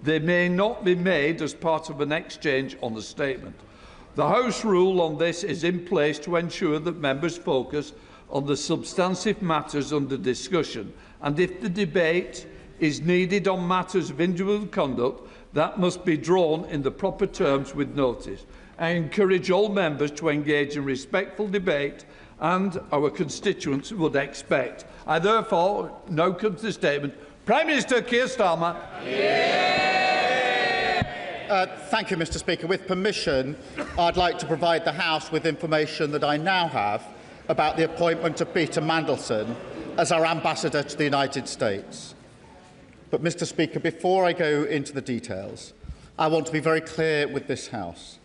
They may not be made as part of an exchange on the statement. The House rule on this is in place to ensure that members focus on the substantive matters under discussion, and if the debate is needed on matters of individual conduct, that must be drawn in the proper terms with notice. I encourage all members to engage in respectful debate, and our constituents would expect. I therefore now come to the statement. Prime Minister Keir Starmer. Thank you, Mr. Speaker. With permission, I'd like to provide the House with information that I now have about the appointment of Peter Mandelson as our ambassador to the United States. But, Mr. Speaker, before I go into the details, I want to be very clear with this House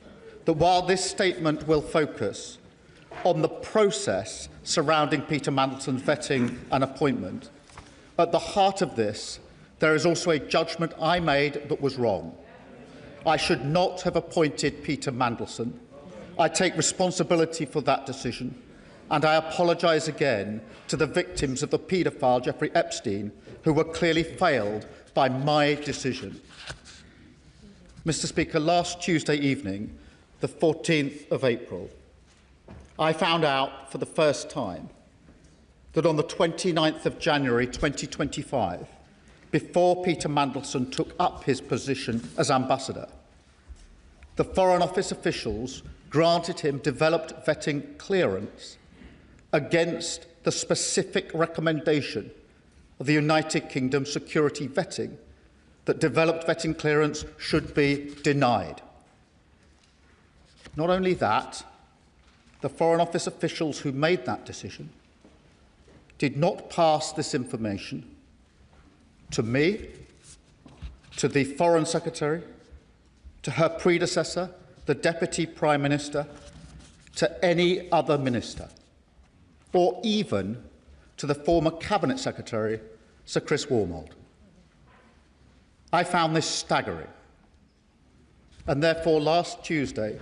that while this statement will focus on the process surrounding Peter Mandelson's vetting and appointment, at the heart of this, there is also a judgment I made that was wrong. I should not have appointed Peter Mandelson. I take responsibility for that decision, and I apologise again to the victims of the paedophile Jeffrey Epstein, who were clearly failed by my decision. Mr. Speaker, last Tuesday evening, the 14th of April, I found out for the first time that on the 29th of January 2025, before Peter Mandelson took up his position as ambassador, the Foreign Office officials granted him developed vetting clearance against the specific recommendation of the United Kingdom security vetting that developed vetting clearance should be denied. Not only that, the Foreign Office officials who made that decision did not pass this information to me, to the Foreign Secretary, to her predecessor, the Deputy Prime Minister, to any other minister, or even to the former Cabinet Secretary, Sir Chris Wormold. I found this staggering, and therefore last Tuesday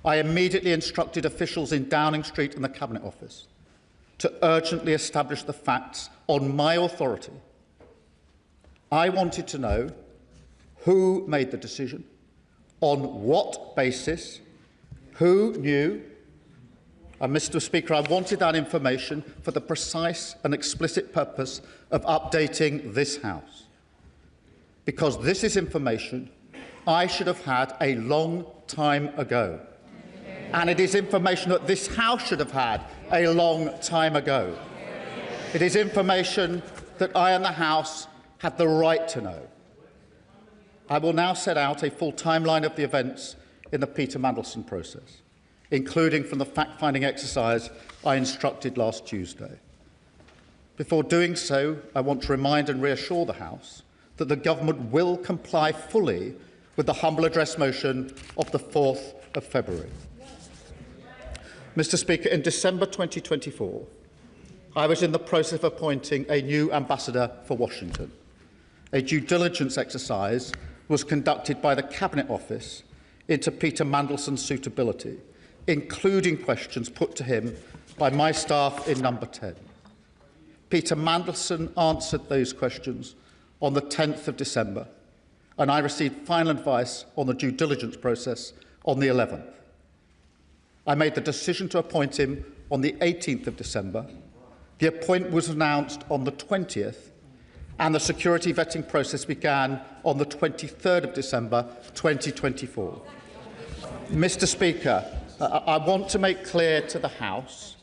I immediately instructed officials in Downing Street and the Cabinet Office to urgently establish the facts on my authority. I wanted to know who made the decision, on what basis, who knew, and, Mr. Speaker, I wanted that information for the precise and explicit purpose of updating this House, because this is information I should have had a long time ago, and it is information that this House should have had a long time ago. It is information that I and the House had the right to know. I will now set out a full timeline of the events in the Peter Mandelson process, including from the fact-finding exercise I instructed last Tuesday. Before doing so, I want to remind and reassure the House that the Government will comply fully with the humble address motion of the 4th of February. Mr. Speaker, in December 2024, I was in the process of appointing a new ambassador for Washington. A due diligence exercise was conducted by the Cabinet Office into Peter Mandelson's suitability, including questions put to him by my staff in Number 10. Peter Mandelson answered those questions on the 10th of December, and I received final advice on the due diligence process on the 11th. I made the decision to appoint him on the 18th of December. The appointment was announced on the 20th, and the security vetting process began on the 23rd of December 2024. Mr. Speaker, I want to make clear to the House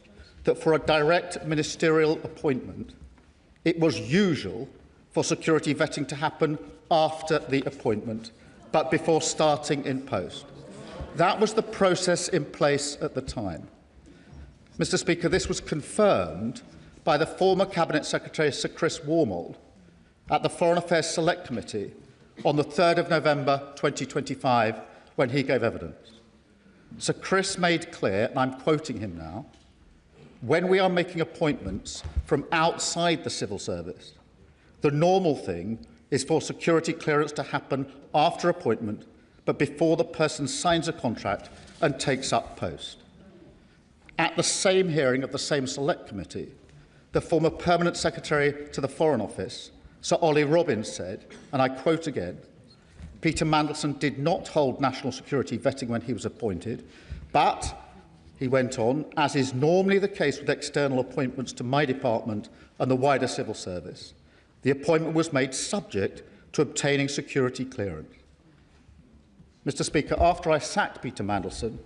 that for a direct ministerial appointment, it was usual for security vetting to happen after the appointment, but before starting in post. That was the process in place at the time. Mr. Speaker, this was confirmed by the former Cabinet Secretary, Sir Chris Wormold, at the Foreign Affairs Select Committee on the 3rd of November 2025, when he gave evidence. Sir Chris made clear, and I'm quoting him now, when we are making appointments from outside the civil service, the normal thing is for security clearance to happen after appointment, but before the person signs a contract and takes up post. At the same hearing of the same Select Committee, the former Permanent Secretary to the Foreign Office, Sir Ollie Robbins said, and I quote again, "Peter Mandelson did not hold national security vetting when he was appointed, but," he went on, "as is normally the case with external appointments to my department and the wider civil service, the appointment was made subject to obtaining security clearance." Mr. Speaker, after I sacked Peter Mandelson,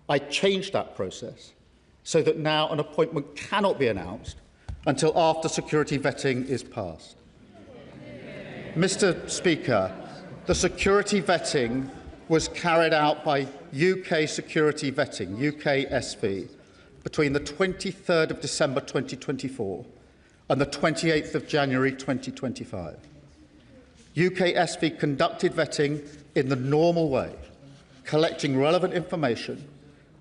I changed that process so that now an appointment cannot be announced until after security vetting is passed. Mr. Speaker, the security vetting was carried out by UK Security Vetting, UKSV, between the 23rd of December 2024 and the 28th of January 2025. UKSV conducted vetting in the normal way, collecting relevant information,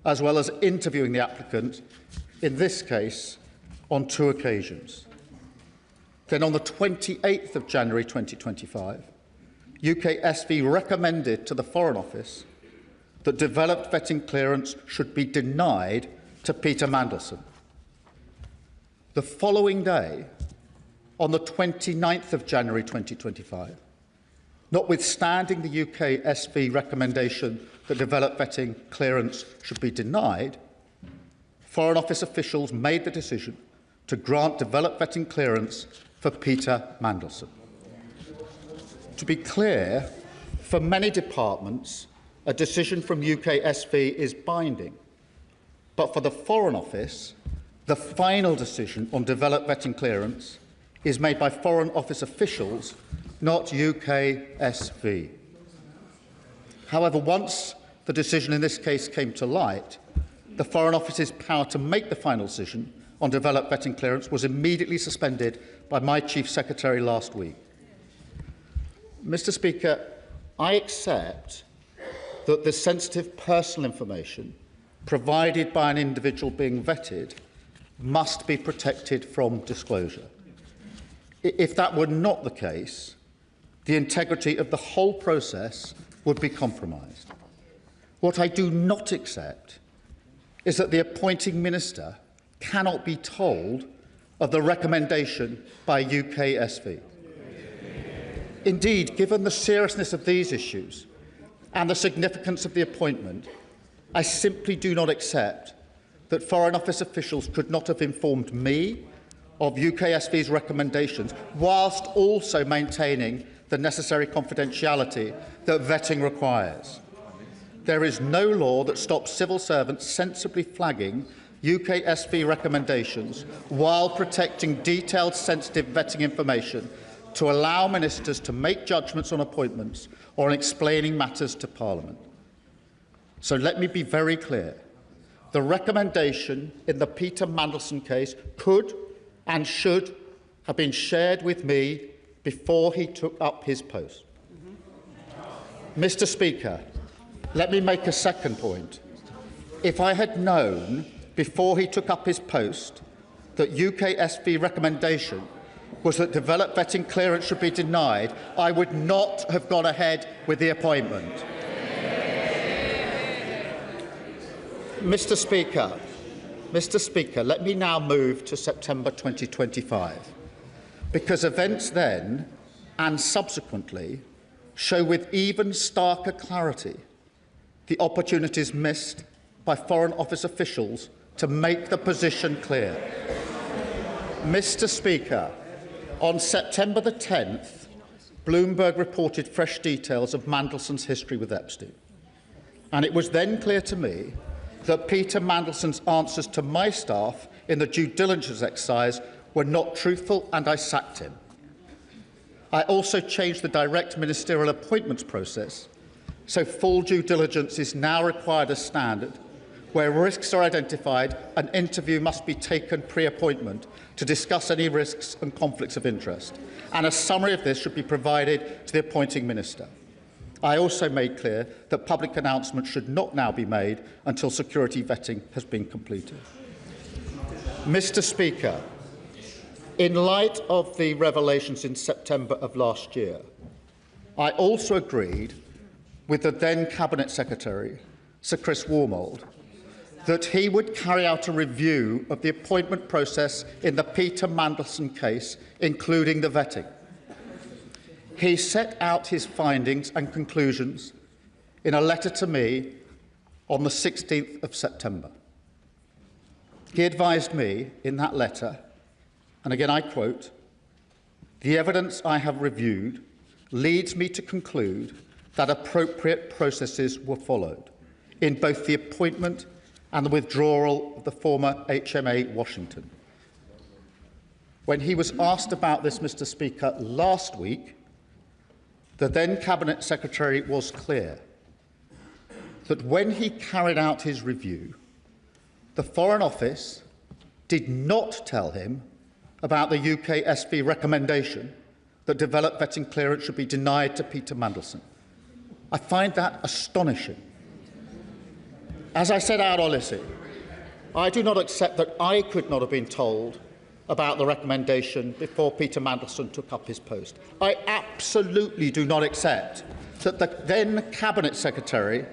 as well as interviewing the applicant, in this case, on 2 occasions. Then on the 28th of January 2025, UKSV recommended to the Foreign Office that developed vetting clearance should be denied to Peter Mandelson. The following day, on the 29th of January 2025, notwithstanding the UKSV recommendation that developed vetting clearance should be denied, Foreign Office officials made the decision to grant developed vetting clearance for Peter Mandelson. To be clear, for many departments, a decision from UKSV is binding, but for the Foreign Office, the final decision on developed vetting clearance is made by Foreign Office officials, not UKSV. However, once the decision in this case came to light, the Foreign Office's power to make the final decision on developed vetting clearance was immediately suspended by my Chief Secretary last week. Mr. Speaker, I accept that the sensitive personal information provided by an individual being vetted must be protected from disclosure. If that were not the case, the integrity of the whole process would be compromised. What I do not accept is that the appointing minister cannot be told of the recommendation by UKSV. Indeed, given the seriousness of these issues and the significance of the appointment, I simply do not accept that Foreign Office officials could not have informed me of UKSV's recommendations whilst also maintaining the necessary confidentiality that vetting requires. There is no law that stops civil servants sensibly flagging UKSV recommendations while protecting detailed sensitive vetting information to allow ministers to make judgments on appointments or on explaining matters to Parliament. So let me be very clear. The recommendation in the Peter Mandelson case could and should have been shared with me before he took up his post. Mr. Speaker, let me make a second point. If I had known before he took up his post that UKSV recommendation was that developed vetting clearance should be denied, I would not have gone ahead with the appointment. Mr. Speaker, let me now move to September 2025, because events then and subsequently show with even starker clarity the opportunities missed by Foreign Office officials to make the position clear. Mr. Speaker, on September the 10th, Bloomberg reported fresh details of Mandelson's history with Epstein, and it was then clear to me that Peter Mandelson's answers to my staff in the due diligence exercise were not truthful, and I sacked him. I also changed the direct ministerial appointments process, so full due diligence is now required as standard. Where risks are identified, an interview must be taken pre-appointment to discuss any risks and conflicts of interest, and a summary of this should be provided to the appointing minister. I also made clear that public announcements should not now be made until security vetting has been completed. Mr. Speaker, in light of the revelations in September of last year, I also agreed with the then Cabinet Secretary, Sir Chris Wormold, that he would carry out a review of the appointment process in the Peter Mandelson case, including the vetting. He set out his findings and conclusions in a letter to me on the 16th of September. He advised me in that letter, and again I quote, "The evidence I have reviewed leads me to conclude that appropriate processes were followed in both the appointment and the withdrawal of the former HMA Washington." When he was asked about this, Mr. Speaker, last week, the then Cabinet Secretary was clear that when he carried out his review, the Foreign Office did not tell him about the UK SV recommendation that developed vetting clearance should be denied to Peter Mandelson. I find that astonishing. As I said out Odyssey, I do not accept that I could not have been told about the recommendation before Peter Mandelson took up his post. I absolutely do not accept that the then Cabinet Secretary,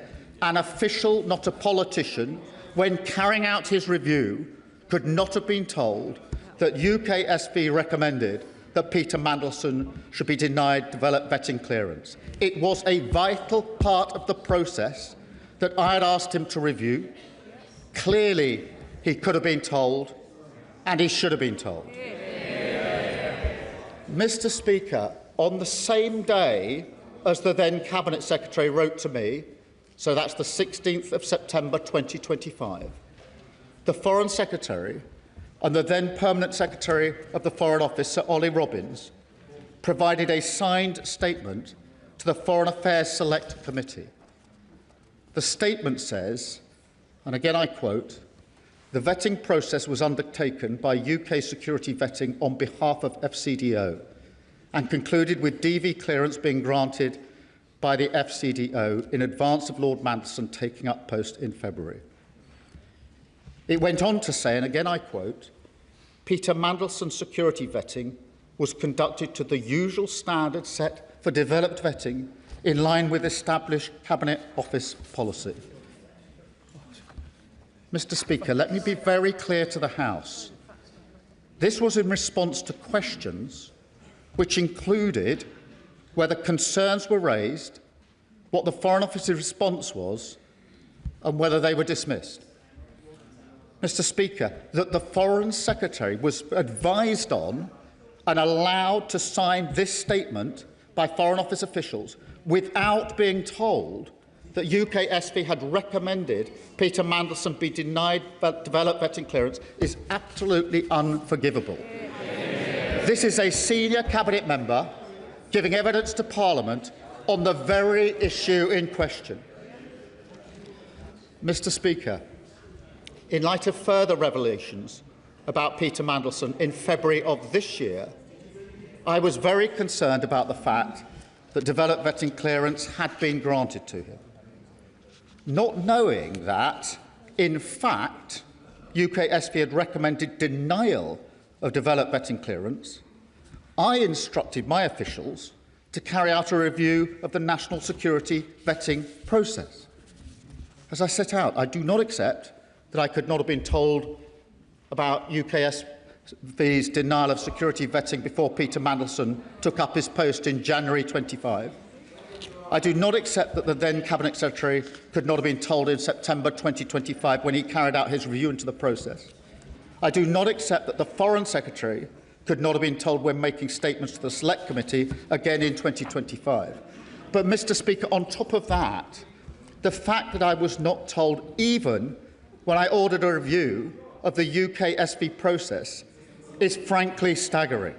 an official, not a politician, when carrying out his review, could not have been told that UKSB recommended that Peter Mandelson should be denied developed vetting clearance. It was a vital part of the process that I had asked him to review. Clearly, he could have been told, and he should have been told. Mr. Speaker, on the same day as the then Cabinet Secretary wrote to me, so that's the 16th of September 2025, the Foreign Secretary and the then Permanent Secretary of the Foreign Office, Sir Ollie Robbins, provided a signed statement to the Foreign Affairs Select Committee. The statement says, and again I quote, "The vetting process was undertaken by UK Security Vetting on behalf of FCDO and concluded with DV clearance being granted by the FCDO in advance of Lord Mandelson taking up post in February." It went on to say, and again I quote, "Peter Mandelson's security vetting was conducted to the usual standards set for developed vetting in line with established Cabinet Office policy." Mr. Speaker, let me be very clear to the House. This was in response to questions which included whether concerns were raised, what the Foreign Office's response was, and whether they were dismissed. Mr. Speaker, that the Foreign Secretary was advised on and allowed to sign this statement by Foreign Office officials without being told that UKSV had recommended Peter Mandelson be denied developed vetting clearance is absolutely unforgivable. This is a senior Cabinet member giving evidence to Parliament on the very issue in question. Mr. Speaker, in light of further revelations about Peter Mandelson in February of this year, I was very concerned about the fact that developed vetting clearance had been granted to him. Not knowing that, in fact, UKSV had recommended denial of developed vetting clearance, I instructed my officials to carry out a review of the national security vetting process. As I set out, I do not accept that I could not have been told about UKSV's denial of security vetting before Peter Mandelson took up his post in January 25. I do not accept that the then Cabinet Secretary could not have been told in September 2025 when he carried out his review into the process. I do not accept that the Foreign Secretary could not have been told when making statements to the Select Committee again in 2025. But, Mr. Speaker, on top of that, the fact that I was not told even when I ordered a review of the UKSV process is frankly staggering.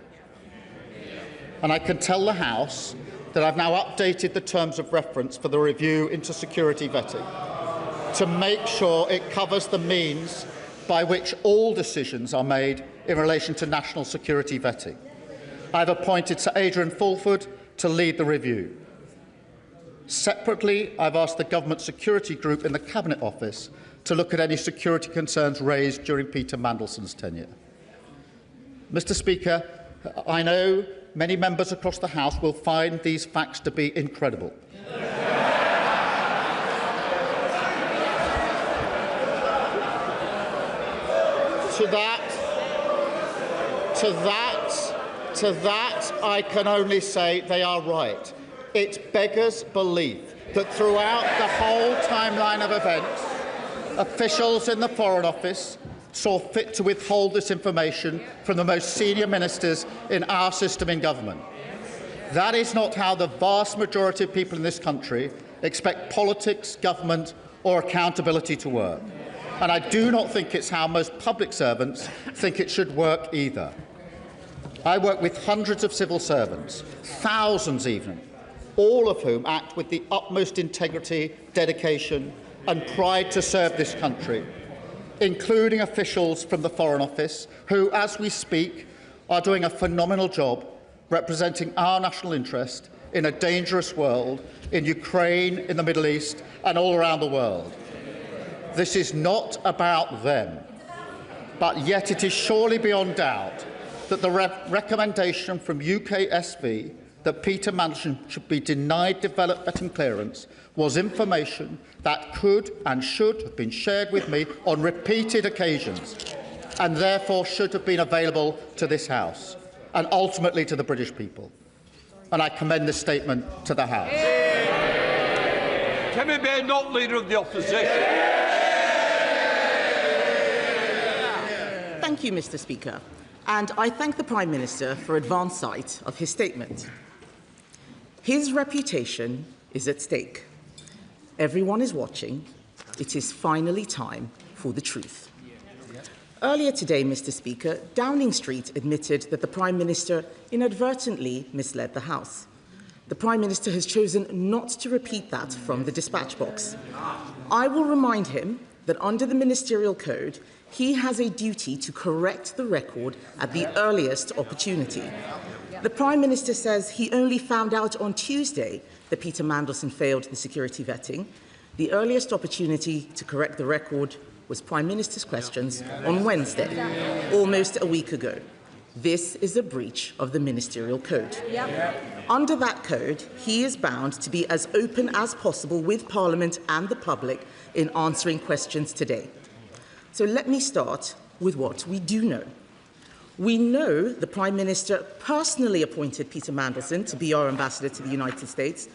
And I can tell the House that I've now updated the terms of reference for the review into security vetting to make sure it covers the means by which all decisions are made in relation to national security vetting. I've appointed Sir Adrian Fulford to lead the review. Separately, I've asked the Government Security Group in the Cabinet Office to look at any security concerns raised during Peter Mandelson's tenure. Mr. Speaker, I know many members across the House will find these facts to be incredible. To that, I can only say they are right. It beggars belief that throughout the whole timeline of events, officials in the Foreign Office saw fit to withhold this information from the most senior ministers in our system in government. That is not how the vast majority of people in this country expect politics, government or accountability to work. And I do not think it's how most public servants think it should work either. I work with hundreds of civil servants, thousands even, all of whom act with the utmost integrity, dedication and pride to serve this country, including officials from the Foreign Office who, as we speak, are doing a phenomenal job representing our national interest in a dangerous world, in Ukraine, in the Middle East and all around the world. This is not about them, but yet it is surely beyond doubt that the recommendation from UK SV that Peter Mandelson should be denied developed vetting clearance was information that could and should have been shared with me on repeated occasions and therefore should have been available to this House and ultimately to the British people. And I commend this statement to the House. Kemi Badenoch, Leader of the Opposition. Thank you, Mr. Speaker. And I thank the Prime Minister for advance sight of his statement. His reputation is at stake. Everyone is watching. It is finally time for the truth. Earlier today, Mr. Speaker, Downing Street admitted that the Prime Minister inadvertently misled the House. The Prime Minister has chosen not to repeat that from the dispatch box. I will remind him that under the Ministerial Code, he has a duty to correct the record at the earliest opportunity. The Prime Minister says he only found out on Tuesday that Peter Mandelson failed the security vetting. The earliest opportunity to correct the record was Prime Minister's questions on Wednesday, almost a week ago. This is a breach of the Ministerial Code. Under that code, he is bound to be as open as possible with Parliament and the public in answering questions today. So let me start with what we do know. We know the Prime Minister personally appointed Peter Mandelson to be our ambassador to the United States.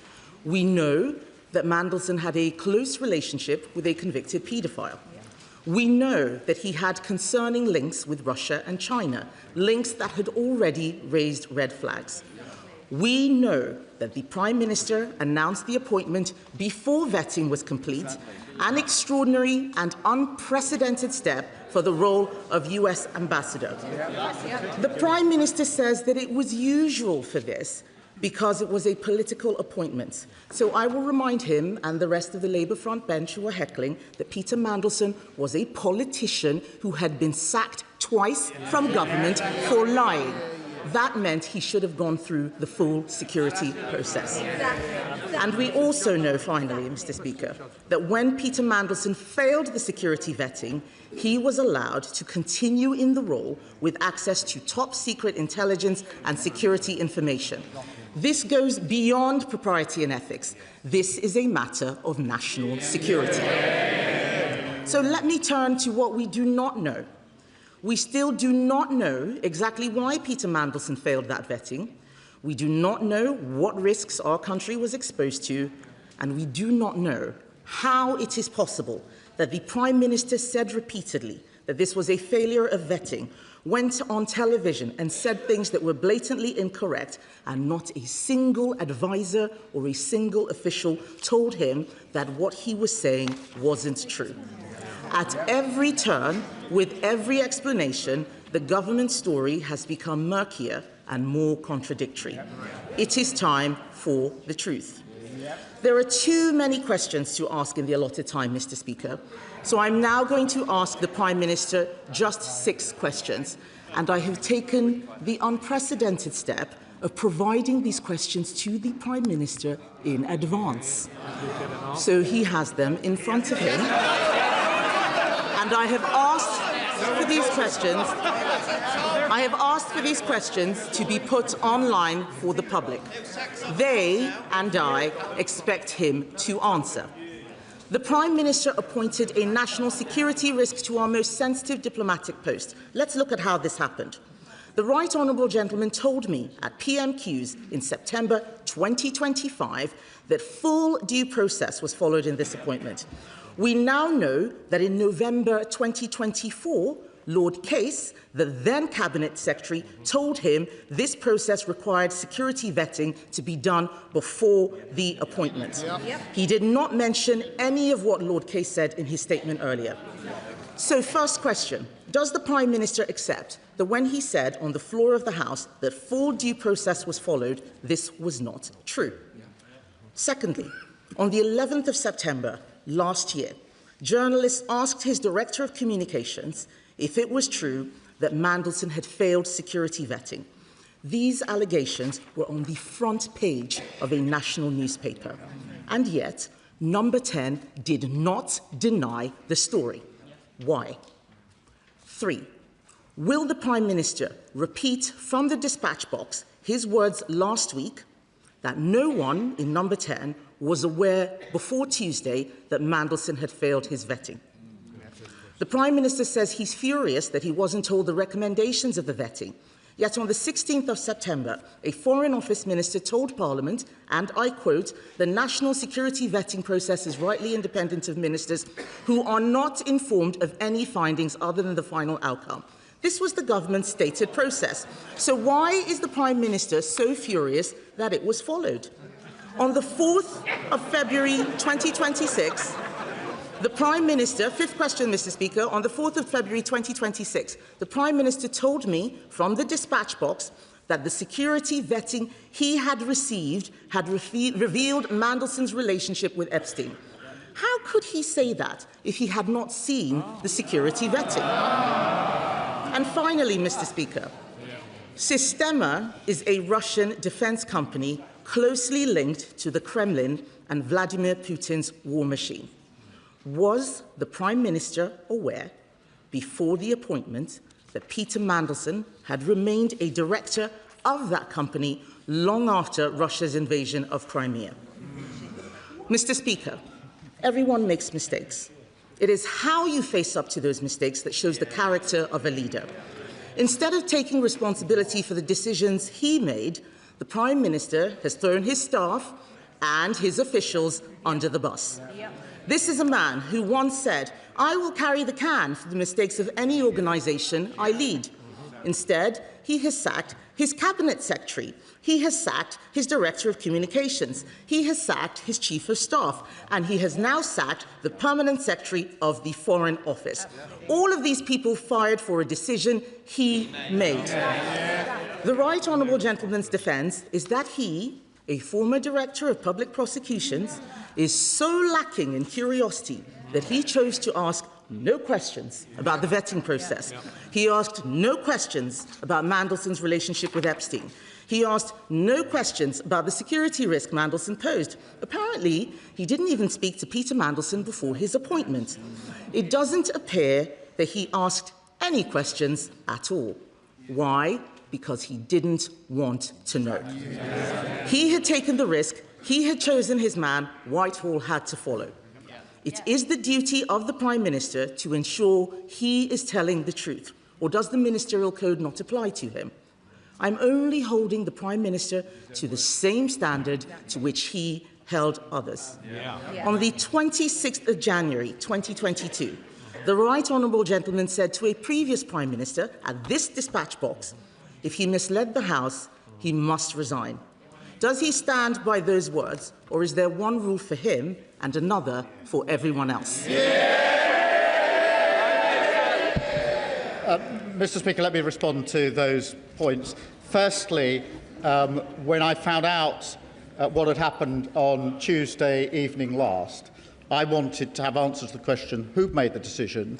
We know that Mandelson had a close relationship with a convicted paedophile. We know that he had concerning links with Russia and China, links that had already raised red flags. We know that the Prime Minister announced the appointment before vetting was complete, an extraordinary and unprecedented step for the role of US ambassador. The Prime Minister says that it was usual for this because it was a political appointment. So I will remind him and the rest of the Labour front bench who are heckling that Peter Mandelson was a politician who had been sacked twice from government for lying. That meant he should have gone through the full security process. And we also know, finally, Mr. Speaker, that when Peter Mandelson failed the security vetting, he was allowed to continue in the role with access to top-secret intelligence and security information. This goes beyond propriety and ethics. This is a matter of national security. So let me turn to what we do not know. We still do not know exactly why Peter Mandelson failed that vetting. We do not know what risks our country was exposed to, and we do not know how it is possible that the Prime Minister said repeatedly that this was a failure of vetting, went on television and said things that were blatantly incorrect, and not a single advisor or a single official told him that what he was saying wasn't true. At every turn, with every explanation, the government story has become murkier and more contradictory. It is time for the truth. There are too many questions to ask in the allotted time, Mr. Speaker, so I'm now going to ask the Prime Minister just 6 questions, and I have taken the unprecedented step of providing these questions to the Prime Minister in advance. So he has them in front of him. And I have asked for these questions. To be put online for the public. They and I expect him to answer. The Prime Minister appointed a national security risk to our most sensitive diplomatic post. Let's look at how this happened. The right honourable gentleman told me at PMQs in September 2025 that full due process was followed in this appointment. We now know that in November 2024, Lord Case, the then Cabinet Secretary, told him this process required security vetting to be done before the appointment. He did not mention any of what Lord Case said in his statement earlier. So, first question, does the Prime Minister accept that when he said on the floor of the House that full due process was followed, this was not true? Secondly, on the 11th of September last year, journalists asked his Director of Communications if it was true that Mandelson had failed security vetting. These allegations were on the front page of a national newspaper, and yet Number 10 did not deny the story. Why? 3. Will the Prime Minister repeat from the dispatch box his words last week that no one in Number 10 was aware before Tuesday that Mandelson had failed his vetting? The Prime Minister says he's furious that he wasn't told the recommendations of the vetting. Yet on the 16th of September, a Foreign Office Minister told Parliament, and I quote, "The national security vetting process is rightly independent of ministers who are not informed of any findings other than the final outcome." This was the government's stated process. So why is the Prime Minister so furious that it was followed? On the 4th of February 2026, the Prime Minister, fifth question, Mr. Speaker, on the 4th of February 2026, the Prime Minister told me from the dispatch box that the security vetting he had received had revealed Mandelson's relationship with Epstein. How could he say that if he had not seen the security vetting? And finally, Mr. Speaker, Sistema is a Russian defense company closely linked to the Kremlin and Vladimir Putin's war machine. Was the Prime Minister aware before the appointment that Peter Mandelson had remained a director of that company long after Russia's invasion of Crimea? Mr. Speaker, everyone makes mistakes. It is how you face up to those mistakes that shows the character of a leader. Instead of taking responsibility for the decisions he made, the Prime Minister has thrown his staff and his officials under the bus. This is a man who once said, "I will carry the can for the mistakes of any organisation I lead." Instead, he has sacked his Cabinet Secretary. He has sacked his Director of Communications. He has sacked his Chief of Staff. And he has now sacked the Permanent Secretary of the Foreign Office. All of these people fired for a decision he made. The Right Honourable Gentleman's defence is that he, a former Director of Public Prosecutions, is so lacking in curiosity that he chose to ask no questions about the vetting process. He asked no questions about Mandelson's relationship with Epstein. He asked no questions about the security risk Mandelson posed. Apparently, he didn't even speak to Peter Mandelson before his appointment. It doesn't appear that he asked any questions at all. Why? Because he didn't want to know. He had taken the risk. He had chosen his man. Whitehall had to follow. It is the duty of the Prime Minister to ensure he is telling the truth. Or does the Ministerial Code not apply to him? I'm only holding the Prime Minister to the same standard to which he held others. On the 26th of January 2022, the Right Honourable Gentleman said to a previous Prime Minister at this dispatch box, if he misled the House, he must resign. Does he stand by those words, or is there one rule for him and another for everyone else? Mr. Speaker, let me respond to those points. Firstly, when I found out what had happened on Tuesday evening last, I wanted to have answers to the question who made the decision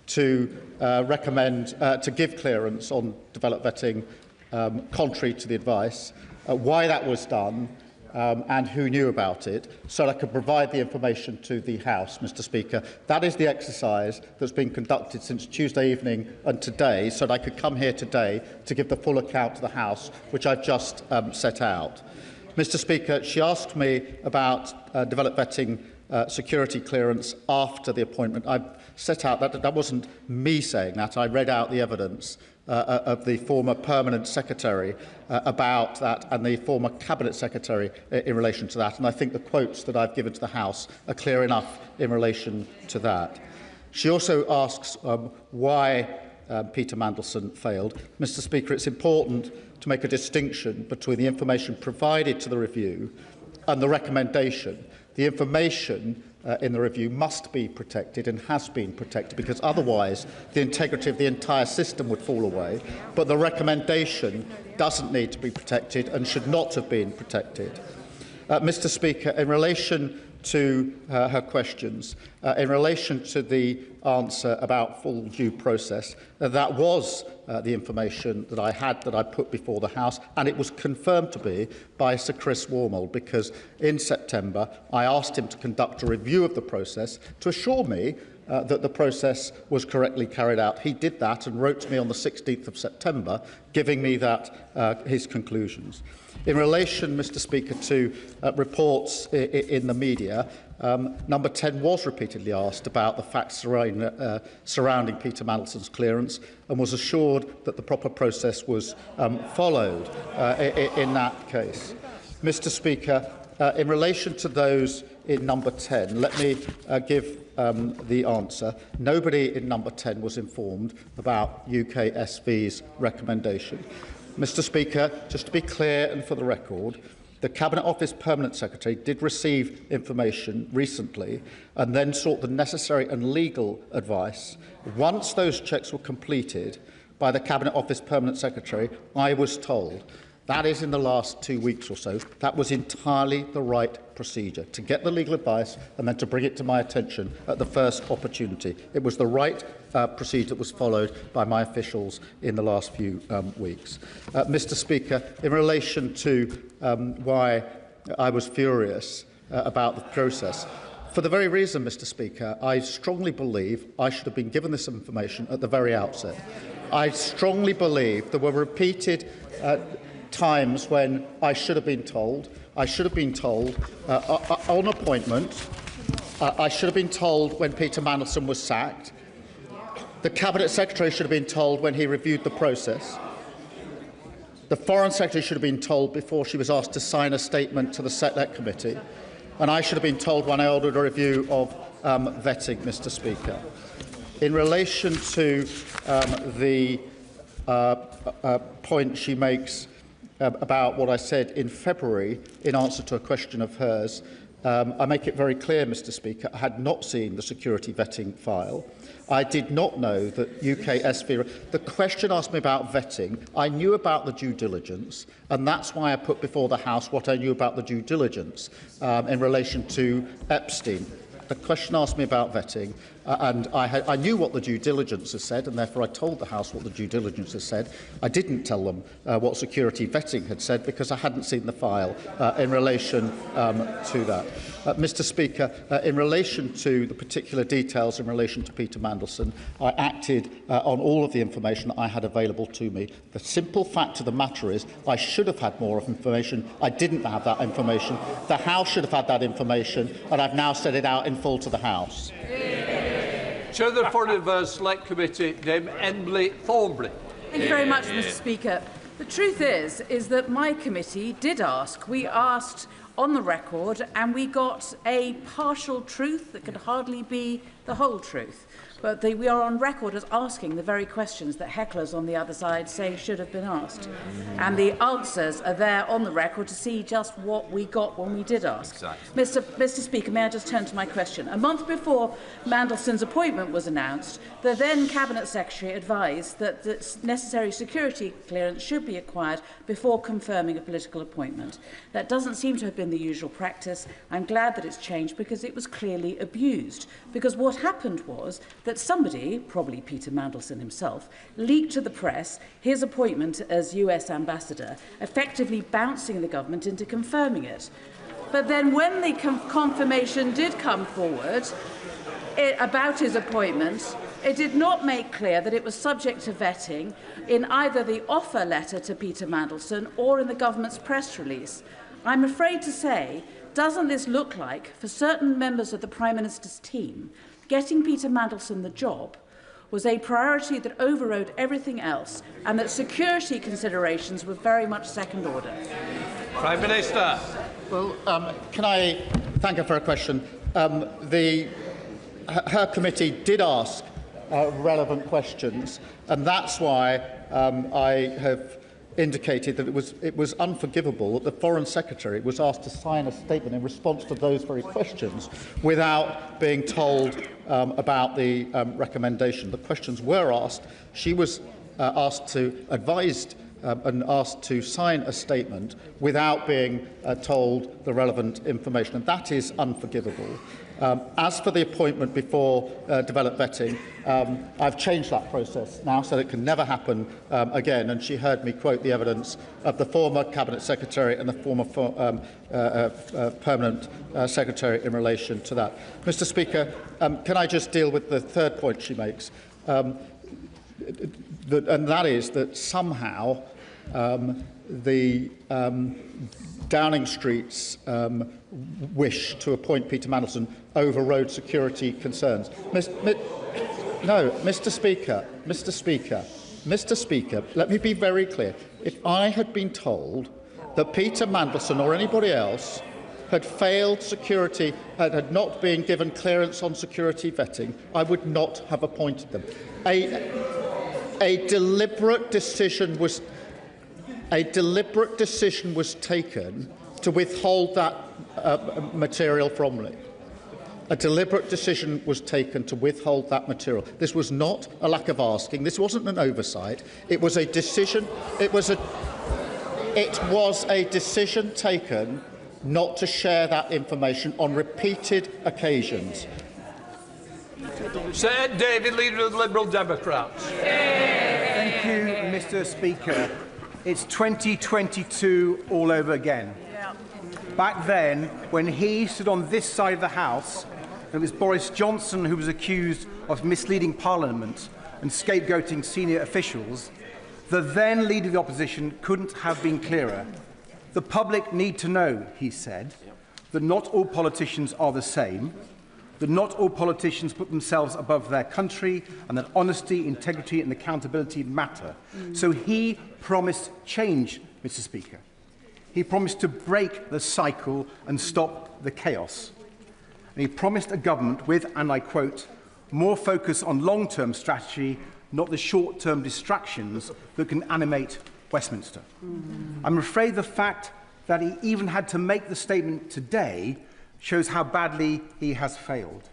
to recommend to give clearance on developed vetting contrary to the advice, why that was done, and who knew about it, so I could provide the information to the House, Mr. Speaker. That is the exercise that's been conducted since Tuesday evening and today, so that I could come here today to give the full account to the House, which I've just set out. Mr. Speaker, she asked me about developed vetting security clearance after the appointment. I've set out that wasn't me saying that. I read out the evidence of the former Permanent Secretary about that, and the former Cabinet Secretary in relation to that. And I think the quotes that I've given to the House are clear enough in relation to that. She also asks why Peter Mandelson failed. Mr. Speaker, it's important to make a distinction between the information provided to the review and the recommendation. The information in the review must be protected and has been protected, because otherwise the integrity of the entire system would fall away. But the recommendation doesn't need to be protected and should not have been protected. Mr. Speaker, in relation to her questions, in relation to the answer about full due process, that was the information that I had, that I put before the House, and it was confirmed to be by Sir Chris Wormald, because in September I asked him to conduct a review of the process to assure me that the process was correctly carried out. He did that and wrote to me on the 16th of September, giving me that his conclusions. In relation, Mr. Speaker, to reports in the media, Number 10 was repeatedly asked about the facts surrounding Peter Mandelson's clearance and was assured that the proper process was followed in that case. Mr. Speaker, in relation to those in number 10, let me give the answer. Nobody in number 10 was informed about UKSV's recommendation. Mr. Speaker, just to be clear and for the record, the Cabinet Office Permanent Secretary did receive information recently and then sought the necessary and legal advice. Once those checks were completed by the Cabinet Office Permanent Secretary, I was told, that is in the last 2 weeks or so, that was entirely the right procedure, to get the legal advice and then to bring it to my attention at the first opportunity. It was the right procedure that was followed by my officials in the last few weeks. Mr. Speaker, in relation to why I was furious about the process, for the very reason, Mr. Speaker, I strongly believe I should have been given this information at the very outset. I strongly believe there were repeated times when I should have been told. I should have been told on appointment. I should have been told when Peter Mandelson was sacked. The Cabinet Secretary should have been told when he reviewed the process. The Foreign Secretary should have been told before she was asked to sign a statement to the Select Committee. And I should have been told when I ordered a review of vetting, Mr. Speaker. In relation to the point she makes about what I said in February in answer to a question of hers, I make it very clear, Mr. Speaker, I had not seen the security vetting file. I did not know that UKSV... The question asked me about vetting. I knew about the due diligence, and that's why I put before the House what I knew about the due diligence in relation to Epstein. The question asked me about vetting, and I knew what the due diligence has said, and therefore I told the House what the due diligence has said. I didn't tell them what security vetting had said because I hadn't seen the file in relation to that. Mr. Speaker, in relation to the particular details in relation to Peter Mandelson, I acted on all of the information that I had available to me. The simple fact of the matter is I should have had more information. I didn't have that information. The House should have had that information, and I've now set it out in full to the House. Chair of the Foreign Affairs Select Committee, named Emily Thornbury. Thank you very much, Mr. Speaker. The truth is that my committee did ask. We asked on the record, and we got a partial truth that could hardly be the whole truth. But we are on record as asking the very questions that hecklers on the other side say should have been asked. And the answers are there on the record to see just what we got when we did ask. Exactly. Mr. Speaker, may I just turn to my question? A month before Mandelson's appointment was announced, the then Cabinet Secretary advised that the necessary security clearance should be acquired before confirming a political appointment. That doesn't seem to have been the usual practice. I'm glad that it's changed because it was clearly abused. Because what happened was that somebody, probably Peter Mandelson himself, leaked to the press his appointment as US ambassador, effectively bouncing the government into confirming it. But then when the confirmation did come forward about his appointment, it did not make clear that it was subject to vetting in either the offer letter to Peter Mandelson or in the government's press release. I'm afraid to say, doesn't this look like, for certain members of the Prime Minister's team, getting Peter Mandelson the job was a priority that overrode everything else, and that security considerations were very much second order? Prime Minister. Well, can I thank her for her question? Her committee did ask relevant questions, and that's why I have indicated that it was unforgivable that the Foreign Secretary was asked to sign a statement in response to those very questions without being told about the recommendation. The questions were asked. She was asked to advised and asked to sign a statement without being told the relevant information, and that is unforgivable. As for the appointment before developed vetting, I've changed that process now so that it can never happen again, and she heard me quote the evidence of the former Cabinet Secretary and the former Permanent Secretary in relation to that. Mr Speaker, can I just deal with the third point she makes? And that is that somehow the Downing Street's wish to appoint Peter Mandelson overrode security concerns. Mr Speaker, let me be very clear. If I had been told that Peter Mandelson or anybody else had failed security and had not been given clearance on security vetting, I would not have appointed them. A deliberate decision was taken to withhold that material from me. A deliberate decision was taken to withhold that material. This was not a lack of asking. This wasn't an oversight. It was a decision. It was a decision taken not to share that information on repeated occasions. Sir David, Leader of the Liberal Democrats. Thank you, Mr Speaker. It's 2022 all over again. Back then, when he stood on this side of the House, and it was Boris Johnson who was accused of misleading Parliament and scapegoating senior officials, the then Leader of the Opposition couldn't have been clearer. The public need to know, he said, that not all politicians are the same, that not all politicians put themselves above their country, and that honesty, integrity and accountability matter. So he promised change, Mr Speaker. He promised to break the cycle and stop the chaos. And he promised a government with, and I quote, more focus on long-term strategy, not the short-term distractions that can animate Westminster. I'm afraid the fact that he even had to make the statement today shows how badly he has failed,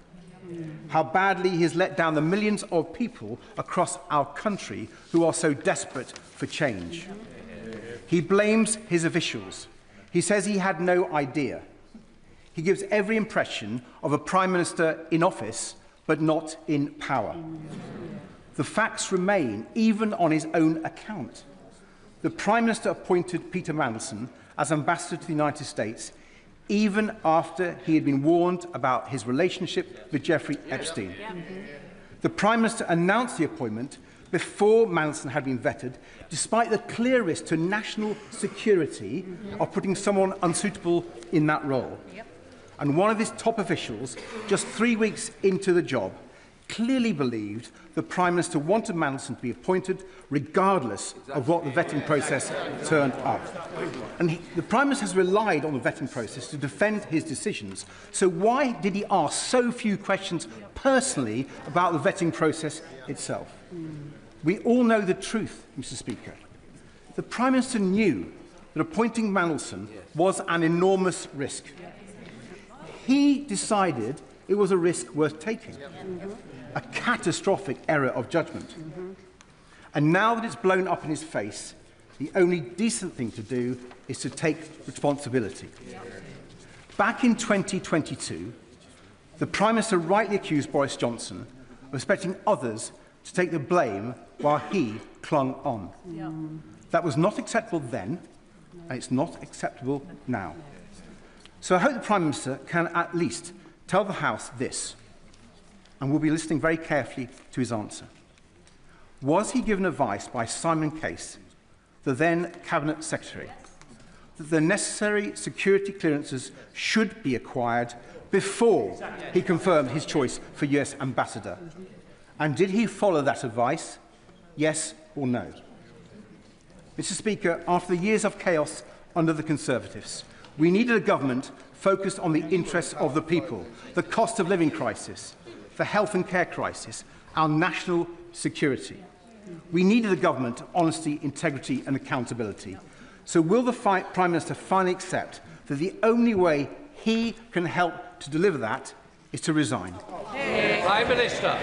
how badly he has let down the millions of people across our country who are so desperate for change. He blames his officials. He says he had no idea. He gives every impression of a Prime Minister in office, but not in power. The facts remain, even on his own account. The Prime Minister appointed Peter Mandelson as Ambassador to the United States, even after he had been warned about his relationship with Jeffrey Epstein. The Prime Minister announced the appointment before Mandelson had been vetted, despite the clear risk to national security of putting someone unsuitable in that role. And one of his top officials, just 3 weeks into the job, clearly believed the Prime Minister wanted Mandelson to be appointed regardless of what the vetting process turned up. And the Prime Minister has relied on the vetting process to defend his decisions. So why did he ask so few questions personally about the vetting process itself? We all know the truth, Mr Speaker. The Prime Minister knew that appointing Mandelson was an enormous risk. He decided it was a risk worth taking. A catastrophic error of judgment. And now that it's blown up in his face, the only decent thing to do is to take responsibility. Back in 2022, the Prime Minister rightly accused Boris Johnson of expecting others to take the blame while he clung on. That was not acceptable then, and it's not acceptable now. So I hope the Prime Minister can at least tell the House this, and we'll be listening very carefully to his answer. Was he given advice by Simon Case, the then Cabinet Secretary, that the necessary security clearances should be acquired before he confirmed his choice for US Ambassador? And did he follow that advice? Yes or no? Mr. Speaker, after the years of chaos under the Conservatives, we needed a government focused on the interests of the people, the cost of living crisis, the health and care crisis, our national security. We needed a government of honesty, integrity and accountability. So will the Prime Minister finally accept that the only way he can help to deliver that is to resign? Prime Minister.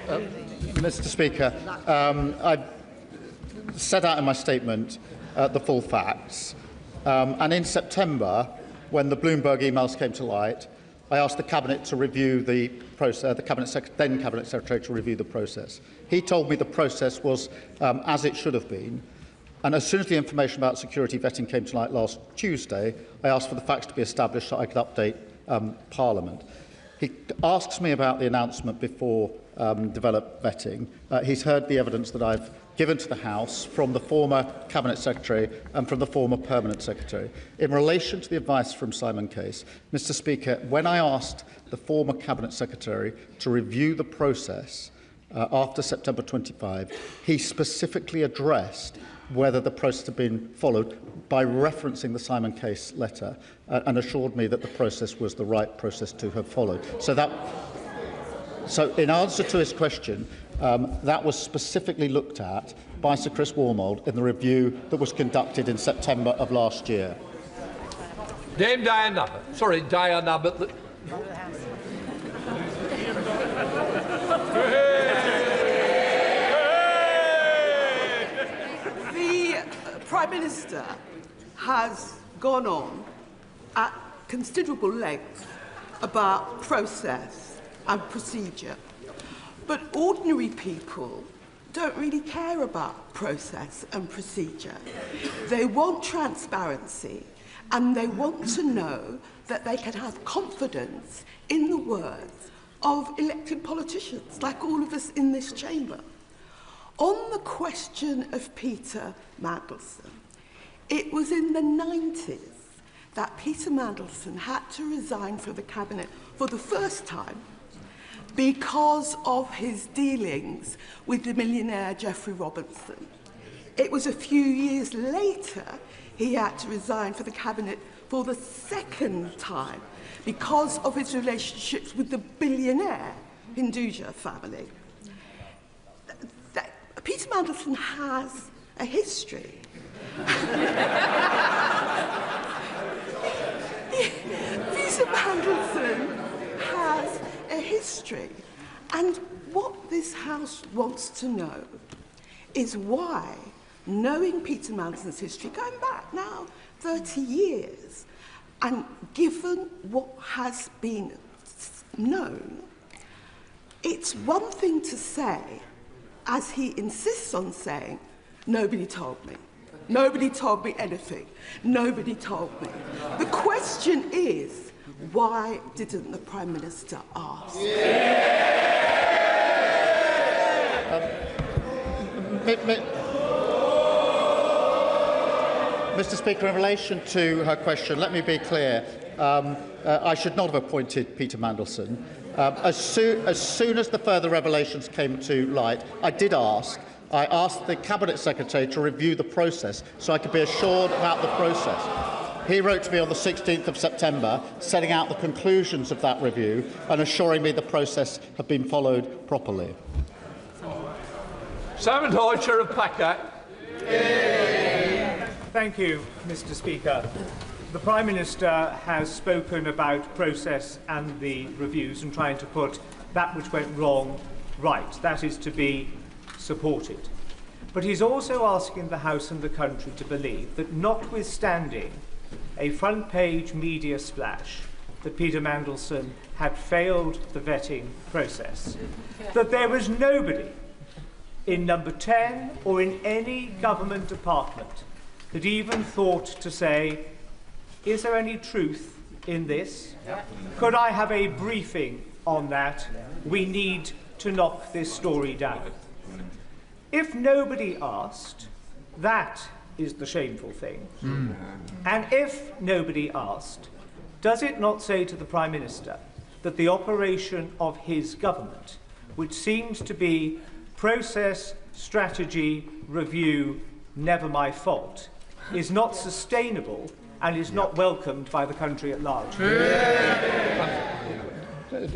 Mr. Speaker, I set out in my statement the full facts. And in September, when the Bloomberg emails came to light, I asked the Cabinet to review the process, then Cabinet Secretary to review the process. He told me the process was as it should have been. And as soon as the information about security vetting came to light last Tuesday, I asked for the facts to be established so I could update Parliament. He asks me about the announcement before developed vetting. He's heard the evidence that I've given to the House from the former Cabinet Secretary and from the former Permanent Secretary. In relation to the advice from Simon Case, Mr. Speaker, when I asked the former Cabinet Secretary to review the process after September 25, he specifically addressed whether the process had been followed by referencing the Simon Case letter and assured me that the process was the right process to have followed. So in answer to his question, that was specifically looked at by Sir Chris Wormold in the review that was conducted in September of last year. Dame Diane Abbott. Sorry, Diane Abbott. The Prime Minister has gone on at considerable length about process and procedure. But ordinary people don't really care about process and procedure. They want transparency and they want to know that they can have confidence in the words of elected politicians, like all of us in this chamber. On the question of Peter Mandelson, it was in the 90s that Peter Mandelson had to resign from the Cabinet for the first time because of his dealings with the millionaire Geoffrey Robinson. It was a few years later he had to resign from the Cabinet for the second time because of his relationships with the billionaire Hinduja family. Peter Mandelson has a history. Peter Mandelson has a history. And what this House wants to know is why, knowing Peter Mandelson's history, going back now 30 years, and given what has been known, it's one thing to say, as he insists on saying, nobody told me. Nobody told me anything. Nobody told me. The question is, why didn't the Prime Minister ask? Mr. Speaker, in relation to her question, let me be clear. I should not have appointed Peter Mandelson. As soon as the further revelations came to light, I asked the Cabinet Secretary to review the process so I could be assured about the process. He wrote to me on the 16th of September, setting out the conclusions of that review and assuring me the process had been followed properly. Simon Hoycher of Packer. Thank you, Mr. Speaker. The Prime Minister has spoken about process and the reviews and trying to put that which went wrong right. That is to be supported. But he's also asking the House and the country to believe that, notwithstanding a front-page media splash that Peter Mandelson had failed the vetting process, that there was nobody in Number 10 or in any government department that even thought to say, is there any truth in this? Could I have a briefing on that? We need to knock this story down. If nobody asked, that is the shameful thing. And if nobody asked, does it not say to the Prime Minister that the operation of his government which seems to be process, strategy, review, never my fault, is not sustainable and is not welcomed by the country at large.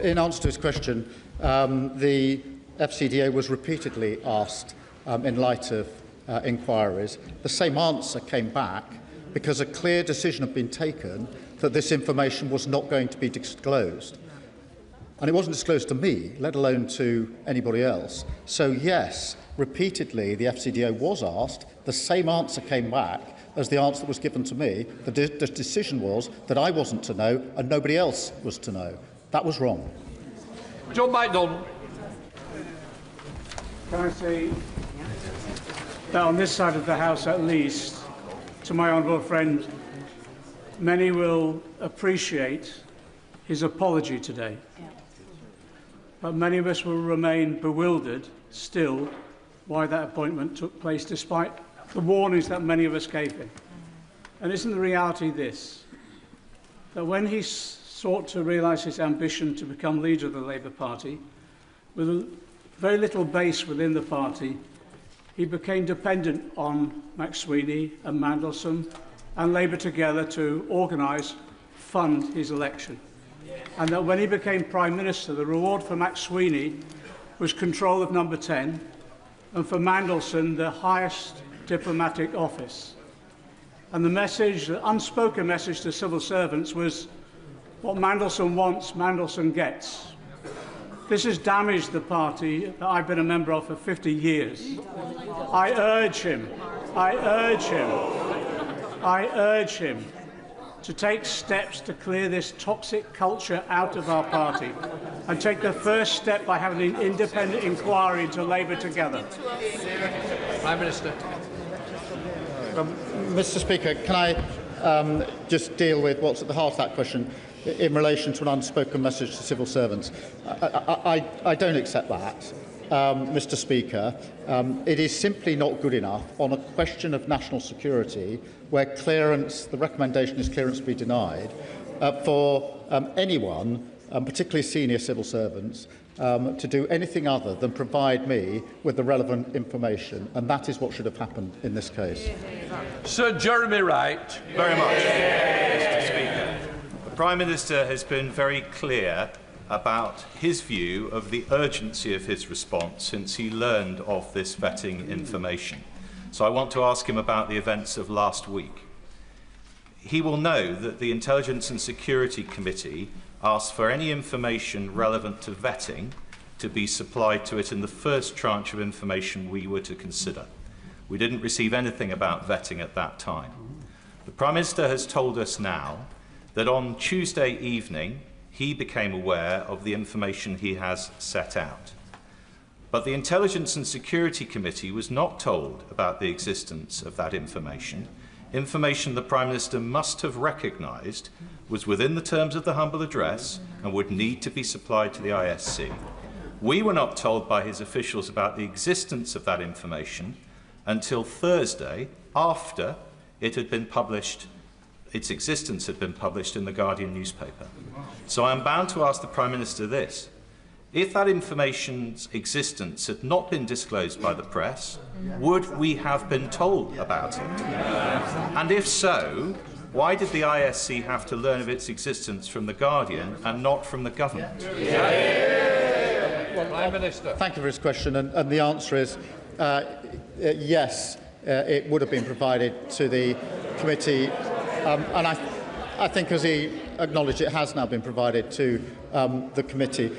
In answer to his question, the FCDA was repeatedly asked, in light of inquiries, the same answer came back because a clear decision had been taken that this information was not going to be disclosed. And it wasn't disclosed to me, let alone to anybody else. So yes, repeatedly the FCDA was asked, the same answer came back as the answer that was given to me. The decision was that I wasn't to know and nobody else was to know. That was wrong. John Macdonald. Can I say that on this side of the House at least, to my honourable friend, many will appreciate his apology today. But many of us will remain bewildered still why that appointment took place, despite the warnings that many of us gave him. And isn't the reality this, that when he sought to realise his ambition to become leader of the Labour Party, with very little base within the party, he became dependent on McSweeney and Mandelson and Labour together to organise, fund his election. And that when he became Prime Minister, the reward for McSweeney was control of Number 10, and for Mandelson, the highest diplomatic office. And the message, the unspoken message to civil servants was, what Mandelson wants, Mandelson gets. This has damaged the party that I've been a member of for 50 years. I urge him to take steps to clear this toxic culture out of our party and take the first step by having an independent inquiry into Labour together. Prime Minister. Mr. Speaker, can I just deal with what's at the heart of that question in relation to an unspoken message to civil servants? I don't accept that, Mr. Speaker. It is simply not good enough on a question of national security where clearance, the recommendation is clearance be denied, for anyone, particularly senior civil servants, to do anything other than provide me with the relevant information, and that is what should have happened in this case. Sir Jeremy Wright. Very much, Mr. Speaker. The Prime Minister has been very clear about his view of the urgency of his response since he learned of this vetting information. So I want to ask him about the events of last week. He will know that the Intelligence and Security Committee asked for any information relevant to vetting to be supplied to it in the first tranche of information we were to consider. We didn't receive anything about vetting at that time. The Prime Minister has told us now that on Tuesday evening he became aware of the information he has set out. But the Intelligence and Security Committee was not told about the existence of that information. Information the Prime Minister must have recognised was within the terms of the humble address and would need to be supplied to the ISC. We were not told by his officials about the existence of that information until Thursday, after it had been published, its existence had been published in the Guardian newspaper. So I am bound to ask the Prime Minister this. If that information's existence had not been disclosed by the press, would we have been told about it? And if so, why did the ISC have to learn of its existence from the Guardian and not from the government? Prime Minister. Thank you for his question, and the answer is yes, it would have been provided to the committee, and I think, as he acknowledged, it has now been provided to the committee.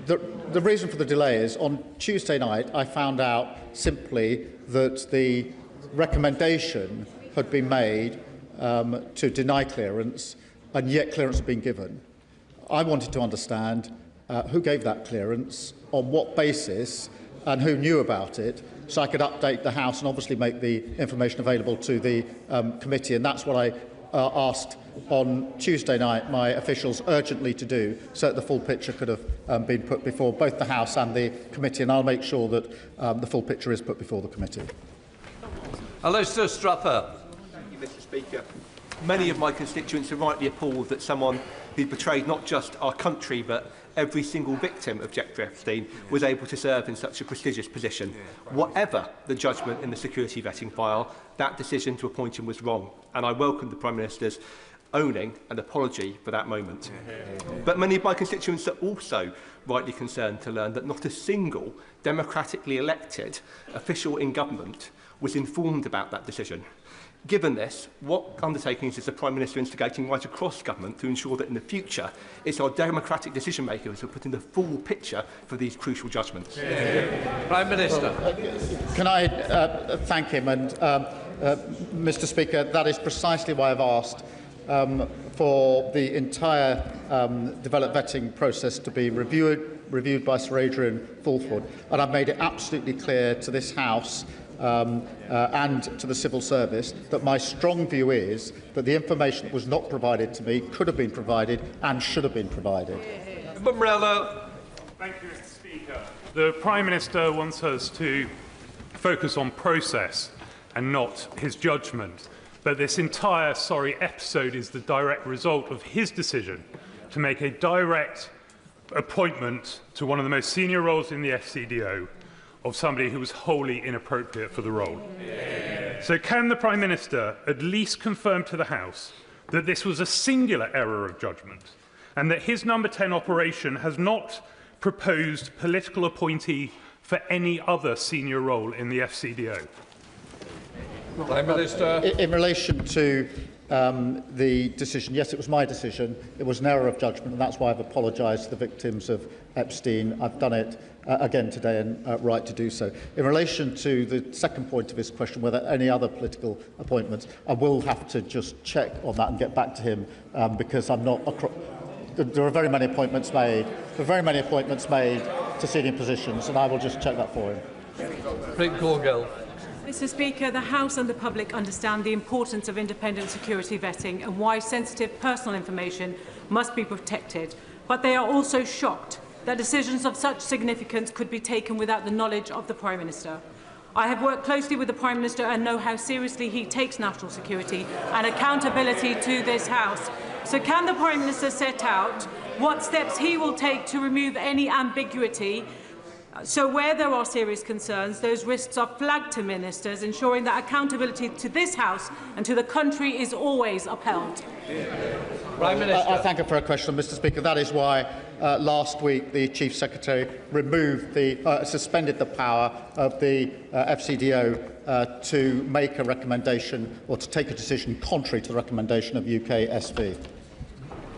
The reason for the delay is on Tuesday night I found out simply that the recommendation had been made to deny clearance, and yet clearance had been given. I wanted to understand who gave that clearance, on what basis, and who knew about it, so I could update the House and obviously make the information available to the committee. And that's what I asked on Tuesday night my officials urgently to do, so that the full picture could have been put before both the House and the committee. And I'll make sure that the full picture is put before the committee. Alistair Strapper. Thank you, Mr. Speaker. Many of my constituents are rightly appalled that someone who betrayed not just our country but every single victim of Jeffrey Epstein, was able to serve in such a prestigious position. Whatever the judgment in the security vetting file, that decision to appoint him was wrong, and I welcome the Prime Minister's owning an apology for that moment. But many of my constituents are also rightly concerned to learn that not a single democratically elected official in government was informed about that decision. Given this, what undertakings is the Prime Minister instigating right across government to ensure that in the future it's our democratic decision makers who are putting the full picture for these crucial judgments? Prime Minister. Can I thank him? And Mr. Speaker, that is precisely why I've asked for the entire developed vetting process to be reviewed by Sir Adrian Fulford, and I've made it absolutely clear to this House and to the civil service that my strong view is that the information that was not provided to me could have been provided and should have been provided. Thank you, Mr. Speaker. The Prime Minister wants us to focus on process and not his judgment. But this entire sorry episode is the direct result of his decision to make a direct appointment to one of the most senior roles in the FCDO of somebody who was wholly inappropriate for the role. So can the Prime Minister at least confirm to the House that this was a singular error of judgment and that his number 10 operation has not proposed political appointee for any other senior role in the FCDO? Prime Minister. In relation to the decision, yes, it was my decision. It was an error of judgment, and that's why I've apologised to the victims of Epstein. I've done it again today, and right to do so. In relation to the second point of his question, whether any other political appointments, I will have to just check on that and get back to him, because I'm not. There are very many appointments made. There are very many appointments made to senior positions, and I will just check that for him. Mr. Speaker, the House and the public understand the importance of independent security vetting and why sensitive personal information must be protected, but they are also shocked that decisions of such significance could be taken without the knowledge of the Prime Minister. I have worked closely with the Prime Minister and know how seriously he takes national security and accountability to this House. So can the Prime Minister set out what steps he will take to remove any ambiguity, so where there are serious concerns, those risks are flagged to ministers, ensuring that accountability to this House and to the country is always upheld? Prime Minister. I thank her for her question, Mr. Speaker. That is why last week the Chief Secretary removed suspended the power of the FCDO to make a recommendation or to take a decision contrary to the recommendation of UK SV.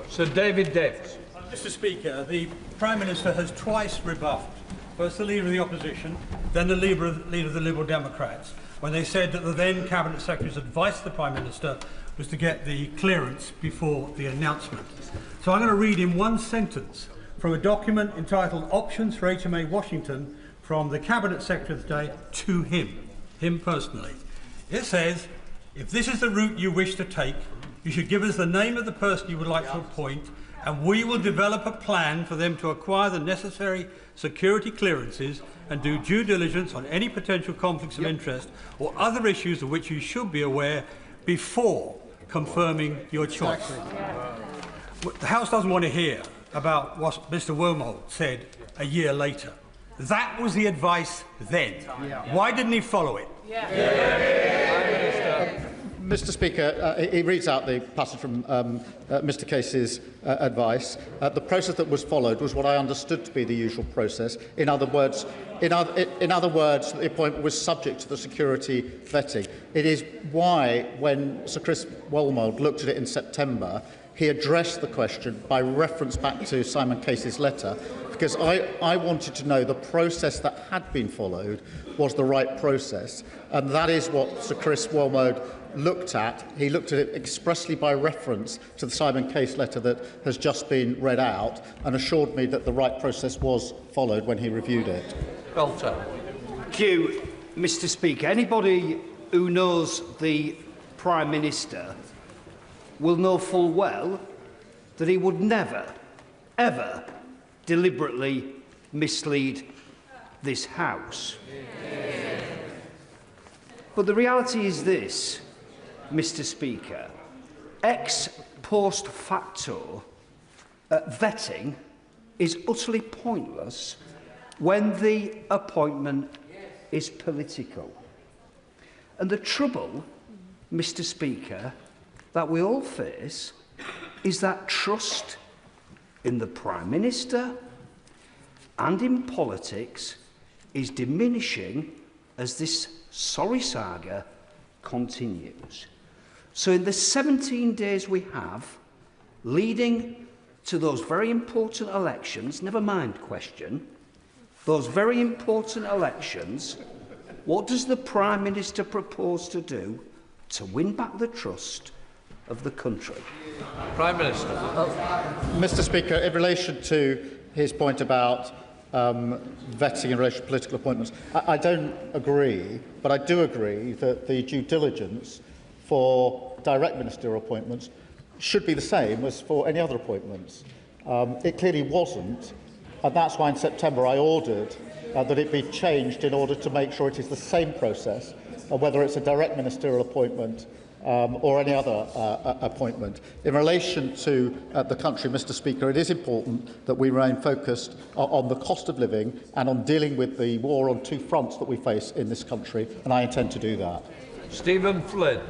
Sir David Davis. Mr. Speaker, the Prime Minister has twice rebuffed first the Leader of the Opposition, then the Leader of the Liberal Democrats, when they said that the then Cabinet Secretary's advice to the Prime Minister was to get the clearance before the announcement. So I'm going to read in one sentence from a document entitled Options for HMA Washington from the Cabinet Secretary of the day to him personally. It says, if this is the route you wish to take, you should give us the name of the person you would like to appoint, and we will develop a plan for them to acquire the necessary security clearances and do due diligence on any potential conflicts of interest or other issues of which you should be aware before confirming your choice. The House doesn't want to hear about what Mr. Wormholt said a year later. That was the advice then. Why didn't he follow it? Mr. Speaker, he reads out the passage from Mr. Case's advice. The process that was followed was what I understood to be the usual process. In other words, the appointment was subject to the security vetting. It is why, when Sir Chris Wormholt looked at it in September, he addressed the question by reference back to Simon Case's letter, because I wanted to know the process that had been followed was the right process, and that is what Sir Chris Wormholt looked at. He looked at it expressly by reference to the Simon Case letter that has just been read out, and assured me that the right process was followed when he reviewed it. Thank you, Mr. Speaker. Anybody who knows the Prime Minister will know full well that he would never, ever deliberately mislead this House. But the reality is this, Mr. Speaker. Ex post facto, vetting is utterly pointless when the appointment is political. And the trouble, Mr. Speaker, that we all face is that trust in the Prime Minister and in politics is diminishing as this sorry saga continues. So in the 17 days we have leading to those very important elections, never mind question, those very important elections, what does the Prime Minister propose to do to win back the trust of the country? Prime Minister. Mr. Speaker, in relation to his point about vetting in relation to political appointments, I don't agree, but I do agree that the due diligence for direct ministerial appointments should be the same as for any other appointments. It clearly wasn't, and that's why in September I ordered that it be changed in order to make sure it is the same process, whether it's a direct ministerial appointment or any other appointment. In relation to the country, Mr. Speaker, it is important that we remain focused on the cost of living and on dealing with the war on two fronts that we face in this country, and I intend to do that. Stephen Flynn.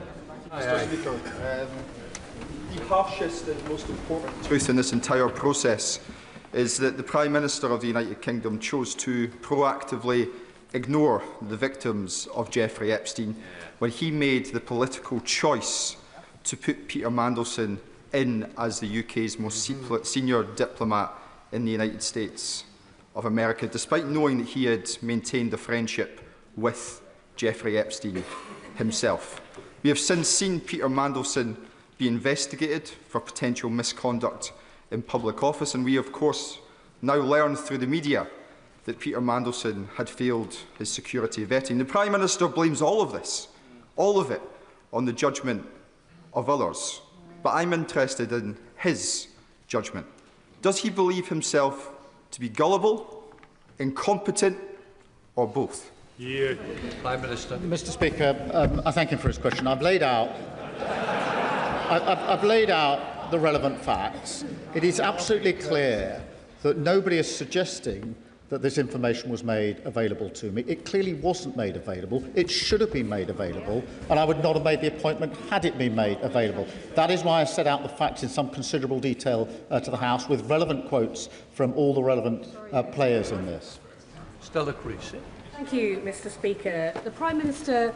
Mr. Speaker, the harshest and most important truth in this entire process is that the Prime Minister of the United Kingdom chose to proactively ignore the victims of Jeffrey Epstein when he made the political choice to put Peter Mandelson in as the UK's most senior diplomat in the United States of America, despite knowing that he had maintained a friendship with Jeffrey Epstein himself. We have since seen Peter Mandelson be investigated for potential misconduct in public office, and we, of course, now learn through the media that Peter Mandelson had failed his security vetting. The Prime Minister blames all of this, all of it, on the judgment of others. But I'm interested in his judgment. Does he believe himself to be gullible, incompetent, or both? Yeah. Prime Minister. Mr. Speaker, I thank him for his question. I've laid out the relevant facts. It is absolutely clear that nobody is suggesting that this information was made available to me. It clearly wasn't made available. It should have been made available, and I would not have made the appointment had it been made available. That is why I set out the facts in some considerable detail to the House, with relevant quotes from all the relevant players in this. Stella Creasy. Thank you, Mr. Speaker. The Prime Minister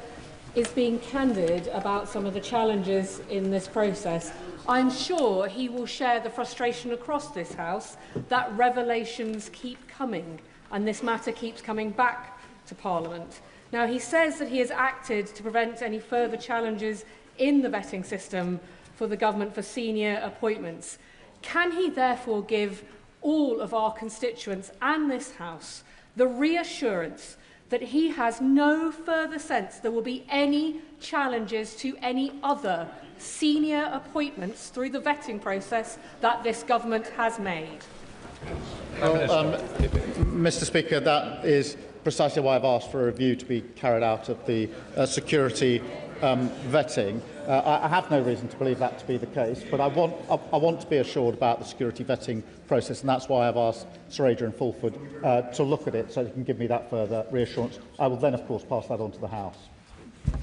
is being candid about some of the challenges in this process. I'm sure he will share the frustration across this House that revelations keep coming and this matter keeps coming back to Parliament. Now, he says that he has acted to prevent any further challenges in the vetting system for the government for senior appointments. Can he therefore give all of our constituents and this House the reassurance that he has no further sense there will be any challenges to any other senior appointments through the vetting process that this government has made? Well, Mr. Speaker, that is precisely why I've asked for a review to be carried out of the security vetting. I have no reason to believe that to be the case, but I want to be assured about the security vetting process, and that's why I've asked Sir Adrian Fulford to look at it so he can give me that further reassurance. I will then, of course, pass that on to the House.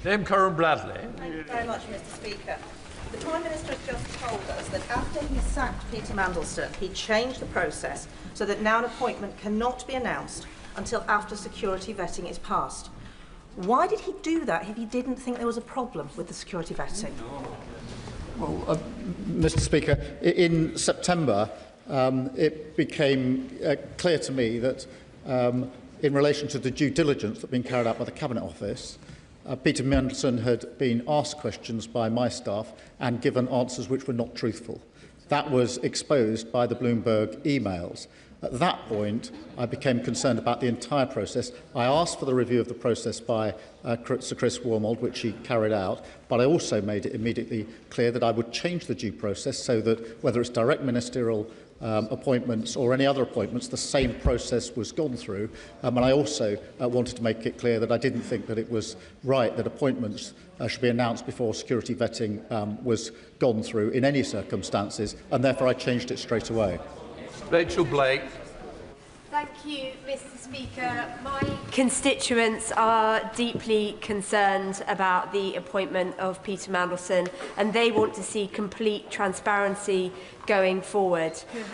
Dame Karen Bradley. Thank you very much, Mr. Speaker. The Prime Minister has just told us that after he sacked Peter Mandelson, he changed the process so that now an appointment cannot be announced until after security vetting is passed. Why did he do that if he didn't think there was a problem with the security vetting? Well, Mr. Speaker, in September, it became clear to me that in relation to the due diligence that had been carried out by the Cabinet Office, Peter Mandelson had been asked questions by my staff and given answers which were not truthful. That was exposed by the Bloomberg emails. At that point, I became concerned about the entire process. I asked for the review of the process by Sir Chris Wormold, which he carried out, but I also made it immediately clear that I would change the due process so that whether it's direct ministerial appointments or any other appointments, the same process was gone through. And I also wanted to make it clear that I didn't think that it was right that appointments should be announced before security vetting was gone through in any circumstances, and therefore I changed it straight away. Rachel Blake. Thank you, Mr. Speaker. My constituents are deeply concerned about the appointment of Peter Mandelson, and they want to see complete transparency going forward.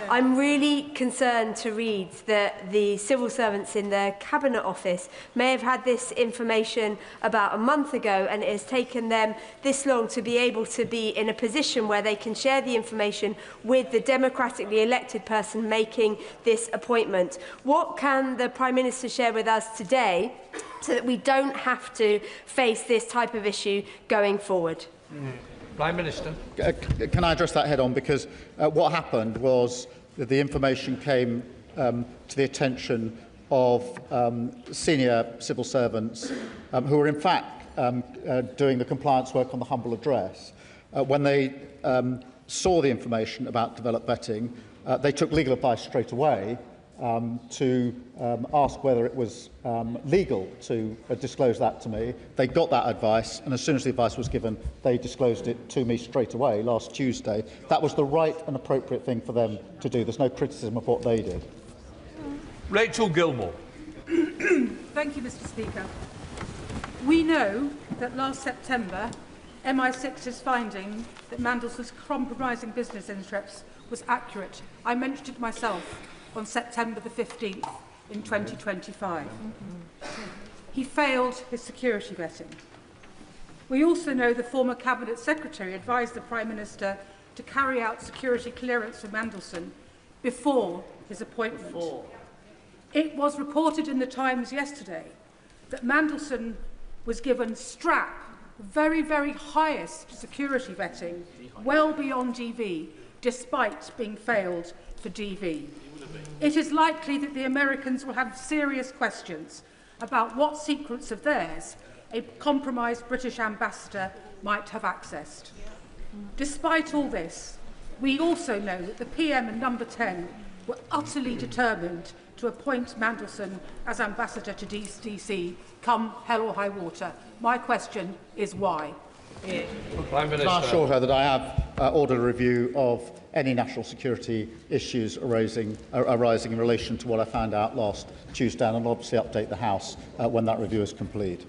I'm really concerned to read that the civil servants in the Cabinet Office may have had this information about a month ago, and it has taken them this long to be able to be in a position where they can share the information with the democratically elected person making this appointment. What can the Prime Minister share with us today so that we don't have to face this type of issue going forward? Prime Minister. Can I address that head on? Because what happened was that the information came to the attention of senior civil servants who were in fact doing the compliance work on the humble address. When they saw the information about developed vetting, they took legal advice straight away to ask whether it was legal to disclose that to me. They got that advice, and as soon as the advice was given, they disclosed it to me straight away last Tuesday. That was the right and appropriate thing for them to do. There's no criticism of what they did. Rachel Gilmore. Thank you, Mr. Speaker. We know that last September, MI6's finding that Mandelson's compromising business interests was accurate. I mentioned it myself on September the 15th in 2025. He failed his security vetting. We also know the former Cabinet Secretary advised the Prime Minister to carry out security clearance for Mandelson before his appointment. It was reported in the Times yesterday that Mandelson was given strap, very, very highest security vetting, well beyond DV, despite being failed for DV. It is likely that the Americans will have serious questions about what secrets of theirs a compromised British ambassador might have accessed. Despite all this, we also know that the PM and Number 10 were utterly determined to appoint Mandelson as ambassador to DC, come hell or high water. My question is why? Prime Minister. Can I assure her that I have ordered a review of any national security issues arising in relation to what I found out last Tuesday, and I'll obviously update the House when that review is complete.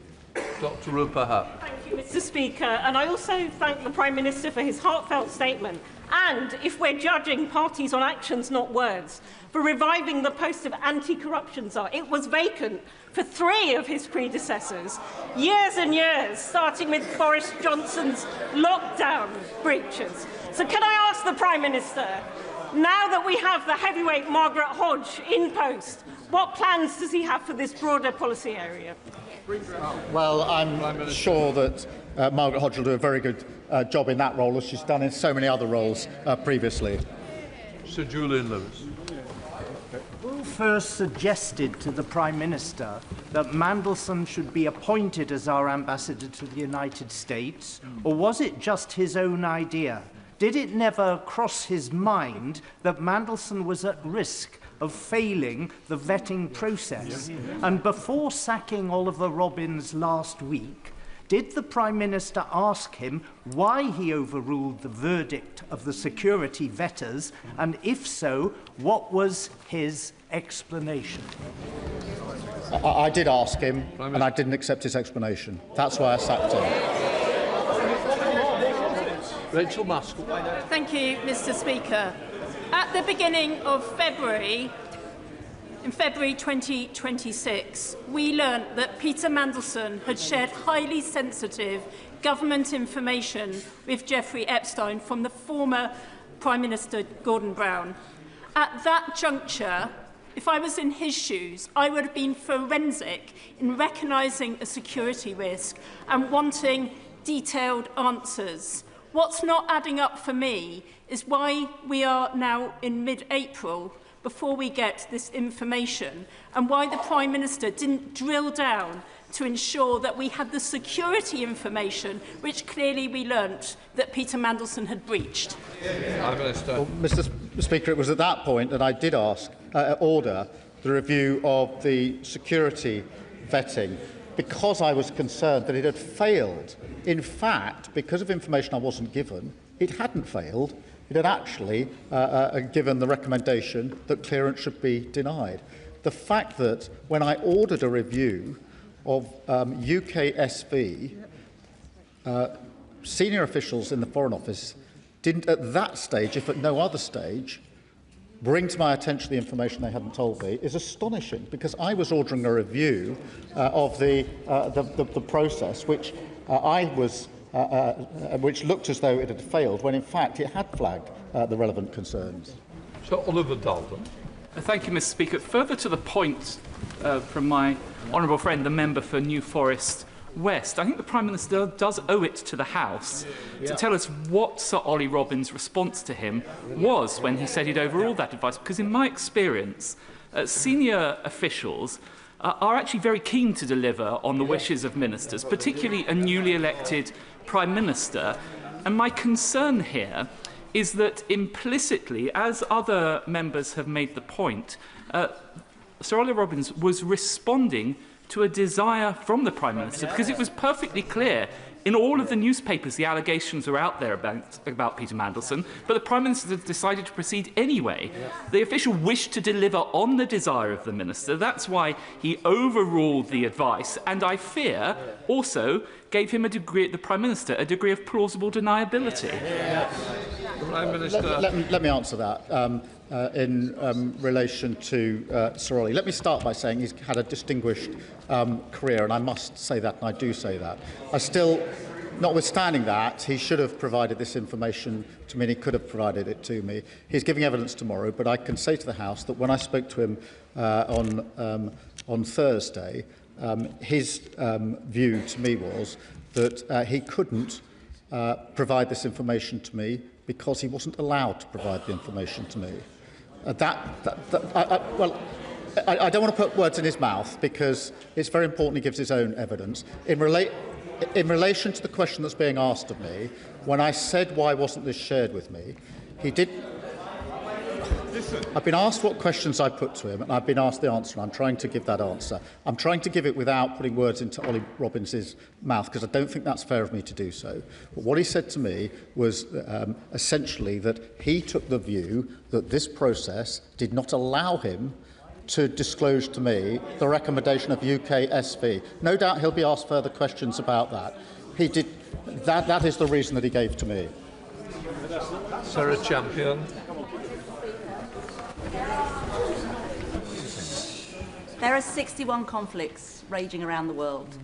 Dr. Rupa Hutt. Thank you, Mr. Speaker. And I also thank the Prime Minister for his heartfelt statement. And, if we're judging parties on actions, not words, for reviving the post of anti-corruption czar. It was vacant for 3 of his predecessors, years and years, starting with Boris Johnson's lockdown breaches. So can I ask the Prime Minister, now that we have the heavyweight Margaret Hodge in post, what plans does he have for this broader policy area? Well, I'm sure that Margaret Hodge will do a very good job in that role, as she's done in so many other roles previously. Sir Julian Lewis. Who first suggested to the Prime Minister that Mandelson should be appointed as our ambassador to the United States, or was it just his own idea? Did it never cross his mind that Mandelson was at risk of failing the vetting process? And before sacking Oliver Robbins last week, did the Prime Minister ask him why he overruled the verdict of the security vetters, and if so, what was his explanation? I did ask him, and I didn't accept his explanation. That's why I sacked him. Rachel Maskell. Thank you, Mr. Speaker. At the beginning of February, in February 2026, we learnt that Peter Mandelson had shared highly sensitive government information with Jeffrey Epstein from the former Prime Minister Gordon Brown. At that juncture, if I was in his shoes, I would have been forensic in recognising a security risk and wanting detailed answers. What's not adding up for me is why we are now in mid-April before we get this information, and why the Prime Minister didn't drill down to ensure that we had the security information, which clearly we learnt that Peter Mandelson had breached. Well, Mr. Speaker, it was at that point that I did order the review of the security vetting because I was concerned that it had failed. In fact, because of information I wasn't given, it hadn't failed. It had actually given the recommendation that clearance should be denied. The fact that when I ordered a review of UKSV, senior officials in the Foreign Office didn't at that stage, if at no other stage, bring to my attention the information they hadn't told me is astonishing, because I was ordering a review of the process, which which looked as though it had failed, when in fact it had flagged the relevant concerns. So Oliver Dalton. Thank you, Mr. Speaker. Further to the point from my honourable friend, the member for New Forest West, I think the Prime Minister does owe it to the House to tell us what Sir Ollie Robbins' response to him was when he said he'd overruled that advice, because in my experience, senior officials are actually very keen to deliver on the wishes of ministers, particularly a newly elected Prime Minister. And my concern here is that implicitly, as other members have made the point, Sir Ollie Robbins was responding to a desire from the Prime Minister, because it was perfectly clear in all of the newspapers the allegations were out there about Peter Mandelson, but the Prime Minister decided to proceed anyway. The official wished to deliver on the desire of the Minister. That's why he overruled the advice, and I fear also gave him the Prime Minister a degree of plausible deniability. Prime Minister. Let me answer that. In relation to Sir Ollie. Let me start by saying he's had a distinguished career, and I must say that, and I do say that. I still, notwithstanding that, he should have provided this information to me, and he could have provided it to me. He's giving evidence tomorrow, but I can say to the House that when I spoke to him on Thursday, his view to me was that he couldn't provide this information to me because he wasn't allowed to provide the information to me. I don't want to put words in his mouth, because it's very important he gives his own evidence. In relation to the question that's being asked of me, when I said why wasn't this shared with me, he did. I've been asked what questions I put to him, and I've been asked the answer, and I'm trying to give that answer. I'm trying to give it without putting words into Ollie Robbins' mouth, because I don't think that's fair of me to do so. But what he said to me was essentially that he took the view that this process did not allow him to disclose to me the recommendation of UKSV. No doubt he'll be asked further questions about that. He did. That is the reason that he gave to me. Sarah Champion. There are 61 conflicts raging around the world.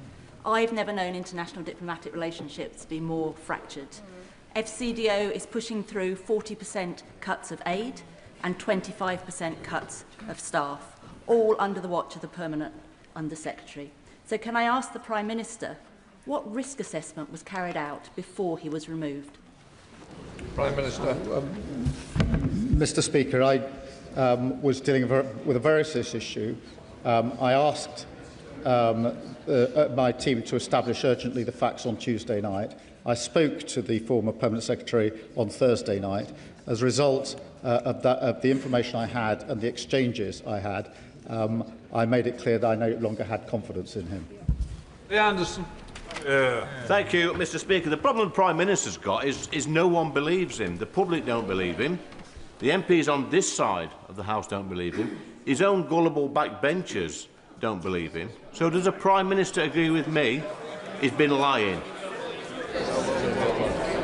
I've never known international diplomatic relationships be more fractured. FCDO is pushing through 40% cuts of aid and 25% cuts of staff, all under the watch of the Permanent Under-Secretary. So can I ask the Prime Minister what risk assessment was carried out before he was removed? Prime Minister. Mr. Speaker, I was dealing with a very serious issue. I asked my team to establish urgently the facts on Tuesday night. I spoke to the former Permanent Secretary on Thursday night. As a result of the information I had and the exchanges I had, I made it clear that I no longer had confidence in him. Anderson. Thank you, Mr. Speaker. The problem the Prime Minister's got is no one believes him. The public don't believe him. The MPs on this side of the House don't believe him. His own gullible backbenchers don't believe him. So does the Prime Minister agree with me? He's been lying.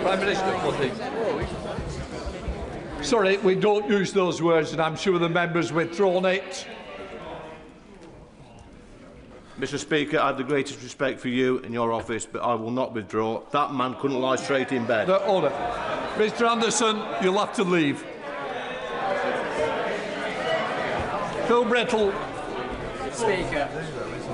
Prime Minister, please. Sorry, we don't use those words, and I'm sure the members withdrawn it. Mr. Speaker, I have the greatest respect for you and your office, but I will not withdraw. That man couldn't lie straight in bed. No, order. Mr. Anderson, you'll have to leave. Phil Brettle. Speaker,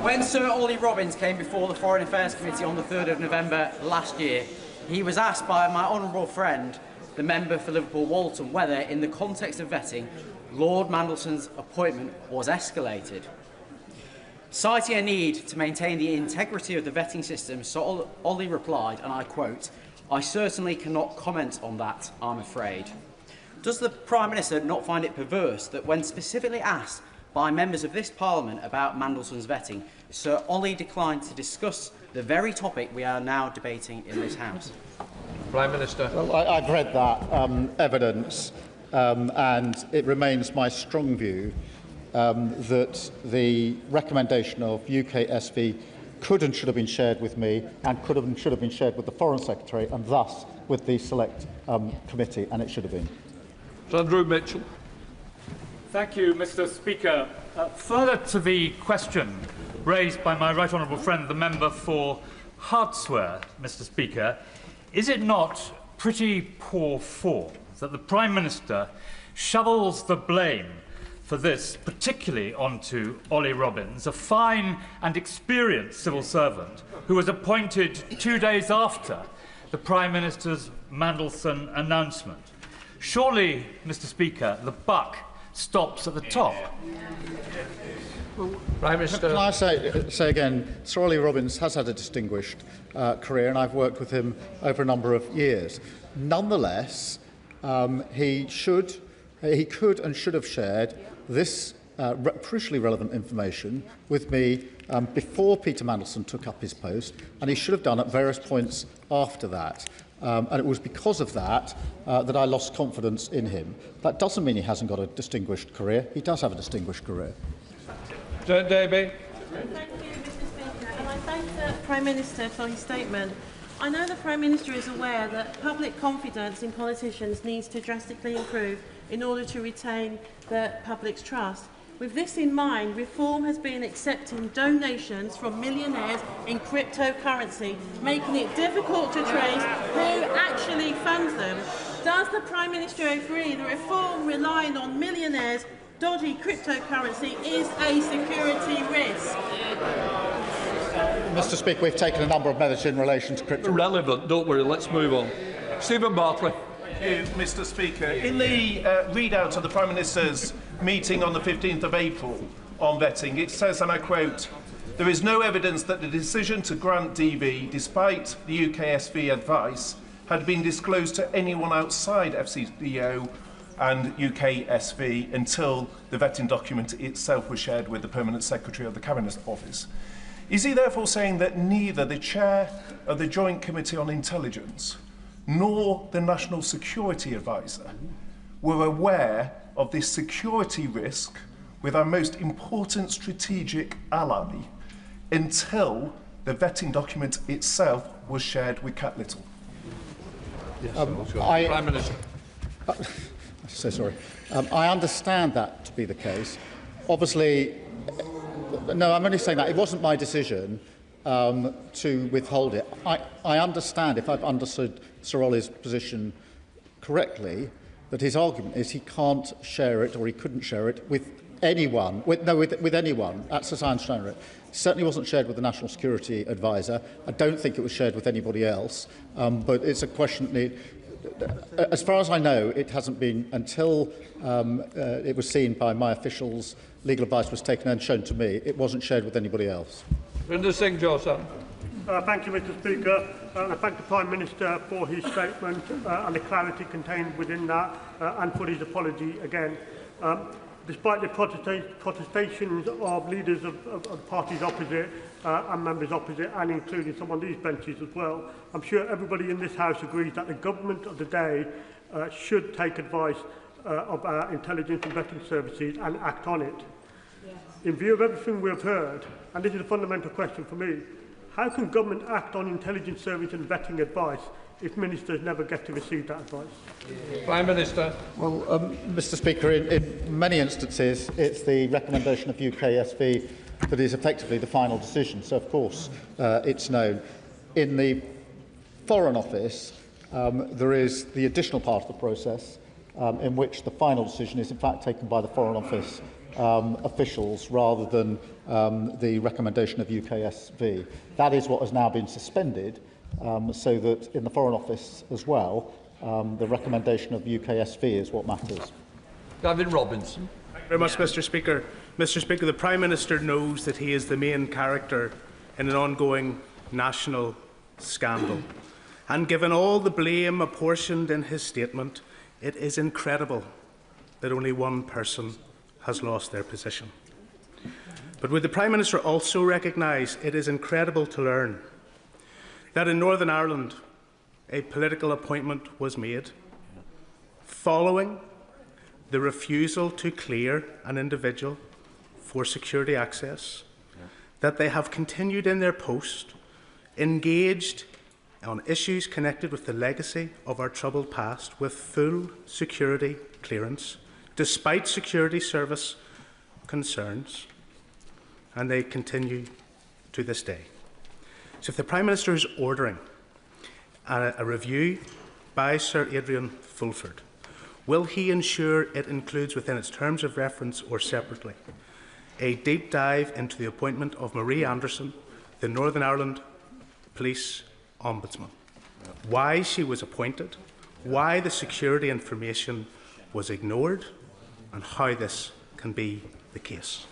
when Sir Ollie Robbins came before the Foreign Affairs Committee on the 3rd of November last year, he was asked by my honourable friend, the member for Liverpool Walton, whether, in the context of vetting, Lord Mandelson's appointment was escalated. Citing a need to maintain the integrity of the vetting system, Sir Ollie replied, and I quote, "I certainly cannot comment on that, I'm afraid." Does the Prime Minister not find it perverse that when specifically asked by members of this Parliament about Mandelson's vetting, Sir Ollie declined to discuss the very topic we are now debating in this House? Prime Minister. Well, I've read that evidence, and it remains my strong view that the recommendation of UKSV could and should have been shared with me, and could have and should have been shared with the Foreign Secretary, and thus with the Select Committee, and it should have been. Andrew Mitchell. Thank you, Mr. Speaker. Further to the question raised by my right honourable friend, the member for Hartsware, Mr. Speaker, is it not pretty poor form that the Prime Minister shovels the blame for this, particularly onto Ollie Robbins, a fine and experienced civil servant who was appointed 2 days after the Prime Minister's Mandelson announcement? Surely, Mr. Speaker, the buck stops at the top. Prime Minister. Can I say again, Sir Ollie Robbins has had a distinguished career, and I've worked with him over a number of years. Nonetheless, he could and should have shared this crucially relevant information with me before Peter Mandelson took up his post, and he should have done at various points after that. And it was because of that that I lost confidence in him. That doesn't mean he hasn't got a distinguished career. He does have a distinguished career. John Davey. Thank you, Mr. Speaker, and I thank the Prime Minister for his statement. I know the Prime Minister is aware that public confidence in politicians needs to drastically improve in order to retain the public's trust. With this in mind, Reform has been accepting donations from millionaires in cryptocurrency, making it difficult to trace who actually funds them. Does the Prime Minister agree that Reform relying on millionaires' dodgy cryptocurrency is a security risk? Mr. Speaker, we've taken a number of measures in relation to crypto. Relevant, don't worry, let's move on. Stephen Bartley. Thank you, Mr. Speaker. In the readout of the Prime Minister's meeting on the 15th of April on vetting, it says, and I quote, "There is no evidence that the decision to grant DV, despite the UKSV advice, had been disclosed to anyone outside FCDO and UKSV until the vetting document itself was shared with the Permanent Secretary of the Cabinet Office." Is he therefore saying that neither the Chair of the Joint Committee on Intelligence nor the National Security Advisor were aware of this security risk with our most important strategic ally until the vetting document itself was shared with Cat Little? Prime Minister. So sorry. I understand that to be the case. Obviously, no, I'm only saying that it wasn't my decision to withhold it. I understand, if I've understood Sir Ollie's position correctly, that his argument is he can't share it, or he couldn't share it with anyone. With anyone. That's as I understand it. It certainly wasn't shared with the National Security Advisor. I don't think it was shared with anybody else. But it's a question that, as far as I know, it hasn't been until it was seen by my officials, legal advice was taken and shown to me. It wasn't shared with anybody else. Rinder Singh Joseph. Thank you, Mr. Speaker. I thank the Prime Minister for his statement and the clarity contained within that, and for his apology again. Despite the protestations of leaders of parties opposite and members opposite, and including some on these benches as well, I'm sure everybody in this House agrees that the government of the day should take advice of our intelligence and vetting services and act on it. Yes. In view of everything we have heard, and this is a fundamental question for me, how can government act on intelligence service and vetting advice if ministers never get to receive that advice? Prime Minister. Well, Mr. Speaker, in many instances, it's the recommendation of UKSV that is effectively the final decision. So, of course, it's known. In the Foreign Office, there is the additional part of the process in which the final decision is, in fact, taken by the Foreign Office officials rather than the recommendation of UKSV. That is what has now been suspended, so that in the Foreign Office as well, the recommendation of UKSV is what matters. Gavin Robinson. Thank you very much, Mr. Speaker. Mr. Speaker, the Prime Minister knows that he is the main character in an ongoing national scandal. And given all the blame apportioned in his statement, It is incredible that only one person has lost their position. But would the Prime Minister also recognise it is incredible to learn that in Northern Ireland a political appointment was made following the refusal to clear an individual for security access, that they have continued in their post, engaged on issues connected with the legacy of our troubled past with full security clearance, despite security service concerns, and they continue to this day. So if the Prime Minister is ordering a review by Sir Adrian Fulford, will he ensure it includes within its terms of reference or separately a deep dive into the appointment of Marie Anderson, the Northern Ireland Police Ombudsman? Why she was appointed, why the security information was ignored, and how this can be the case.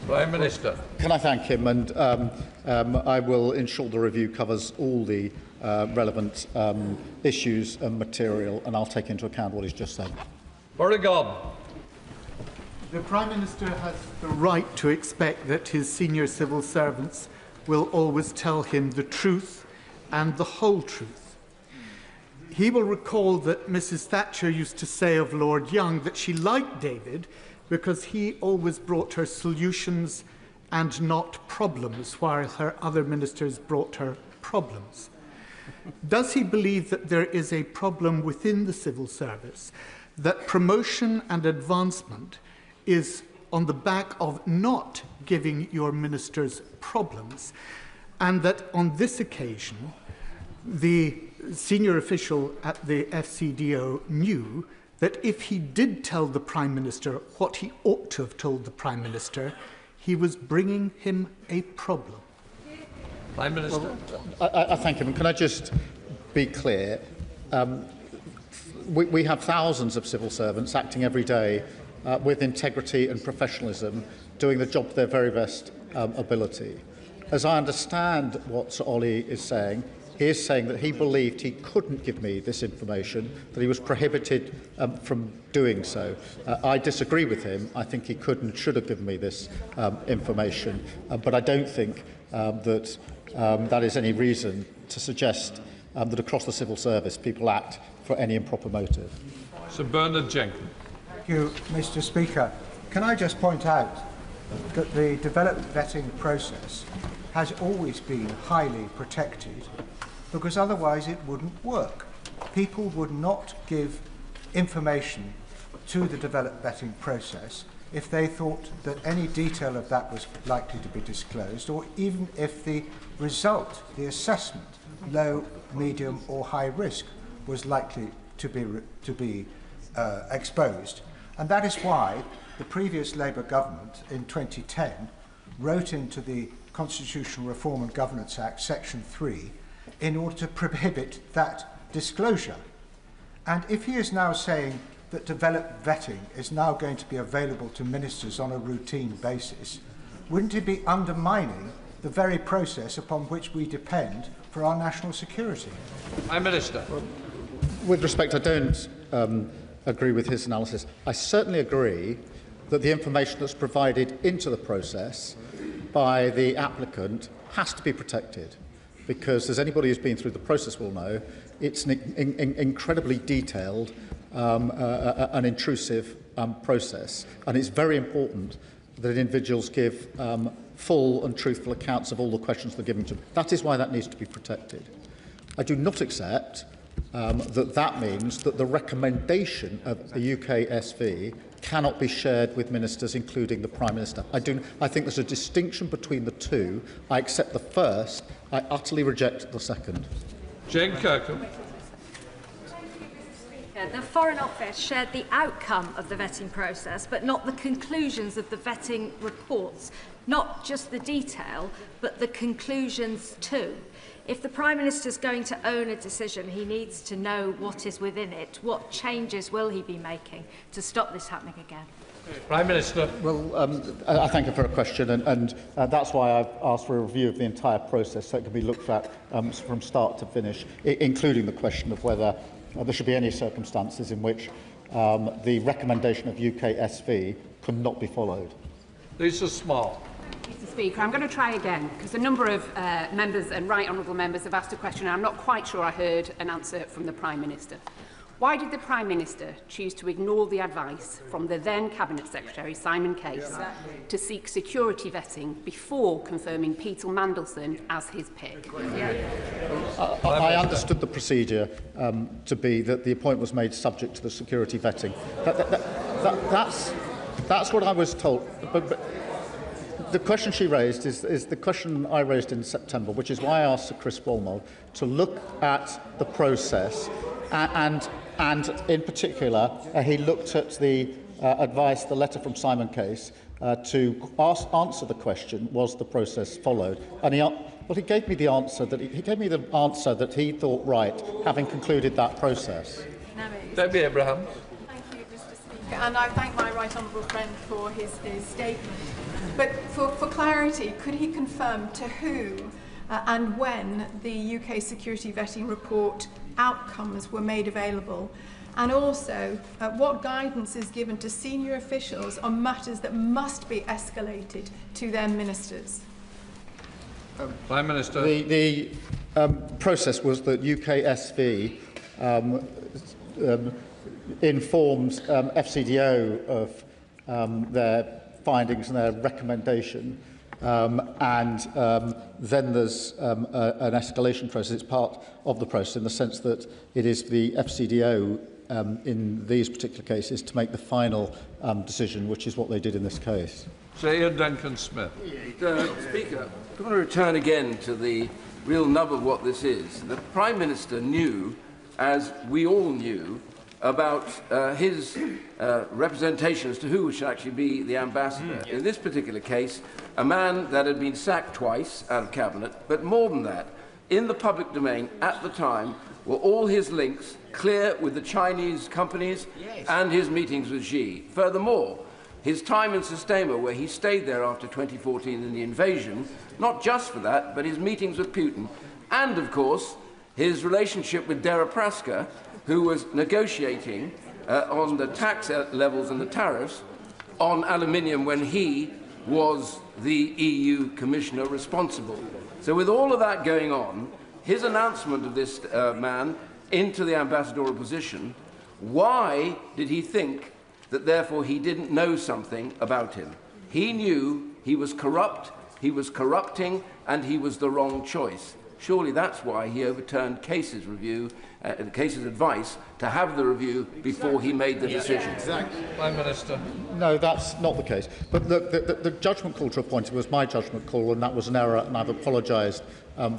Prime Minister. Can I thank him? And I will ensure the review covers all the relevant issues and material, and I'll take into account what he's just said. Oregon. The Prime Minister has the right to expect that his senior civil servants will always tell him the truth and the whole truth. He will recall that Mrs. Thatcher used to say of Lord Young that she liked David because he always brought her solutions and not problems, while her other ministers brought her problems. Does he believe that there is a problem within the civil service, that promotion and advancement is on the back of not giving your ministers problems, and that on this occasion the senior official at the FCDO knew that if he did tell the Prime Minister what he ought to have told the Prime Minister, he was bringing him a problem? Prime Minister. Well, I thank him. Can I just be clear? We have thousands of civil servants acting every day with integrity and professionalism, doing the job to their very best ability. As I understand what Sir Ollie is saying, he is saying that he believed he couldn't give me this information, that he was prohibited from doing so. I disagree with him. I think he could and should have given me this information, but I don't think that that is any reason to suggest that across the civil service people act for any improper motive. Sir Bernard Jenkins. Thank you, Mr. Speaker. Can I just point out that the developed vetting process has always been highly protected, because otherwise it wouldn't work. People would not give information to the developed vetting process if they thought that any detail of that was likely to be disclosed, or even if the result, the assessment, low, medium or high risk, was likely to be exposed. And that is why the previous Labour government in 2010 wrote into the Constitutional Reform and Governance Act, Section 3, in order to prohibit that disclosure. And if he is now saying that developed vetting is now going to be available to ministers on a routine basis, wouldn't it be undermining the very process upon which we depend for our national security? Prime Minister. With respect, I don't agree with his analysis. I certainly agree that the information that's provided into the process by the applicant has to be protected, because as anybody who's been through the process will know, it's an incredibly detailed and intrusive process, and it's very important that individuals give full and truthful accounts of all the questions they're given to them. That is why that needs to be protected. I do not accept that means that the recommendation of a UK SV cannot be shared with ministers, including the Prime Minister. I think there's a distinction between the two. I accept the first. I utterly reject the second. Jane Kirkham. The Foreign Office shared the outcome of the vetting process, but not the conclusions of the vetting reports. Not just the detail, but the conclusions too. If the Prime Minister is going to own a decision, he needs to know what is within it. What changes will he be making to stop this happening again? Prime Minister. Well, I thank you for a question, and that's why I've asked for a review of the entire process so it can be looked at from start to finish, including the question of whether there should be any circumstances in which the recommendation of UKSV could not be followed. Lisa Smart. Mr. Speaker, I'm going to try again because a number of members and right honourable members have asked a question and I'm not quite sure I heard an answer from the Prime Minister. Why did the Prime Minister choose to ignore the advice from the then Cabinet Secretary, Simon Case, to seek security vetting before confirming Peter Mandelson as his pick? I understood the procedure to be that the appointment was made subject to the security vetting. That's what I was told. But the question she raised is the question I raised in September, which is why I asked Sir Chris Walmold to look at the process and in particular, he looked at the advice, the letter from Simon Case, to answer the question: was the process followed? And he gave me the answer that he thought right, having concluded that process. Debbie Abraham. Thank you, Mr. Speaker, and I thank my right honourable friend for his statement. But for clarity, could he confirm to whom and when the UK security vetting report outcomes were made available, and also what guidance is given to senior officials on matters that must be escalated to their ministers? Prime Minister. The process was that UKSV informed FCDO of their findings and their recommendation. Then there's an escalation process. It's part of the process in the sense that it is the FCDO in these particular cases to make the final decision, which is what they did in this case. Sir Ian Duncan-Smith. Speaker, I want to return again to the real nub of what this is. The Prime Minister knew, as we all knew, about his representation as to who should actually be the ambassador. In this particular case, a man that had been sacked twice out of Cabinet, but more than that, in the public domain at the time were all his links clear with the Chinese companies and his meetings with Xi. Furthermore, his time in Sistema, where he stayed there after 2014 in the invasion, not just for that, but his meetings with Putin, and, of course, his relationship with Deripaska, who was negotiating on the tax levels and the tariffs on aluminium when he was the EU Commissioner responsible. So with all of that going on, his announcement of this man into the ambassadorial position, why did he think that therefore he didn't know something about him? He knew he was corrupt, he was corrupting, and he was the wrong choice. Surely that's why he overturned Case's review, Case's advice to have the review before he made the decision. Exactly. Prime Minister. No, that's not the case. But the judgment call to appoint it was my judgment call, and that was an error, and I've apologised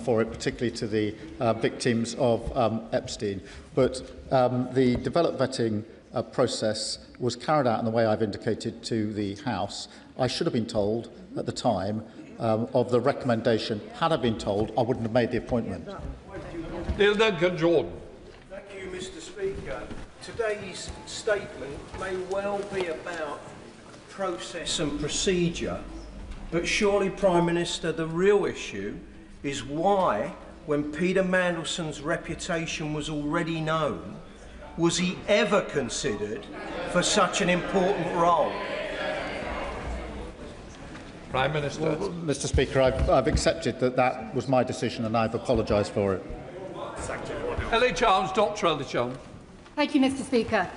for it, particularly to the victims of Epstein. But the developed vetting process was carried out in the way I've indicated to the House. I should have been told at the time of the recommendation. Had I been told, I wouldn't have made the appointment. Neil Duncan-Jordan. Thank you, Mr. Speaker. Today's statement may well be about process and procedure, but surely, Prime Minister, the real issue is why, when Peter Mandelson's reputation was already known, was he ever considered for such an important role? Prime Minister. Well, Mr. Speaker, I've accepted that that was my decision and I've apologised for it. Ellie Chalmers, Dr. Ellie Chalmers. Thank you, Mr. Speaker.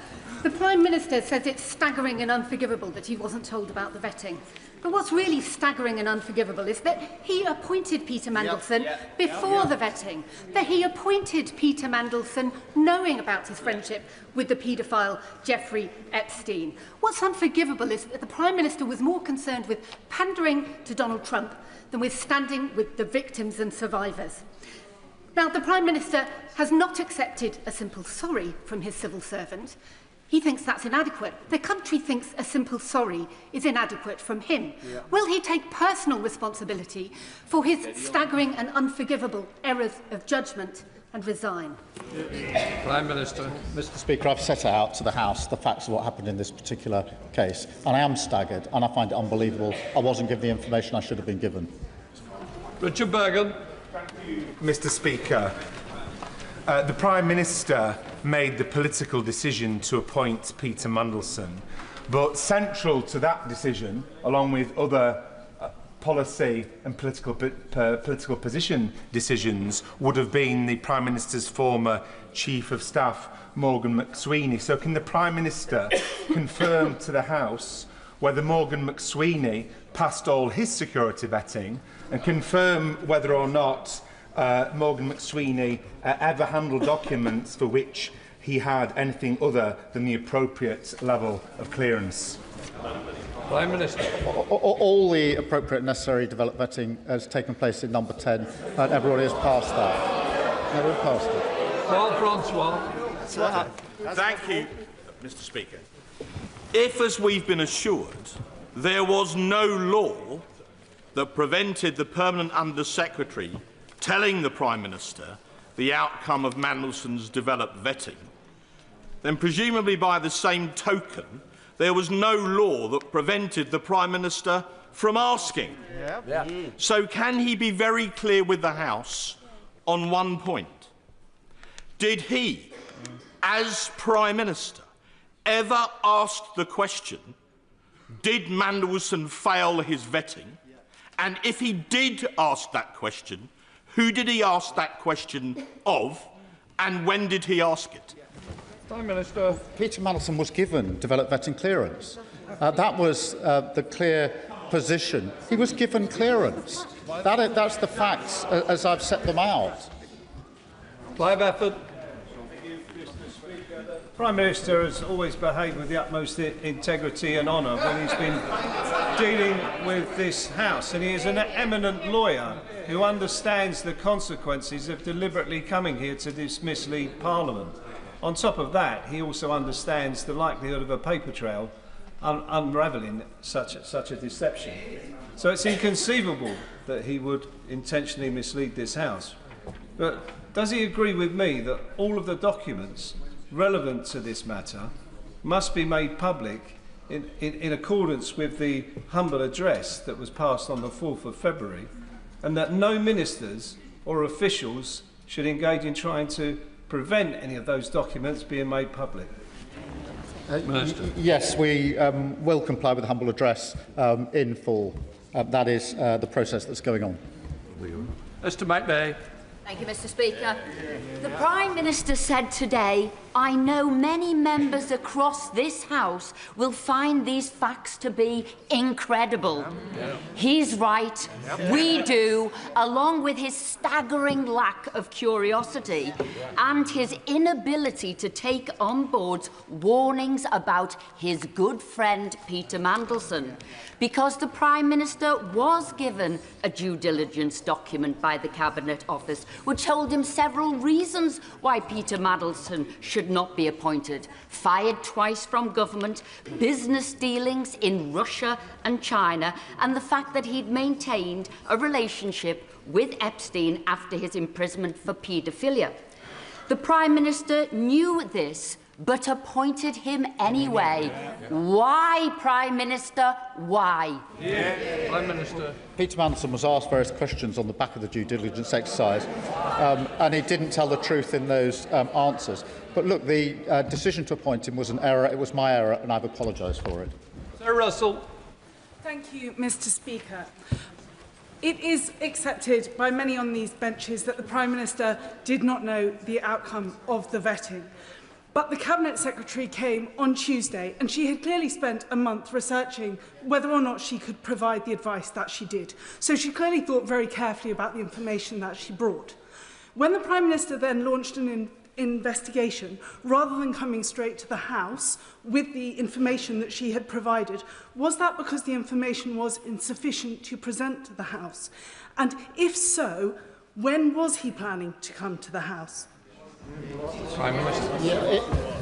The Prime Minister says it's staggering and unforgivable that he wasn't told about the vetting. But what's really staggering and unforgivable is that he appointed Peter Mandelson before the vetting, that he appointed Peter Mandelson knowing about his friendship with the paedophile Jeffrey Epstein. What's unforgivable is that the Prime Minister was more concerned with pandering to Donald Trump than with standing with the victims and survivors. Now, the Prime Minister has not accepted a simple sorry from his civil servant. He thinks that's inadequate. The country thinks a simple sorry is inadequate from him. Will he take personal responsibility for his staggering and unforgivable errors of judgment and resign? Prime Minister. Mr. Speaker, I've set out to the House the facts of what happened in this particular case, and I am staggered, and I find it unbelievable I wasn't given the information I should have been given. Richard Bergen. Mr. Speaker, The Prime Minister made the political decision to appoint Peter Mandelson, but central to that decision, along with other policy and political position decisions, would have been the Prime Minister's former Chief of Staff, Morgan McSweeney. So can the Prime Minister confirm to the House whether Morgan McSweeney passed all his security vetting, and confirm whether or not Morgan McSweeney ever handled documents for which he had anything other than the appropriate level of clearance? Prime Minister. All the appropriate necessary developed vetting has taken place in number 10, and everybody has passed that. Everyone passed it. Well, Francois. Thank you, Mr. Speaker. If, as we've been assured, there was no law that prevented the Permanent Under-Secretary telling the Prime Minister the outcome of Mandelson's developed vetting, then presumably by the same token, there was no law that prevented the Prime Minister from asking. So can he be very clear with the House on one point? Did he, as Prime Minister, ever ask the question, did Mandelson fail his vetting? And if he did ask that question, who did he ask that question of, and when did he ask it? Prime Minister. Peter Mandelson was given developed vetting clearance. That was the clear position. He was given clearance. That's the facts as I've set them out. Clive Efford. The Prime Minister has always behaved with the utmost integrity and honour when he's been dealing with this House, and he is an eminent lawyer who understands the consequences of deliberately coming here to mislead Parliament. On top of that, he also understands the likelihood of a paper trail unravelling such a deception. So it's inconceivable that he would intentionally mislead this House. But does he agree with me that all of the documents relevant to this matter must be made public in accordance with the humble address that was passed on the 4th of February, and that no ministers or officials should engage in trying to prevent any of those documents being made public? Yes, we will comply with the humble address in full. That is the process that's going on. Mr. McVeigh. Thank you, Mr. Speaker. The Prime Minister said today, I know many members across this House will find these facts to be incredible. He's right, we do, along with his staggering lack of curiosity and his inability to take on board warnings about his good friend Peter Mandelson, because the Prime Minister was given a due diligence document by the Cabinet Office which told him several reasons why Peter Mandelson should not be appointed. Fired twice from government, business dealings in Russia and China, and the fact that he'd maintained a relationship with Epstein after his imprisonment for paedophilia. The Prime Minister knew this, but appointed him anyway. Why, Prime Minister? Why? Prime Minister. Peter Mandelson was asked various questions on the back of the due diligence exercise, and he didn't tell the truth in those answers. But look, the decision to appoint him was an error. It was my error, and I've apologised for it. Sir Russell. Thank you, Mr. Speaker. It is accepted by many on these benches that the Prime Minister did not know the outcome of the vetting. But the Cabinet Secretary came on Tuesday, and she had clearly spent a month researching whether or not she could provide the advice that she did. So she clearly thought very carefully about the information that she brought. When the Prime Minister then launched an investigation, rather than coming straight to the House with the information that she had provided, was that because the information was insufficient to present to the House? And if so, when was he planning to come to the House? Prime Minister. Yeah,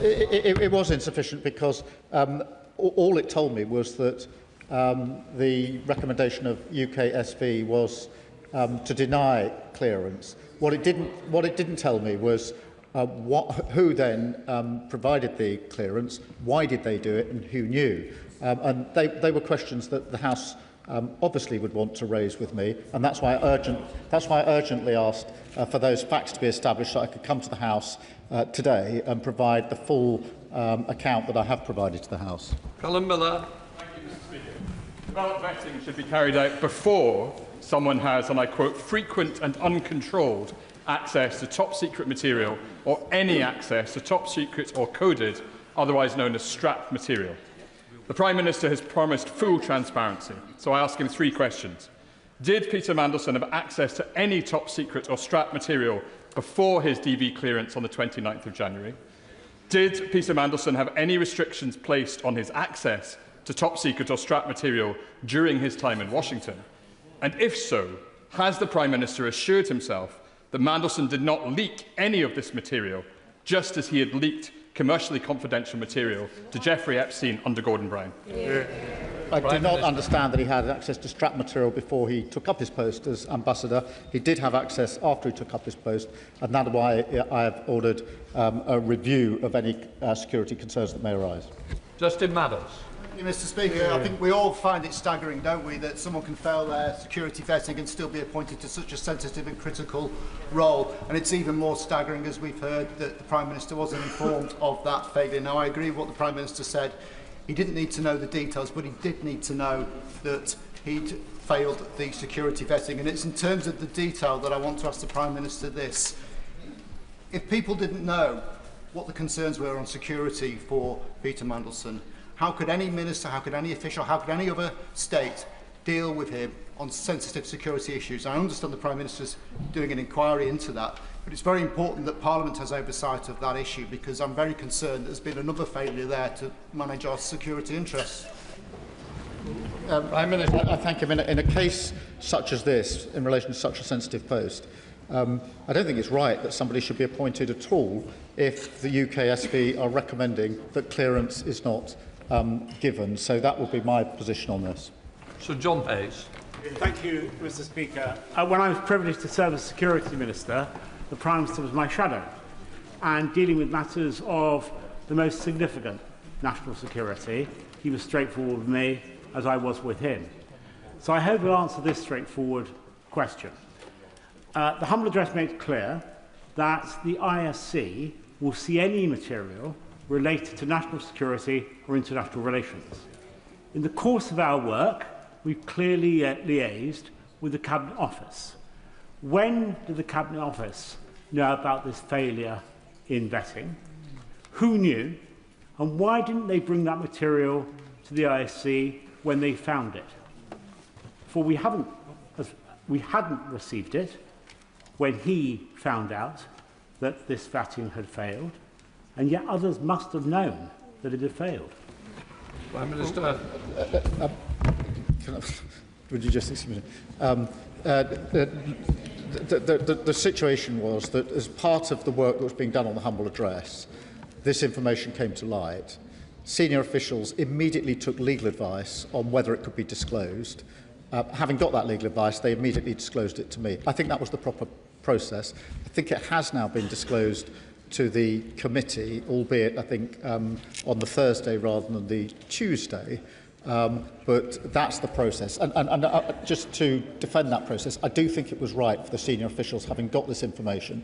it was insufficient because all it told me was that the recommendation of UK SV was to deny clearance. What it didn't tell me was who then provided the clearance, why did they do it, and who knew. And they were questions that the House obviously would want to raise with me, and that's why I urgently asked for those facts to be established so I could come to the House today and provide the full account that I have provided to the House. Colin Miller. Thank you, Mr. Speaker. Developed vetting should be carried out before someone has, and I quote, frequent and uncontrolled access to top-secret material or any access to top-secret or coded, otherwise known as strapped material. The Prime Minister has promised full transparency, so I ask him 3 questions. Did Peter Mandelson have access to any top-secret or strapped material before his DV clearance on the 29th of January? Did Peter Mandelson have any restrictions placed on his access to top-secret or strapped material during his time in Washington? And if so, has the Prime Minister assured himself that Mandelson did not leak any of this material, just as he had leaked commercially confidential material to Jeffrey Epstein under Gordon Brown? I do not understand that he had access to strapped material before he took up his post as ambassador. He did have access after he took up his post, and that's why I have ordered a review of any security concerns that may arise. Justin Maddox. Thank you, Mr. Speaker. I think we all find it staggering, don't we, that someone can fail their security vetting and still be appointed to such a sensitive and critical role. And it's even more staggering, as we've heard, that the Prime Minister wasn't informed of that failure. Now, I agree with what the Prime Minister said. He didn't need to know the details, but he did need to know that he'd failed the security vetting. And it's in terms of the detail that I want to ask the Prime Minister this. If people didn't know what the concerns were on security for Peter Mandelson, how could any minister, how could any official, how could any other state deal with him on sensitive security issues? I understand the Prime Minister's doing an inquiry into that, but it's very important that Parliament has oversight of that issue, because I'm very concerned that there's been another failure there to manage our security interests. Prime Minister, I thank him. In a case such as this, in relation to such a sensitive post, I don't think it's right that somebody should be appointed at all if the UK SV are recommending that clearance is not given. So that would be my position on this. Sir John Hayes. Thank you, Mr. Speaker. When I was privileged to serve as Security Minister, the Prime Minister was my shadow, and dealing with matters of the most significant national security, he was straightforward with me, as I was with him. So I hope he'll answer this straightforward question. The humble address makes clear that the ISC will see any material related to national security or international relations. In the course of our work, we've clearly liaised with the Cabinet Office. When did the Cabinet Office know about this failure in vetting? Who knew? And why didn't they bring that material to the ISC when they found it? For we hadn't received it when he found out that this vetting had failed, and yet others must have known that it had failed. Prime Minister. Would you just excuse me? The situation was that as part of the work that was being done on the humble address, this information came to light. Senior officials immediately took legal advice on whether it could be disclosed. Having got that legal advice, they immediately disclosed it to me. I think that was the proper process. I think it has now been disclosed to the committee, albeit, I think, on the Thursday rather than the Tuesday. But that's the process. And just to defend that process, I do think it was right for the senior officials, having got this information,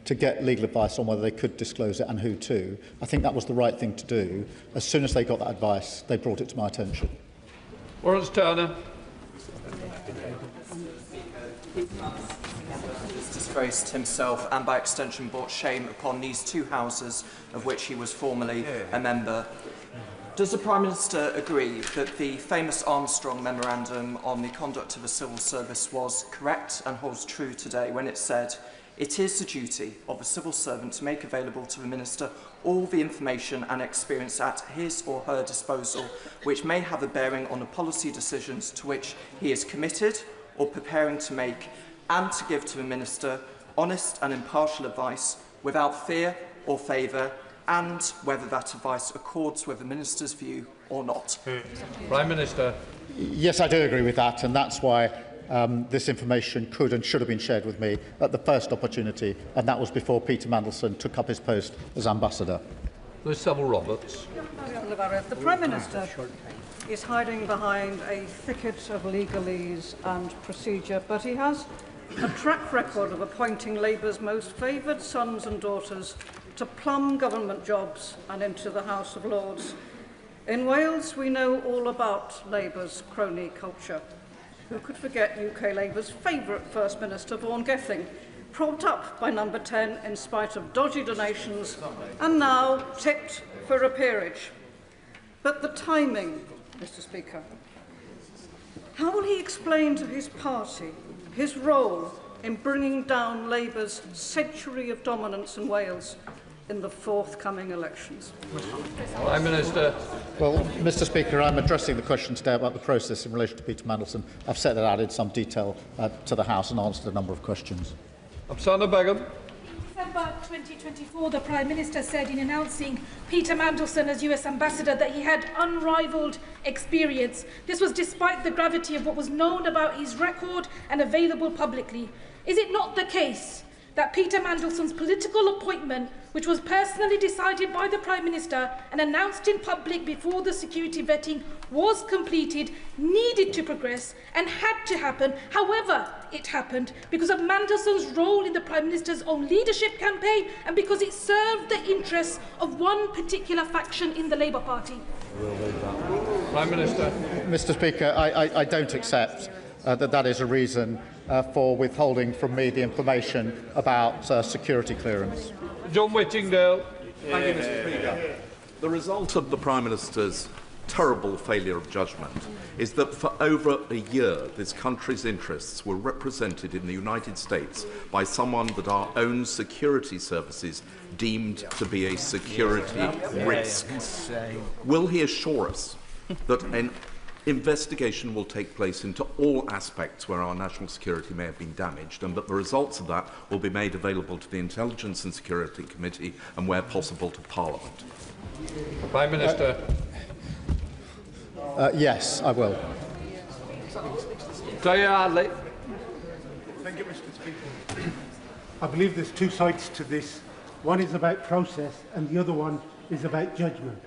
to get legal advice on whether they could disclose it and who to. I think that was the right thing to do. As soon as they got that advice, they brought it to my attention. Lawrence Turner. He's disgraced himself and by extension brought shame upon these two houses of which he was formerly a member. Does the Prime Minister agree that the famous Armstrong Memorandum on the conduct of a civil service was correct and holds true today when it said, "It is the duty of a civil servant to make available to the Minister all the information and experience at his or her disposal which may have a bearing on the policy decisions to which he is committed or preparing to make, and to give to the Minister honest and impartial advice without fear or favour, and whether that advice accords with the Minister's view or not." Prime Minister. Yes, I do agree with that, and that's why this information could and should have been shared with me at the first opportunity, and that was before Peter Mandelson took up his post as ambassador. Lewis Savile Roberts. The Prime Minister is hiding behind a thicket of legalese and procedure, but he has a track record of appointing Labour's most favoured sons and daughters to plumb government jobs and into the House of Lords. In Wales, we know all about Labour's crony culture. Who could forget UK Labour's favourite First Minister, Vaughan Gething, propped up by number 10 in spite of dodgy donations and now tipped for a peerage. But the timing, Mr. Speaker. How will he explain to his party his role in bringing down Labour's century of dominance in Wales in the forthcoming elections? Prime Minister. Well, Mr. Speaker, I'm addressing the question today about the process in relation to Peter Mandelson. I've set that out in some detail to the House and answered a number of questions. Afsana Begum. December 2024, the Prime Minister said in announcing Peter Mandelson as US Ambassador that he had unrivalled experience. This was despite the gravity of what was known about his record and available publicly. Is it not the case that Peter Mandelson's political appointment, which was personally decided by the Prime Minister and announced in public before the security vetting was completed, needed to progress and had to happen? However, it happened because of Mandelson's role in the Prime Minister's own leadership campaign and because it served the interests of one particular faction in the Labour Party. Prime Minister. Mr. Speaker, I don't accept that is a reason for withholding from me the information about security clearance. John Whittingdale. Thank you, Mr. Speaker. The result of the Prime Minister's terrible failure of judgment is that for over a year this country's interests were represented in the United States by someone that our own security services deemed to be a security risk. Will he assure us that an investigation will take place into all aspects where our national security may have been damaged, and that the results of that will be made available to the Intelligence and Security Committee and, where possible, to Parliament? Prime Minister. Yes, I will. Thank you, Mr. Speaker. I believe there's two sides to this. One is about process and the other one is about judgment.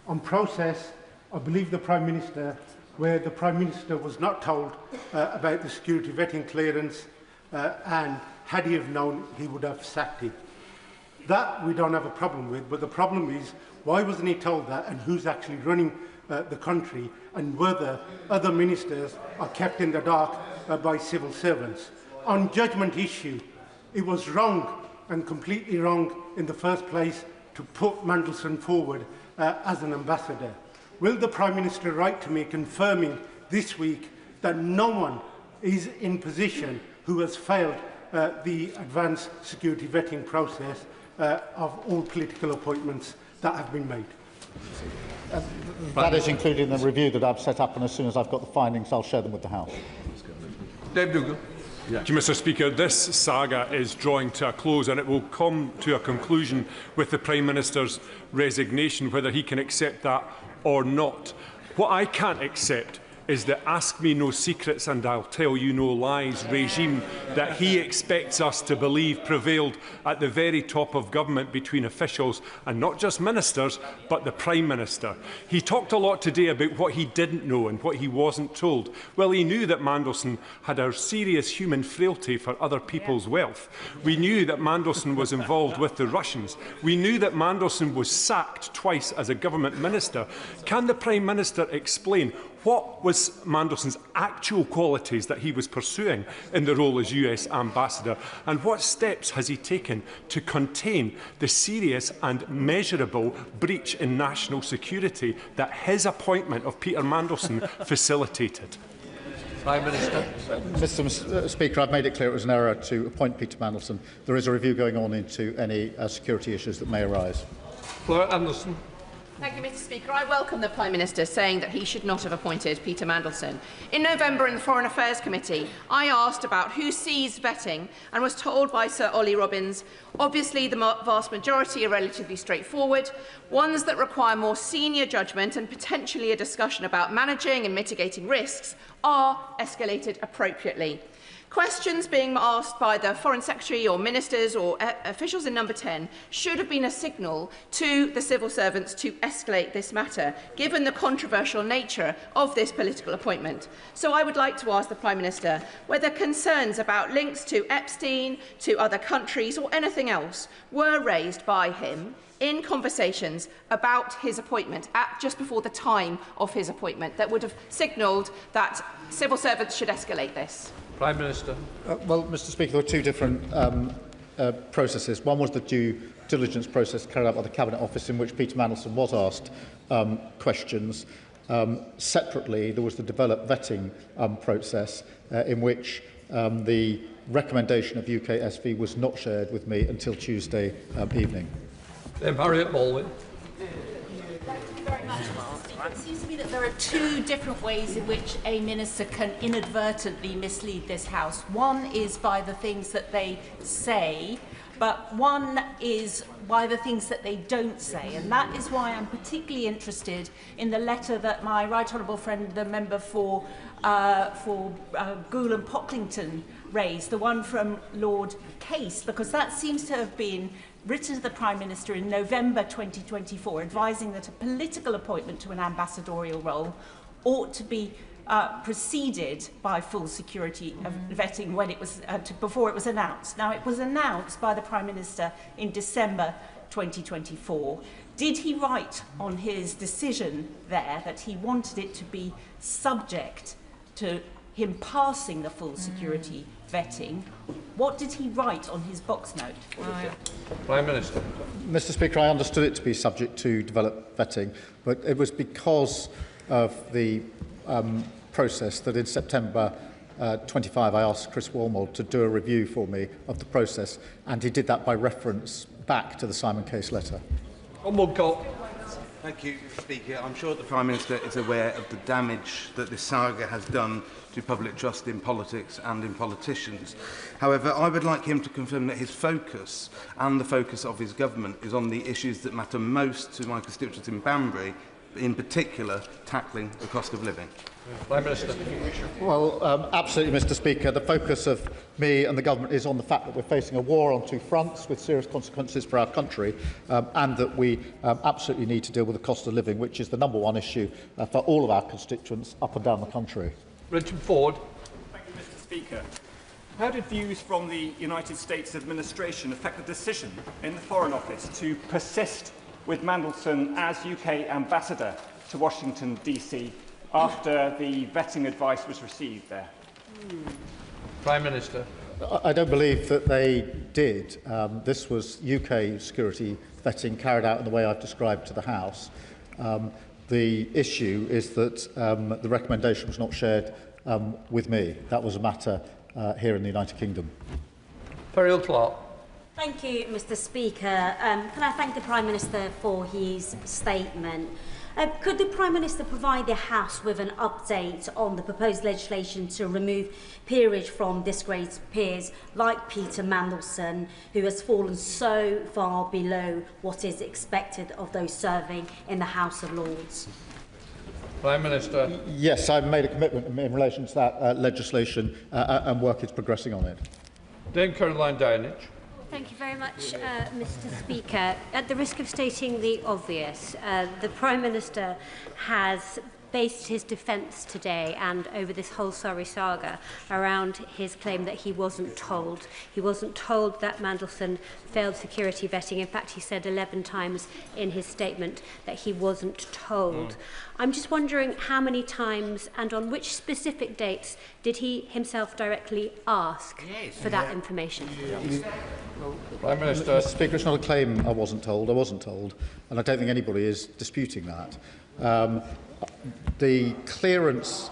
On process, I believe the Prime Minister, where the Prime Minister was not told about the security vetting clearance, and had he have known, he would have sacked him. That we don't have a problem with, but the problem is, why wasn't he told that, and who's actually running the country, and whether other ministers are kept in the dark by civil servants. On judgment issue, it was wrong and completely wrong in the first place to put Mandelson forward as an ambassador. Will the Prime Minister write to me confirming this week that no one is in position who has failed the advanced security vetting process of all political appointments that have been made? That is included in the review that I've set up, and as soon as I've got the findings, I'll share them with the House. Dave Dougal. Thank you, Mr. Speaker. This saga is drawing to a close, and it will come to a conclusion with the Prime Minister's resignation, whether he can accept that or not. What I can't accept is the ask me no secrets and I'll tell you no lies regime that he expects us to believe prevailed at the very top of government between officials, and not just ministers, but the Prime Minister. He talked a lot today about what he didn't know and what he wasn't told. Well, he knew that Mandelson had a serious human frailty for other people's wealth. We knew that Mandelson was involved with the Russians. We knew that Mandelson was sacked twice as a government minister. Can the Prime Minister explain what was Mandelson's actual qualities that he was pursuing in the role as US Ambassador, and what steps has he taken to contain the serious and measurable breach in national security that his appointment of Peter Mandelson facilitated? Prime Minister. Mr. Speaker, I've made it clear it was an error to appoint Peter Mandelson. There is a review going on into any security issues that may arise. Fleur Anderson. Thank you, Mr. Speaker. I welcome the Prime Minister saying that he should not have appointed Peter Mandelson. In November in the Foreign Affairs Committee, I asked about who sees vetting and was told by Sir Ollie Robbins, obviously the vast majority are relatively straightforward, ones that require more senior judgment and potentially a discussion about managing and mitigating risks are escalated appropriately. Questions being asked by the Foreign Secretary or ministers or officials in number 10 should have been a signal to the civil servants to escalate this matter, given the controversial nature of this political appointment. So I would like to ask the Prime Minister whether concerns about links to Epstein, to other countries or anything else were raised by him in conversations about his appointment just before the time of his appointment that would have signalled that civil servants should escalate this. Prime Minister. Well, Mr. Speaker, there were two different processes. One was the due diligence process carried out by the Cabinet Office, in which Peter Mandelson was asked questions. Separately, there was the developed vetting process in which the recommendation of UK SV was not shared with me until Tuesday evening. Harriet Baldwin. It seems to me that there are two different ways in which a minister can inadvertently mislead this House. One is by the things that they say, but one is by the things that they don't say. And that is why I'm particularly interested in the letter that my right honourable friend, the member for Goole and Pocklington, raised, the one from Lord Case, because that seems to have been written to the Prime Minister in November 2024, advising that a political appointment to an ambassadorial role ought to be preceded by full security vetting when it was before it was announced. Now, it was announced by the Prime Minister in December 2024. Did he write on his decision there that he wanted it to be subject to him passing the full security vetting? What did he write on his box note? Prime Minister. Mr. Speaker, I understood it to be subject to developed vetting, but it was because of the process that in September 25 I asked Chris Walmold to do a review for me of the process, and he did that by reference back to the Simon Case letter. Thank you, Speaker. I'm sure the Prime Minister is aware of the damage that this saga has done to public trust in politics and in politicians. However, I would like him to confirm that his focus and the focus of his government is on the issues that matter most to my constituents in Banbury, in particular tackling the cost of living. Prime Minister. Well, absolutely, Mr. Speaker. The focus of me and the government is on the fact that we're facing a war on two fronts with serious consequences for our country, and that we absolutely need to deal with the cost of living, which is the #1 issue for all of our constituents up and down the country. Richard Ford. Thank you, Mr. Speaker. How did views from the United States administration affect the decision in the Foreign Office to persist with Mandelson as UK ambassador to Washington, DC, after the vetting advice was received there? Prime Minister. I don't believe that they did. This was UK security vetting carried out in the way I've described to the House. The issue is that the recommendation was not shared with me. That was a matter here in the United Kingdom. Periel Clark. Thank you, Mr. Speaker. Can I thank the Prime Minister for his statement? Could the Prime Minister provide the House with an update on the proposed legislation to remove peerage from disgraced peers like Peter Mandelson, who has fallen so far below what is expected of those serving in the House of Lords? Prime Minister. Yes, I've made a commitment in relation to that legislation, and work is progressing on it. Dame Caroline Downich. Thank you very much, Mr. Speaker. At the risk of stating the obvious, the Prime Minister has based his defence today and over this whole sorry saga around his claim that he wasn't told. He wasn't told that Mandelson failed security vetting. In fact, he said 11 times in his statement that he wasn't told. I'm just wondering how many times and on which specific dates did he himself directly ask for that information? Prime Minister. Mr. Speaker, it's not a claim I wasn't told. I wasn't told, and I don't think anybody is disputing that. The clearance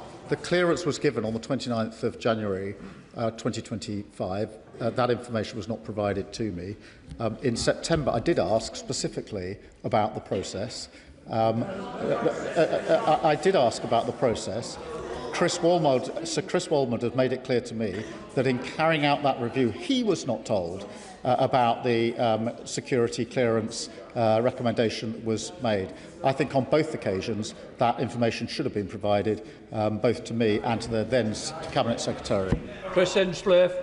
was given on the 29th of January 2025. That information was not provided to me. In September, I did ask specifically about the process. I did ask about the process. Sir Chris Walmold has made it clear to me that in carrying out that review, he was not told about the security clearance recommendation that was made. I think on both occasions that information should have been provided both to me and to the then Cabinet Secretary. Chris Hinchcliffe.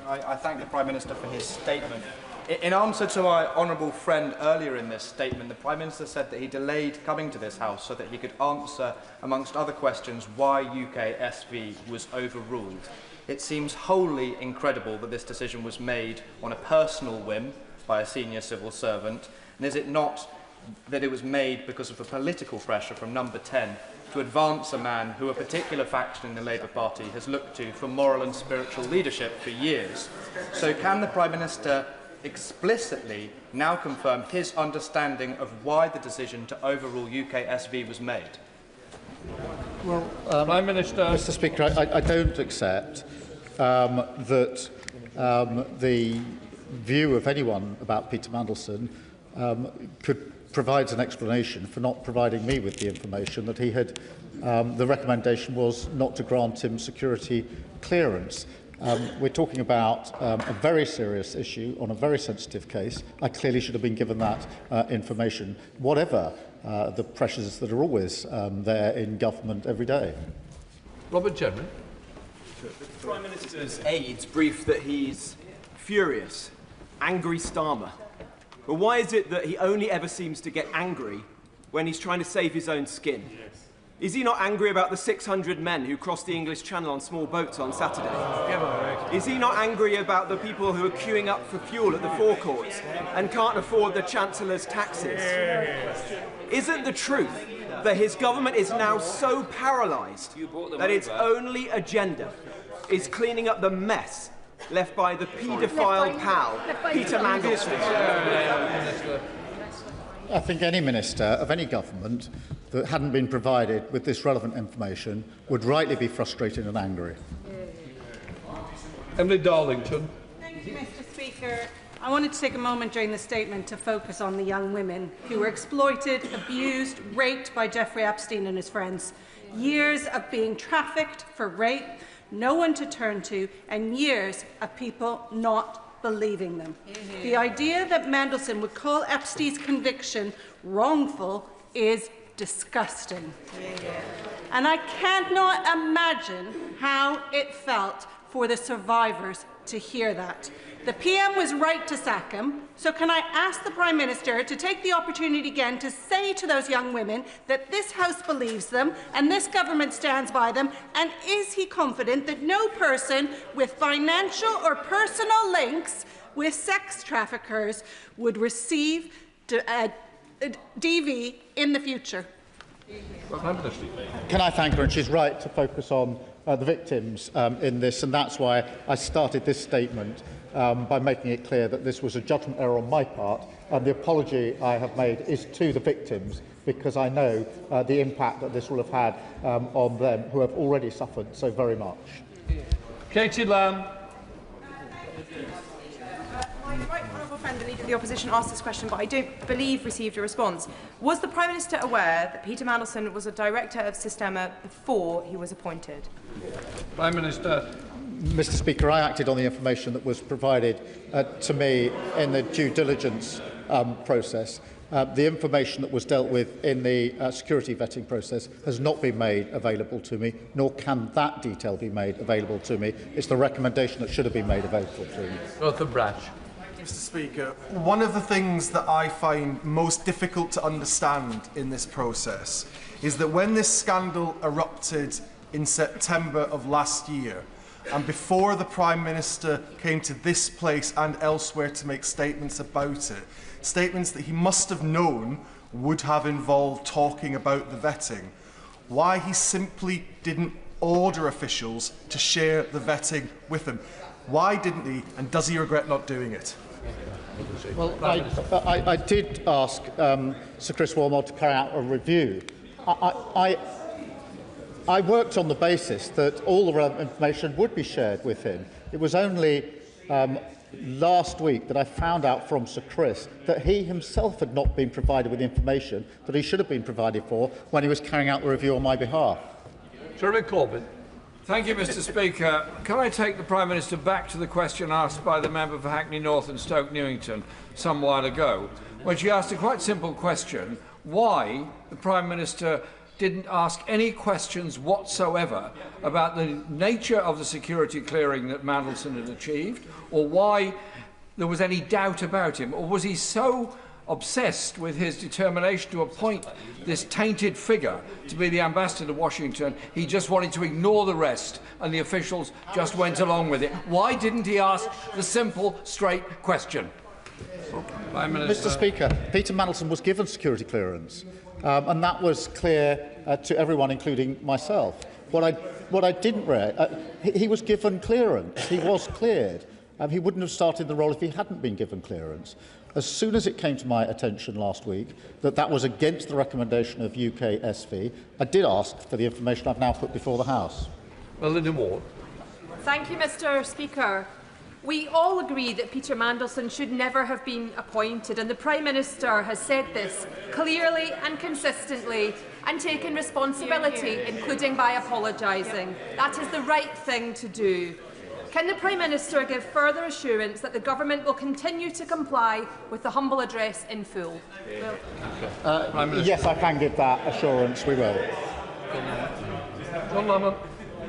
I thank the Prime Minister for his statement. In answer to my honourable friend earlier in this statement, the Prime Minister said that he delayed coming to this House so that he could answer, amongst other questions, why UK SV was overruled. It seems wholly incredible that this decision was made on a personal whim by a senior civil servant, and is it not that it was made because of the political pressure from Number 10 to advance a man who a particular faction in the Labour Party has looked to for moral and spiritual leadership for years? So can the Prime Minister explicitly now confirm his understanding of why the decision to overrule UK SV was made? Well, Prime Minister. Mr. Speaker, I don't accept that the view of anyone about Peter Mandelson provides an explanation for not providing me with the information that he had. The recommendation was not to grant him security clearance. We're talking about a very serious issue on a very sensitive case. I clearly should have been given that information, whatever the pressures that are always there in government every day. Robert General. The Prime Minister's aides briefed that he's furious, angry Starmer. But why is it that he only ever seems to get angry when he's trying to save his own skin? Is he not angry about the 600 men who crossed the English Channel on small boats on Saturday? Is he not angry about the people who are queuing up for fuel at the forecourts and can't afford the Chancellor's taxes? Isn't the truth that his government is now so paralysed that its only agenda is cleaning up the mess left by the paedophile pal, Peter Mandelson? I think any minister of any government that hadn't been provided with this relevant information would rightly be frustrated and angry. Emily Darlington. Thank you, Mr. Speaker. I wanted to take a moment during the statement to focus on the young women who were exploited, abused, raped by Jeffrey Epstein and his friends. Years of being trafficked for rape, no one to turn to, and years of people not believing them. The idea that Mandelson would call Epstein's conviction wrongful is disgusting. And I cannot imagine how it felt for the survivors to hear that. The PM was right to sack him, so can I ask the Prime Minister to take the opportunity again to say to those young women that this House believes them and this government stands by them, and is he confident that no person with financial or personal links with sex traffickers would receive DV in the future? Can I thank her? And she's right to focus on the victims in this, and that's why I started this statement by making it clear that this was a judgment error on my part, and the apology I have made is to the victims, because I know the impact that this will have had on them, who have already suffered so very much. Katie Lamb. My right honourable friend, the Leader of the Opposition, asked this question, but I don't believe received a response. Was the Prime Minister aware that Peter Mandelson was a director of Systema before he was appointed? Prime Minister. Mr. Speaker, I acted on the information that was provided to me in the due diligence process. The information that was dealt with in the security vetting process has not been made available to me, nor can that detail be made available to me. It's the recommendation that should have been made available to me. Arthur Brash. Mr. Speaker, one of the things that I find most difficult to understand in this process is that when this scandal erupted in September of last year, and before the Prime Minister came to this place and elsewhere to make statements about it, statements that he must have known would have involved talking about the vetting, why he simply didn't order officials to share the vetting with him. Why didn't he, and does he regret not doing it? Well, I did ask Sir Chris Wormald to carry out a review. I worked on the basis that all the relevant information would be shared with him. It was only last week that I found out from Sir Chris that he himself had not been provided with information that he should have been provided for when he was carrying out the review on my behalf. Jeremy Corbyn. Thank you, Mr. Speaker. Can I take the Prime Minister back to the question asked by the member for Hackney North and Stoke Newington some while ago, when she asked a quite simple question: why the Prime Minister didn't ask any questions whatsoever about the nature of the security clearing that Mandelson had achieved, or why there was any doubt about him? Or was he so obsessed with his determination to appoint this tainted figure to be the ambassador to Washington, he just wanted to ignore the rest and the officials just went along with it? Why didn't he ask the simple, straight question? Mr. Speaker, Peter Mandelson was given security clearance, and that was clear to everyone, including myself. What I didn't realise, he was given clearance. He was cleared. He wouldn't have started the role if he hadn't been given clearance. As soon as it came to my attention last week that that was against the recommendation of UK SV, I did ask for the information I've now put before the House. Linda Ward. Thank you, Mr. Speaker. We all agree that Peter Mandelson should never have been appointed, and the Prime Minister has said this clearly and consistently and taken responsibility, including by apologising. That is the right thing to do. Can the Prime Minister give further assurance that the Government will continue to comply with the humble address in full? Yes, I can give that assurance. We will. John Lamont.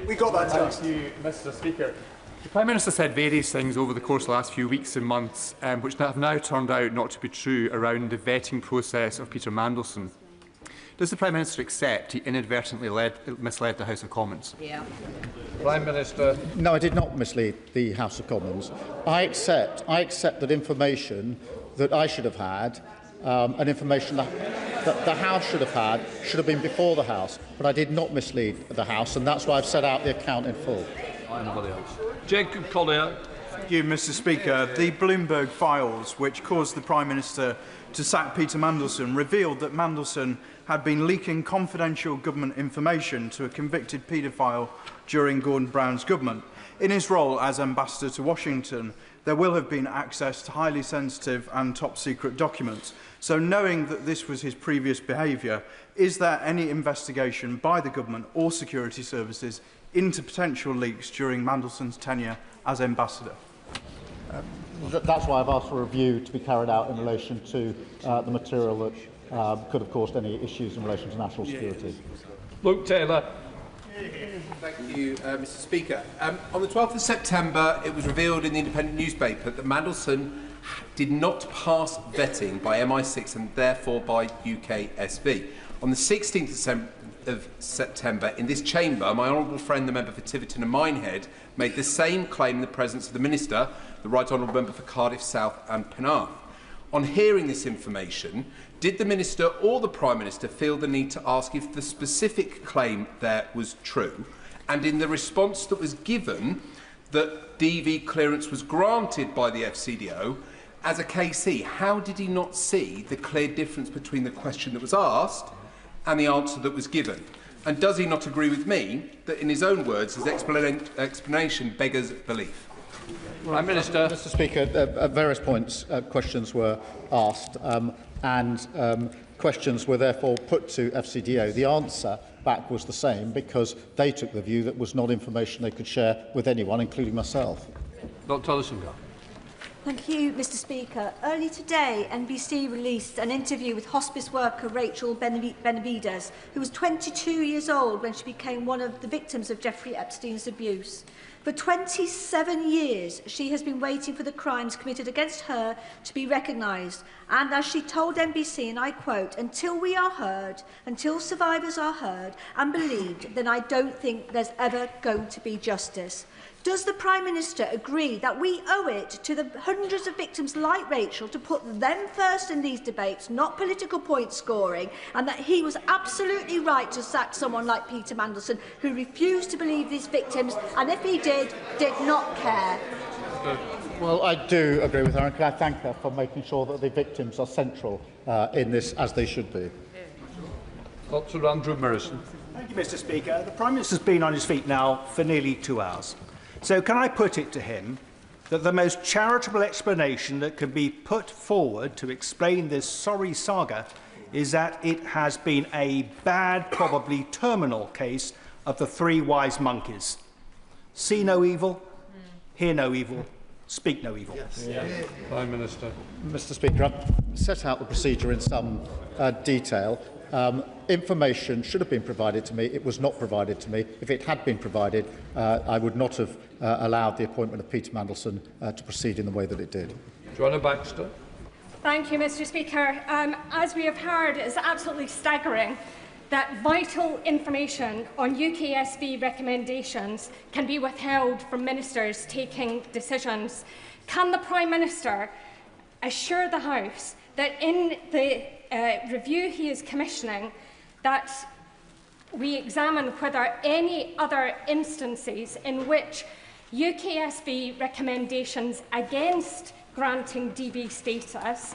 We got that. Thank you, Mr. Speaker. The Prime Minister said various things over the course of the last few weeks and months, which have now turned out not to be true around the vetting process of Peter Mandelson. Does the Prime Minister accept he inadvertently misled the House of Commons? Yeah. Prime Minister. No, I did not mislead the House of Commons. I accept that information that I should have had, and information that the House should have been before the House, but I did not mislead the House, and that's why I've set out the account in full. Anybody else? Jacob Collier. Thank you, Mr. Speaker. The Bloomberg files, which caused the Prime Minister to sack Peter Mandelson, revealed that Mandelson had been leaking confidential government information to a convicted paedophile during Gordon Brown's government. In his role as ambassador to Washington, there will have been access to highly sensitive and top-secret documents. So knowing that this was his previous behaviour, is there any investigation by the government or security services into potential leaks during Mandelson's tenure as ambassador? That's why I've asked for a review to be carried out in relation to the material that could have caused any issues in relation to national security. Luke Taylor. Thank you, Mr. Speaker. On the 12th of September, it was revealed in the Independent newspaper that Mandelson did not pass vetting by MI6 and therefore by UK SV. On the 16th of September, in this chamber, my honourable friend, the member for Tiverton and Minehead, made the same claim in the presence of the Minister, the Right Honourable Member for Cardiff South and Penarth. On hearing this information, did the Minister or the Prime Minister feel the need to ask if the specific claim there was true? And in the response that was given that DV clearance was granted by the FCDO, as a KC, how did he not see the clear difference between the question that was asked and the answer that was given? And does he not agree with me that, in his own words, his explanation beggars belief? Prime Minister. Mr. Speaker, at various points, questions were asked, and questions were therefore put to FCDO. The answer back was the same because they took the view that was not information they could share with anyone, including myself. Dr. Ellison. Thank you, Mr. Speaker. Early today, NBC released an interview with hospice worker Rachel Benavides, who was 22 years old when she became one of the victims of Jeffrey Epstein's abuse. For 27 years, she has been waiting for the crimes committed against her to be recognised. And as she told NBC, and I quote, "Until we are heard, until survivors are heard and believed, then I don't think there's ever going to be justice." Does the Prime Minister agree that we owe it to the hundreds of victims like Rachel to put them first in these debates, not political point scoring, and that he was absolutely right to sack someone like Peter Mandelson, who refused to believe these victims, and if he did not care? Well, I do agree with her, and can I thank her for making sure that the victims are central in this, as they should be. Dr. Andrew Morrison. Thank you, Mr. Speaker. The Prime Minister's been on his feet now for nearly 2 hours. So can I put it to him that the most charitable explanation that can be put forward to explain this sorry saga is that it has been a bad, probably terminal case of the three wise monkeys. See no evil, hear no evil, speak no evil. Yes. Yeah. Prime Minister. Mr. Speaker, I've set out the procedure in some detail. Information should have been provided to me. It was not provided to me. If it had been provided, I would not have allowed the appointment of Peter Mandelson to proceed in the way that it did. Joanna Baxter. Thank you, Mr. Speaker. As we have heard, it is absolutely staggering that vital information on UKSB recommendations can be withheld from ministers taking decisions. Can the Prime Minister assure the House that in the review he is commissioning, that we examine whether any other instances in which UKSB recommendations against granting DB status,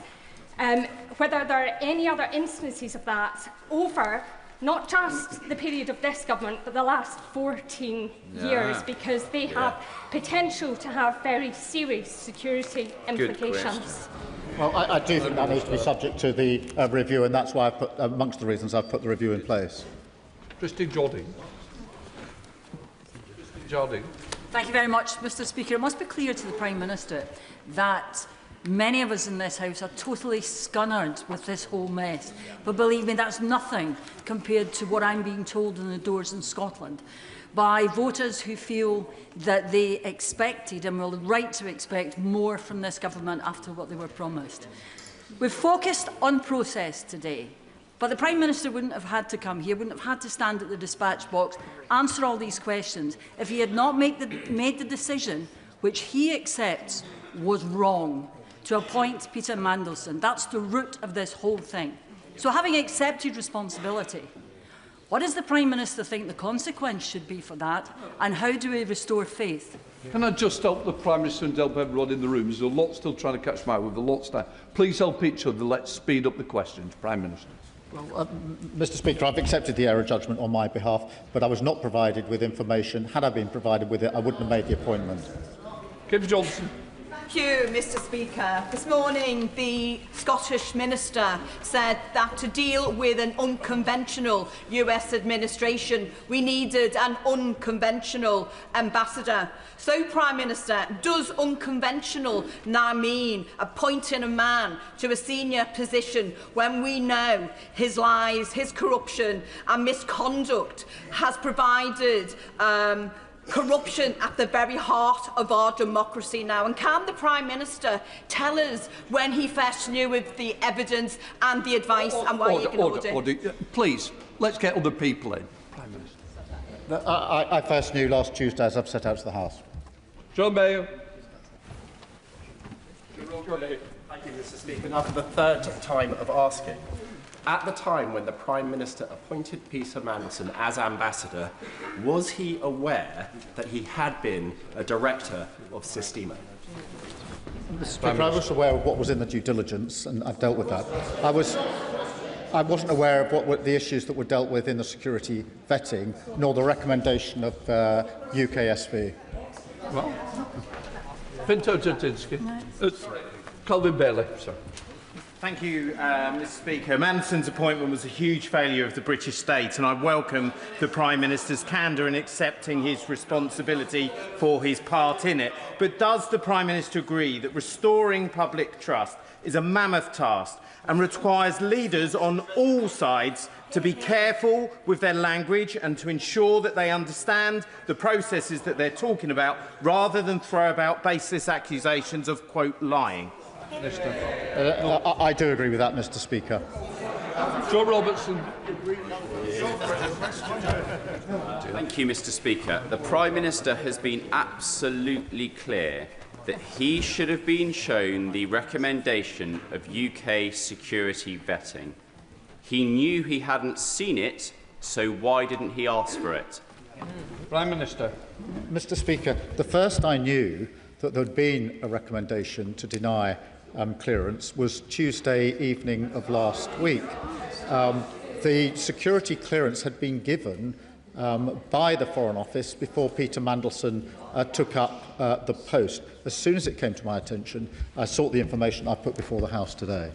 whether there are any other instances of that over not just the period of this government, but the last 14 years, because they have potential to have very serious security implications. Well, I do think that needs to be subject to the review, and that's why I've put, amongst the reasons I've put the review in place. Christine Jardine. Jardine. Thank you very much, Mr. Speaker. It must be clear to the Prime Minister that many of us in this House are totally scunnered with this whole mess. But believe me, that's nothing compared to what I'm being told in the doors in Scotland by voters who feel that they expected and were right to expect more from this government after what they were promised. We've focused on process today, but the Prime Minister wouldn't have had to come here, wouldn't have had to stand at the dispatch box, answer all these questions, if he had not made the decision, which he accepts was wrong, to appoint Peter Mandelson. That's the root of this whole thing. So having accepted responsibility, what does the Prime Minister think the consequence should be for that, and how do we restore faith? Can I just help the Prime Minister and help everyone in the room? There's a lot still trying to catch my eye with a lot time. Please help each other. Let's speed up the questions. Prime Minister. Well, Mr. Speaker, I've accepted the error judgment on my behalf, but I was not provided with information. Had I been provided with it, I wouldn't have made the appointment. Kemi Johnson. Thank you, Mr. Speaker. This morning, the Scottish Minister said that to deal with an unconventional US administration, we needed an unconventional ambassador. So, Prime Minister, does unconventional now mean appointing a man to a senior position when we know his lies, his corruption and misconduct has provided corruption at the very heart of our democracy now? And can the Prime Minister tell us when he first knew of the evidence and the advice and why he ignored it? Order. Please, let's get other people in. Prime Minister. I first knew last Tuesday, as I've set out to the House. John Mayo. Thank you, Mr. Speaker. Now for the third time of asking. At the time when the Prime Minister appointed Peter Mandelson as ambassador, was he aware that he had been a director of Sistema? Mr. Speaker, I was aware of what was in the due diligence, and I've dealt with that. I wasn't aware of what were the issues that were dealt with in the security vetting, nor the recommendation of UKSB. Well, Pinto Jatinsky. Colvin Bailey, sorry. Thank you, Mr. Speaker. Mandelson's appointment was a huge failure of the British state, and I welcome the Prime Minister's candour in accepting his responsibility for his part in it. But does the Prime Minister agree that restoring public trust is a mammoth task and requires leaders on all sides to be careful with their language and to ensure that they understand the processes that they're talking about, rather than throw about baseless accusations of, quote, lying? I do agree with that, Mr. Speaker. Joe Robertson. Thank you, Mr. Speaker. The Prime Minister has been absolutely clear that he should have been shown the recommendation of UK security vetting. He knew he hadn't seen it, so why didn't he ask for it? Prime Minister. Mr. Speaker, the first I knew that there had been a recommendation to deny clearance was Tuesday evening of last week. The security clearance had been given by the Foreign Office before Peter Mandelson took up the post. As soon as it came to my attention, I sought the information I put before the House today.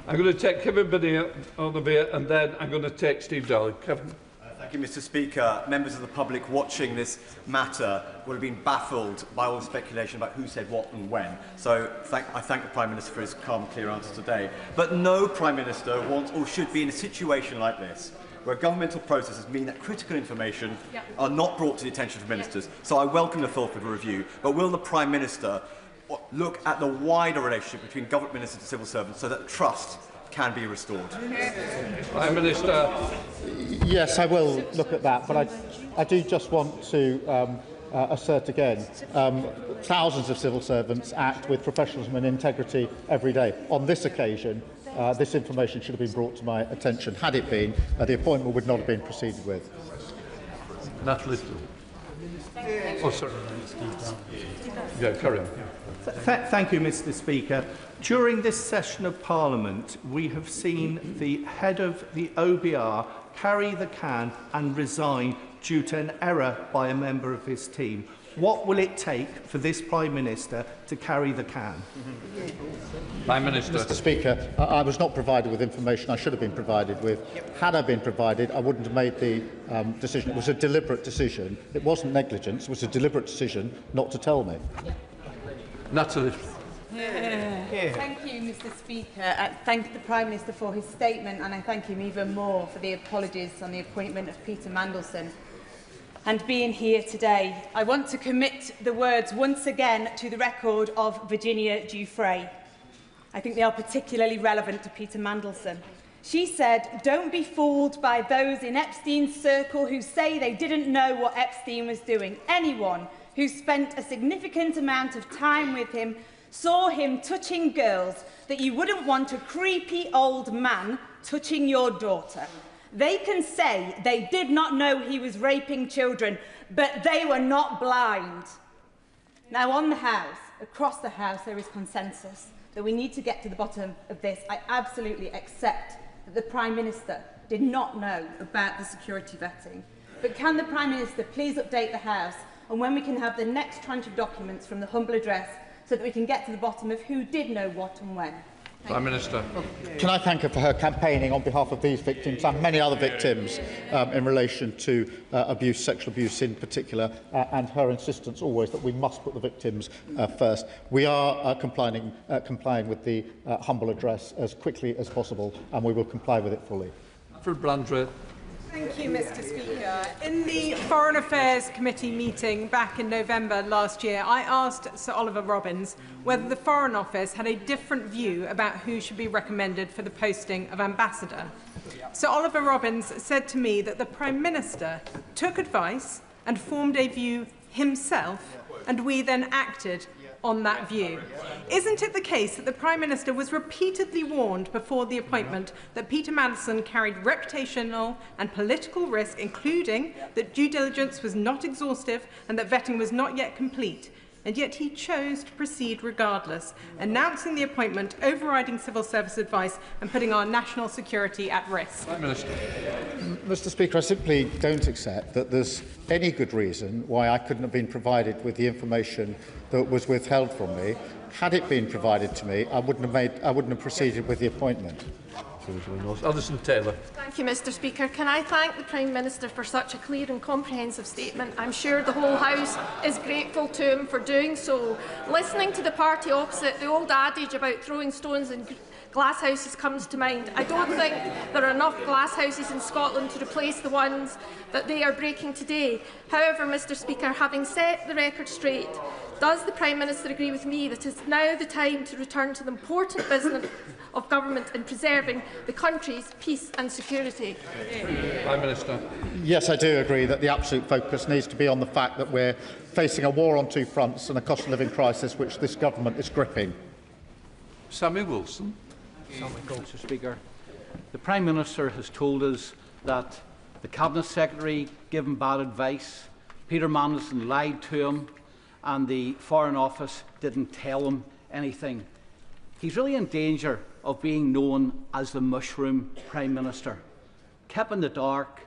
I'm going to take Kemi Badenoch, and then I'm going to take Steve Darling. Kevin. Thank you, Mr. Speaker. Members of the public watching this matter will have been baffled by all the speculation about who said what and when. So I thank the Prime Minister for his calm, clear answer today. But no Prime Minister wants or should be in a situation like this, where governmental processes mean that critical information are not brought to the attention of ministers. So I welcome the Fulford review, but will the Prime Minister look at the wider relationship between government ministers and civil servants so that trust can be restored? Prime Minister. Yes, I will look at that, but I do just want to assert again, thousands of civil servants act with professionalism and integrity every day. On this occasion, this information should have been brought to my attention. Had it been, the appointment would not have been proceeded with. Natalie. Oh, sorry. Yeah, carry on. Thank you, Mr. Speaker. During this session of Parliament, we have seen the head of the OBR carry the can and resign due to an error by a member of his team. What will it take for this Prime Minister to carry the can? Prime Minister. Mr. Speaker, I was not provided with information I should have been provided with. Had I been provided, I wouldn't have made the decision. It was a deliberate decision. It wasn't negligence. It was a deliberate decision not to tell me. Natalie. Thank you, Mr. Speaker. I thank the Prime Minister for his statement, and I thank him even more for the apologies on the appointment of Peter Mandelson and being here today. I want to commit the words once again to the record of Virginia Giuffre. I think they are particularly relevant to Peter Mandelson. She said, "Don't be fooled by those in Epstein's circle who say they didn't know what Epstein was doing. Anyone who spent a significant amount of time with him saw him touching girls that you wouldn't want a creepy old man touching your daughter. They can say they did not know he was raping children, but they were not blind." Now, on the House, across the House, there is consensus that we need to get to the bottom of this. I absolutely accept that the Prime Minister did not know about the security vetting. But can the Prime Minister please update the House on when we can have the next tranche of documents from the humble address so that we can get to the bottom of who did know what and when? Prime Minister. Can I thank her for her campaigning on behalf of these victims and many other victims in relation to abuse, sexual abuse in particular, and her insistence always that we must put the victims first. We are complying with the humble address as quickly as possible, and we will comply with it fully. For Blandre. Thank you, Mr. Speaker. In the Foreign Affairs Committee meeting back in November last year, I asked Sir Oliver Robbins whether the Foreign Office had a different view about who should be recommended for the posting of ambassador. Sir Oliver Robbins said to me that the Prime Minister took advice and formed a view himself, and we then acted on that view. Isn't it the case that the Prime Minister was repeatedly warned before the appointment that Peter Mandelson carried reputational and political risk, including that due diligence was not exhaustive and that vetting was not yet complete, and yet he chose to proceed regardless, announcing the appointment, overriding civil service advice and putting our national security at risk? Prime Minister. Mr. Speaker, I simply don't accept that there's any good reason why I couldn't have been provided with the information that was withheld from me. Had it been provided to me, I wouldn't have proceeded with the appointment. Alison Taylor. Thank you, Mr. Speaker. Can I thank the Prime Minister for such a clear and comprehensive statement? I'm sure the whole House is grateful to him for doing so. Listening to the party opposite, the old adage about throwing stones in glass houses comes to mind. I don't think there are enough glass houses in Scotland to replace the ones that they are breaking today. However, Mr. Speaker, having set the record straight, does the Prime Minister agree with me that it is now the time to return to the important business of government in preserving the country's peace and security? Prime Minister. Yes, I do agree that the absolute focus needs to be on the fact that we're facing a war on two fronts and a cost of living crisis which this government is gripping. Sammy Wilson. Mr. Speaker, the Prime Minister has told us that the Cabinet Secretary gave him bad advice, Peter Mandelson lied to him, and the Foreign Office didn't tell him anything. He's really in danger of being known as the mushroom Prime Minister, kept in the dark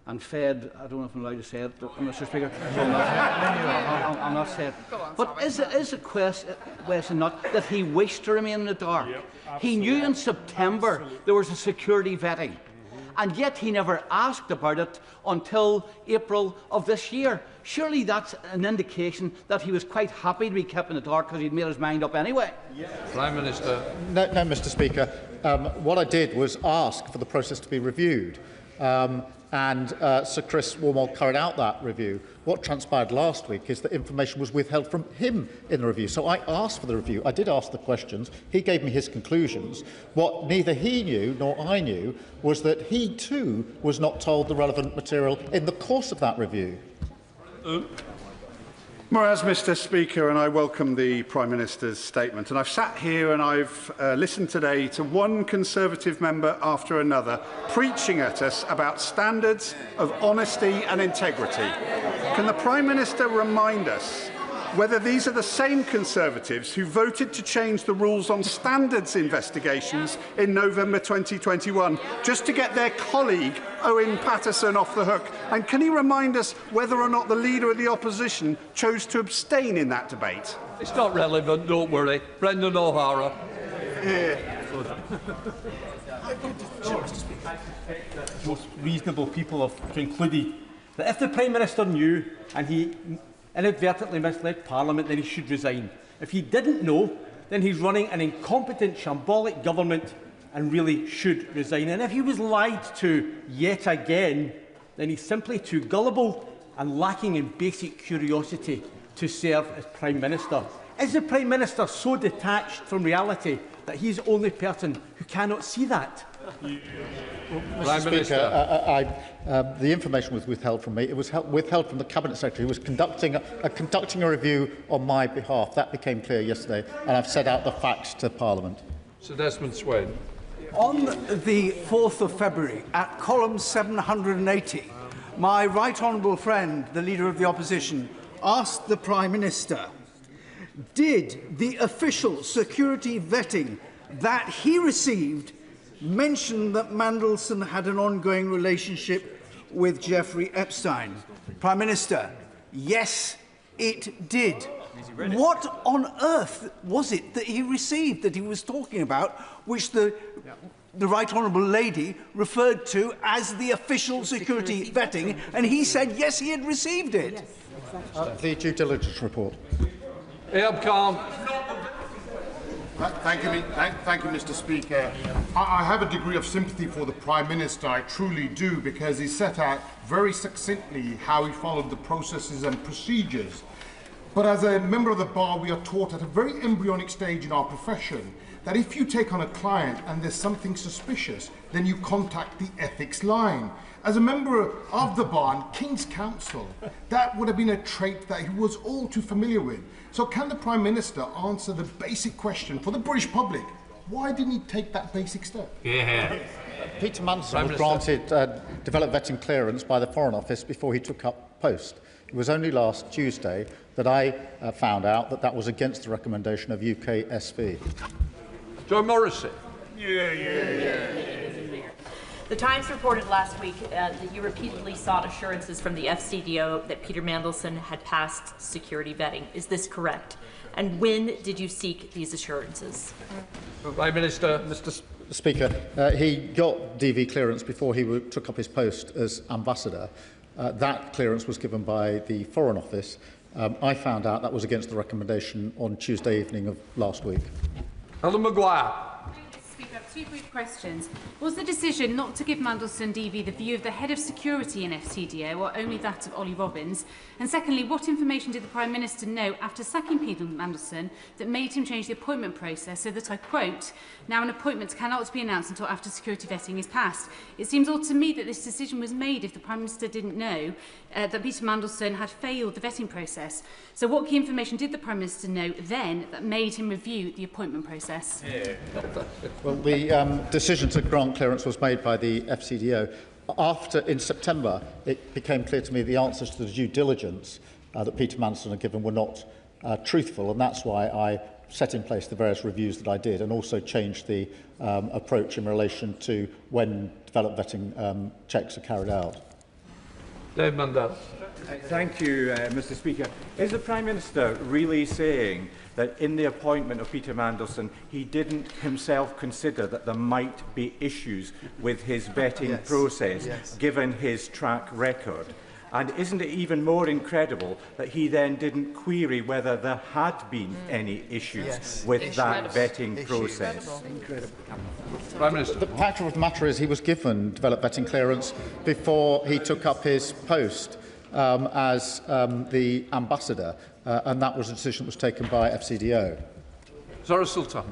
and fed. I don't know if I'm allowed to say it, Mr. Speaker. So I'm not saying it. But is the question not that he wished to remain in the dark? He knew in September there was a security vetting, and yet he never asked about it until April of this year. Surely that's an indication that he was quite happy to be kept in the dark because he'd made his mind up anyway. Prime Minister. No, Mr. Speaker. What I did was ask for the process to be reviewed. and Sir Chris Wormald carried out that review. What transpired last week is that information was withheld from him in the review. So I asked for the review. I did ask the questions. He gave me his conclusions. What neither he knew nor I knew was that he too was not told the relevant material in the course of that review. Whereas, Mr Speaker, and I welcome the Prime Minister's statement, and I've sat here and I've listened today to one Conservative member after another preaching at us about standards of honesty and integrity. Can the Prime Minister remind us whether these are the same Conservatives who voted to change the rules on standards investigations in November 2021, just to get their colleague Owen Paterson off the hook? And can he remind us whether or not the Leader of the Opposition chose to abstain in that debate? It's not relevant, don't worry. Brendan O'Hara. Most reasonable people have concluded that if the Prime Minister knew and he inadvertently misled Parliament, then he should resign. If he didn't know, then he's running an incompetent, shambolic government and really should resign. And if he was lied to yet again, then he's simply too gullible and lacking in basic curiosity to serve as Prime Minister. Is the Prime Minister so detached from reality that he's the only person who cannot see that? Mr. Speaker, the information was withheld from me. It was withheld from the Cabinet Secretary, who was conducting a review on my behalf. That became clear yesterday, and I've set out the facts to Parliament. Sir Desmond Swayne. On the 4th of February, at column 780, my right honourable friend, the Leader of the Opposition, asked the Prime Minister, did the official security vetting that he received mention that Mandelson had an ongoing relationship with Jeffrey Epstein? Prime Minister, yes, it did. What on earth was it that he received that he was talking about, which the Right Honourable Lady referred to as the official security vetting, and he said yes, he had received it? The due diligence report. Ayub Khan. Thank you, Mr. Speaker. I have a degree of sympathy for the Prime Minister, I truly do, because he set out very succinctly how he followed the processes and procedures. But as a member of the Bar, we are taught at a very embryonic stage in our profession that if you take on a client and there's something suspicious, then you contact the ethics line. As a member of the Bar and King's Counsel, that would have been a trait that he was all too familiar with. So can the Prime Minister answer the basic question for the British public? Why didn't he take that basic step? Peter Mandelson was granted developed vetting clearance by the Foreign Office before he took up post. It was only last Tuesday that I found out that that was against the recommendation of UK SV. Joe Morrissey. The Times reported last week that you repeatedly sought assurances from the FCDO that Peter Mandelson had passed security vetting. Is this correct? And when did you seek these assurances? Prime Minister. Mr. Speaker, he got DV clearance before he took up his post as ambassador. That clearance was given by the Foreign Office. I found out that was against the recommendation on Tuesday evening of last week. Helen Maguire. Speaker, two brief questions. Was the decision not to give Mandelson DV the view of the head of security in FCDO or only that of Ollie Robbins? And secondly, what information did the Prime Minister know after sacking Peter Mandelson that made him change the appointment process so that, I quote, now an appointment cannot be announced until after security vetting is passed? It seems odd to me that this decision was made if the Prime Minister didn't know that Peter Mandelson had failed the vetting process. So what key information did the Prime Minister know then that made him review the appointment process? Well, the decision to grant clearance was made by the FCDO. After, in September, it became clear to me the answers to the due diligence that Peter Mandelson had given were not truthful, and that's why I set in place the various reviews that I did and also changed the approach in relation to when developed vetting checks are carried out. Dave Mandel. Thank you, Mr. Speaker. Is the Prime Minister really saying that in the appointment of Peter Mandelson, he didn't himself consider that there might be issues with his vetting process, given his track record? And isn't it even more incredible that he then didn't query whether there had been any issues with that vetting process? Incredible. Prime Minister. The fact of the matter is he was given developed vetting clearance before he took up his post as the ambassador, and that was a decision that was taken by FCDO. Zara Sultan.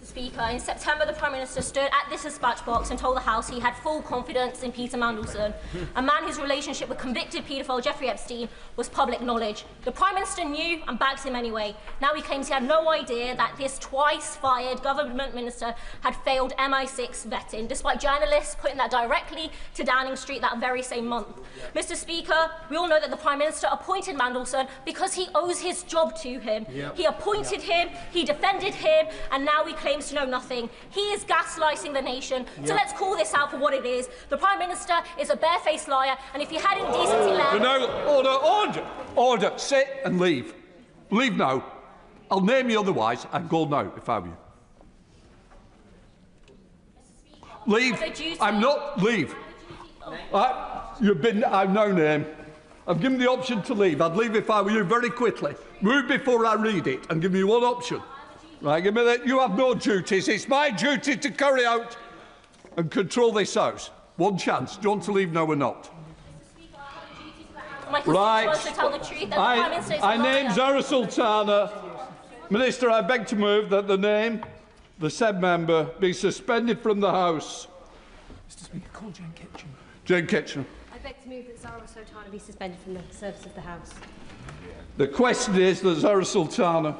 Speaker, in September, the Prime Minister stood at this dispatch box and told the House he had full confidence in Peter Mandelson, a man whose relationship with convicted paedophile Jeffrey Epstein was public knowledge. The Prime Minister knew and backed him anyway. Now he claims he had no idea that this twice-fired government minister had failed MI6 vetting, despite journalists putting that directly to Downing Street that very same month. Mr. Speaker, we all know that the Prime Minister appointed Mandelson because he owes his job to him. He appointed him, he defended him, and now he claims to know nothing. He is gaslighting the nation. So let's call this out for what it is. The Prime Minister is a barefaced liar, and if he had any decency left... No, order. Sit and leave. Leave now. I'll name you otherwise. I'd go now if I were you. Leave. I'm not. Leave. I've no name. I've given the option to leave. I'd leave if I were you very quickly. Move before I read it and give me one option. Right, give me that. You have no duties. It's my duty to carry out and control this House. One chance. Do you want to leave now or not? Right. To tell the truth, I name Zara Sultana. Minister, I beg to move that the said member, be suspended from the House. Mr. Speaker, call Jane Kitchen. Jane Kitchen. I beg to move that Zara Sultana be suspended from the service of the House. The question is that Zara Sultana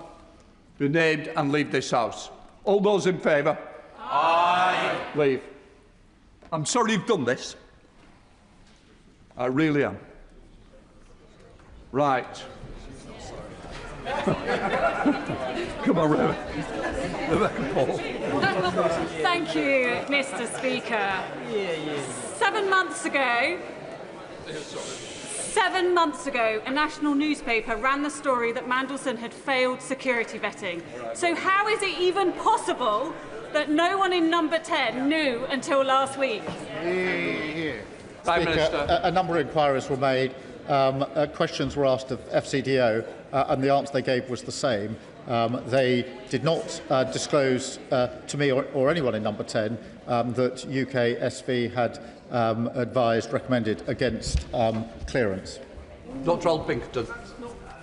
be named and leave this House. All those in favour? Aye. Leave. I'm sorry you've done this. I really am. Right. Come on, Rebecca Paul. Thank you, Mr. Speaker. 7 months ago, 7 months ago, a national newspaper ran the story that Mandelson had failed security vetting. So how is it even possible that no one in number 10 knew until last week? Prime Minister. A number of inquiries were made. Questions were asked of FCDO, and the answer they gave was the same. They did not disclose to me or anyone in number 10 that UK SV had recommended against clearance. Dr. Alpington.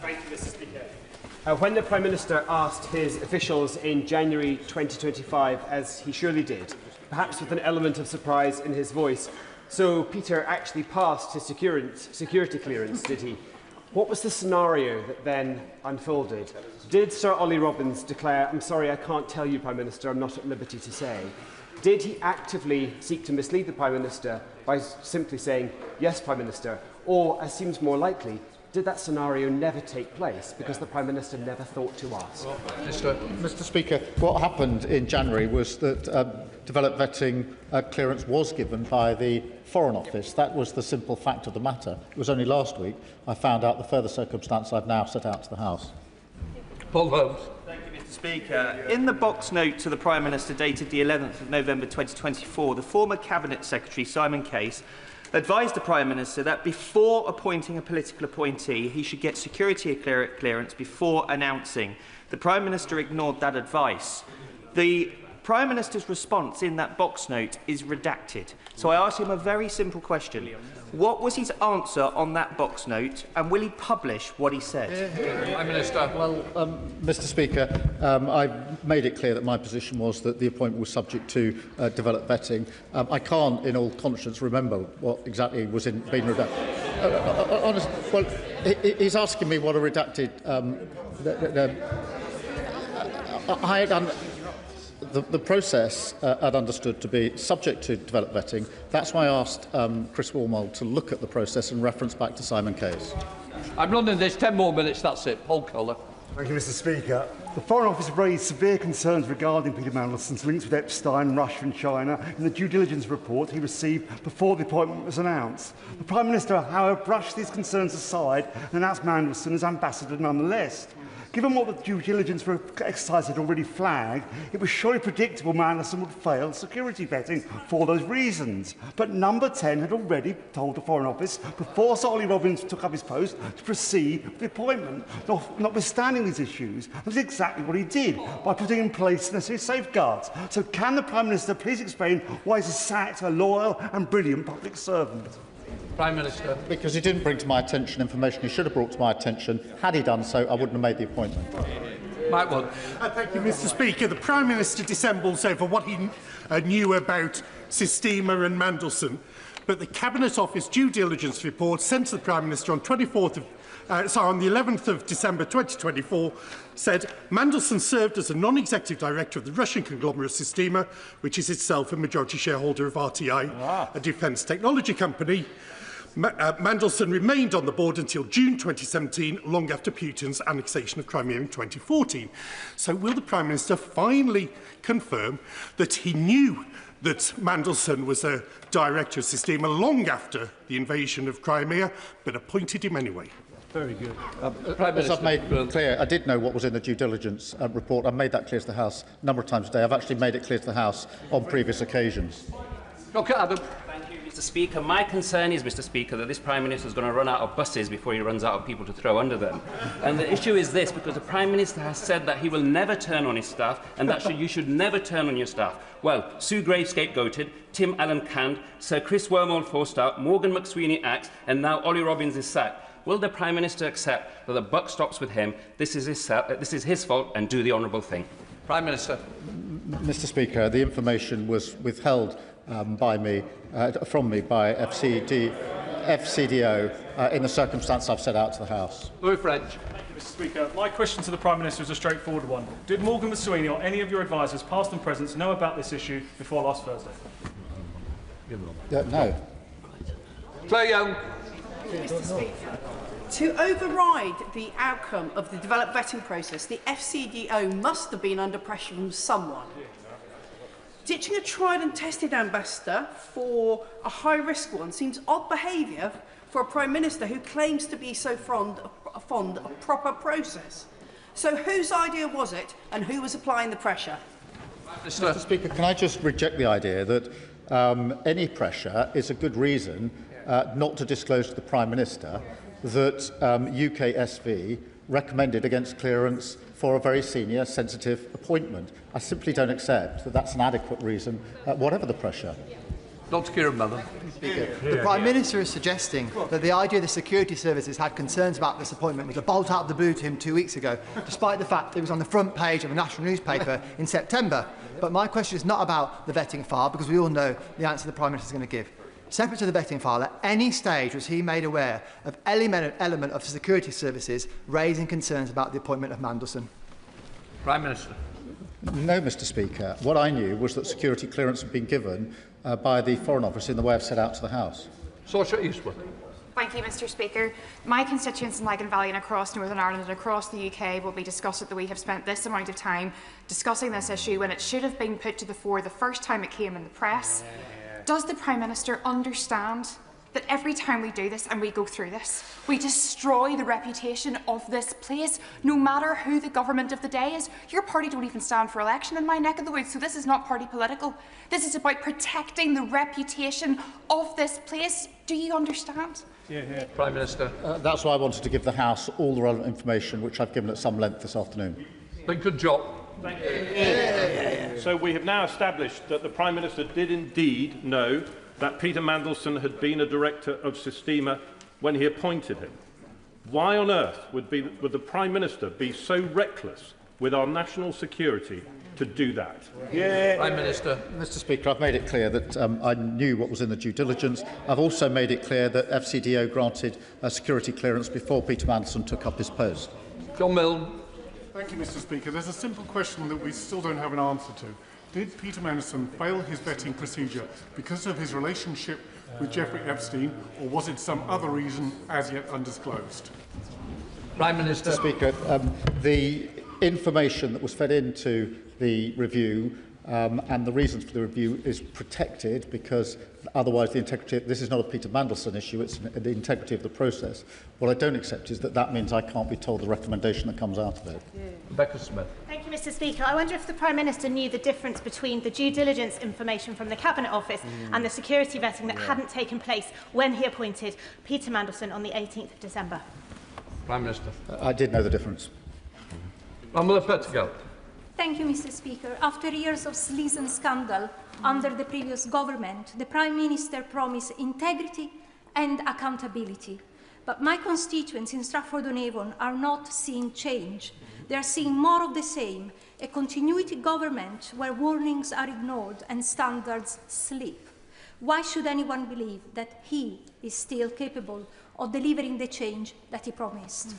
Thank you, Mr. Speaker. When the Prime Minister asked his officials in January 2025, as he surely did, perhaps with an element of surprise in his voice, so Peter actually passed his security clearance, did he? What was the scenario that then unfolded? Did Sir Ollie Robbins declare, "I'm sorry, I can't tell you, Prime Minister, I'm not at liberty to say"? Did he actively seek to mislead the Prime Minister by simply saying, "Yes, Prime Minister"? Or, as seems more likely, did that scenario never take place because the Prime Minister never thought to ask? Mr. Speaker, what happened in January was that developed vetting clearance was given by the Foreign Office. That was the simple fact of the matter. It was only last week I found out the further circumstance I've now set out to the House. Paul Holmes. Thank you, Mr. Speaker. In the box note to the Prime Minister dated the 11th of November 2024, the former Cabinet Secretary, Simon Case, advised the Prime Minister that before appointing a political appointee, he should get security clearance before announcing. The Prime Minister ignored that advice. The Prime Minister's response in that box note is redacted. So I asked him a very simple question. What was his answer on that box note, and will he publish what he said? Prime Minister. Well, Mr. Speaker, I made it clear that my position was that the appointment was subject to developed vetting. I can't, in all conscience, remember what exactly was being redacted. Honestly, well, he's asking me what a redacted... I had the process I'd understood to be subject to developed vetting. That's why I asked Chris Wormold to look at the process and reference back to Simon Case. I'm running this 10 more minutes, that's it. Paul Kohler. Thank you, Mr. Speaker. The Foreign Office raised severe concerns regarding Peter Mandelson's links with Epstein, Russia and China in the due diligence report he received before the appointment was announced. The Prime Minister, however, brushed these concerns aside and announced Mandelson as ambassador nonetheless. Given what the due diligence exercise had already flagged, it was surely predictable Mandelson would fail security vetting for those reasons. But Number 10 had already told the Foreign Office, before Sir Ollie Robbins took up his post, to proceed with the appointment. Notwithstanding these issues, that's exactly what he did, by putting in place necessary safeguards. So can the Prime Minister please explain why he's sacked a loyal and brilliant public servant? Prime Minister. Because he didn't bring to my attention information he should have brought to my attention. Had he done so, I wouldn't have made the appointment. Mike Wood. Thank you, Mr. Speaker. The Prime Minister dissembles over what he knew about Systema and Mandelson, but the Cabinet Office due diligence report sent to the Prime Minister on on the 11th of December 2024 said Mandelson served as a non-executive director of the Russian conglomerate Systema, which is itself a majority shareholder of RTI, a defence technology company. Mandelson remained on the board until June 2017, long after Putin's annexation of Crimea in 2014. So will the Prime Minister finally confirm that he knew that Mandelson was a director of Systema long after the invasion of Crimea, but appointed him anyway? Very good. As I've made clear, I did know what was in the due diligence report. I've made that clear to the House a number of times today. I've actually made it clear to the House on previous occasions. Okay, Adam. Thank you, Mr. Speaker. My concern is, Mr. Speaker, that this Prime Minister is going to run out of buses before he runs out of people to throw under them. And the issue is this, because the Prime Minister has said that he will never turn on his staff, and that you should never turn on your staff. Well, Sue Gray scapegoated, Tim Allen canned, Sir Chris Wormald forced out, Morgan McSweeney axed, and now Ollie Robbins is sacked. Will the Prime Minister accept that the buck stops with him, this is his fault, and do the honourable thing? Prime Minister. Mr. Speaker, the information was withheld from me by FCDO in the circumstance I've set out to the House. Louis French. Thank you, Mr. Speaker. My question to the Prime Minister is a straightforward one. Did Morgan McSweeney or any of your advisers, past and present, know about this issue before last Thursday? No. Claire Young. Mr. Speaker, to override the outcome of the developed vetting process, the FCDO must have been under pressure from someone. Ditching a tried and tested ambassador for a high-risk one seems odd behaviour for a Prime Minister who claims to be so fond of proper process. So whose idea was it, and who was applying the pressure? Mr. Speaker, can I just reject the idea that any pressure is a good reason not to disclose to the Prime Minister that UK SV recommended against clearance for a very senior, sensitive appointment. I simply don't accept that that's an adequate reason, whatever the pressure. Dr. Kieran Mellon. The Prime Minister is suggesting that the idea the security services had concerns about this appointment was a bolt out of the blue to him 2 weeks ago, despite the fact it was on the front page of a national newspaper in September. But my question is not about the vetting file, because we all know the answer the Prime Minister is going to give. Separate to the vetting file, at any stage was he made aware of element of the security services raising concerns about the appointment of Mandelson? Prime Minister. No, Mr. Speaker. What I knew was that security clearance had been given by the Foreign Office in the way I've set out to the House. Saoirse Eastwood. Thank you, Mr. Speaker. My constituents in Lagan Valley and across Northern Ireland and across the UK will be disgusted that we have spent this amount of time discussing this issue when it should have been put to the fore the first time it came in the press. Does the Prime Minister understand that every time we do this and we go through this, we destroy the reputation of this place, no matter who the government of the day is? Your party don't even stand for election in my neck of the woods, so this is not party political. This is about protecting the reputation of this place. Do you understand? Prime Minister. That's why I wanted to give the House all the relevant information, which I've given at some length this afternoon. Good job. Thank you. So we have now established that the Prime Minister did indeed know that Peter Mandelson had been a director of Systema when he appointed him. Why on earth would the Prime Minister be so reckless with our national security to do that? Prime Minister. Mr. Speaker, I've made it clear that I knew what was in the due diligence. I've also made it clear that FCDO granted security clearance before Peter Mandelson took up his post. John Milne. Thank you, Mr. Speaker. There's a simple question that we still don't have an answer to. Did Peter Mandelson fail his vetting procedure because of his relationship with Jeffrey Epstein, or was it some other reason as yet undisclosed? Prime Minister. Mr. Speaker, the information that was fed into the review and the reasons for the review is protected because otherwise the integrity, this is not a Peter Mandelson issue, it's the integrity of the process. What I don't accept is that means I can't be told the recommendation that comes out of it. Rebecca Smith. Thank you, Mr. Speaker. I wonder if the Prime Minister knew the difference between the due diligence information from the Cabinet Office and the security vetting that hadn't taken place when he appointed Peter Mandelson on the 18th of December. Prime Minister. I did know the difference. Pamela Pettigrew. Thank you, Mr. Speaker. After years of sleaze and scandal under the previous government, the Prime Minister promised integrity and accountability. But my constituents in Stratford-on-Avon are not seeing change. They are seeing more of the same, a continuity government where warnings are ignored and standards slip. Why should anyone believe that he is still capable of delivering the change that he promised?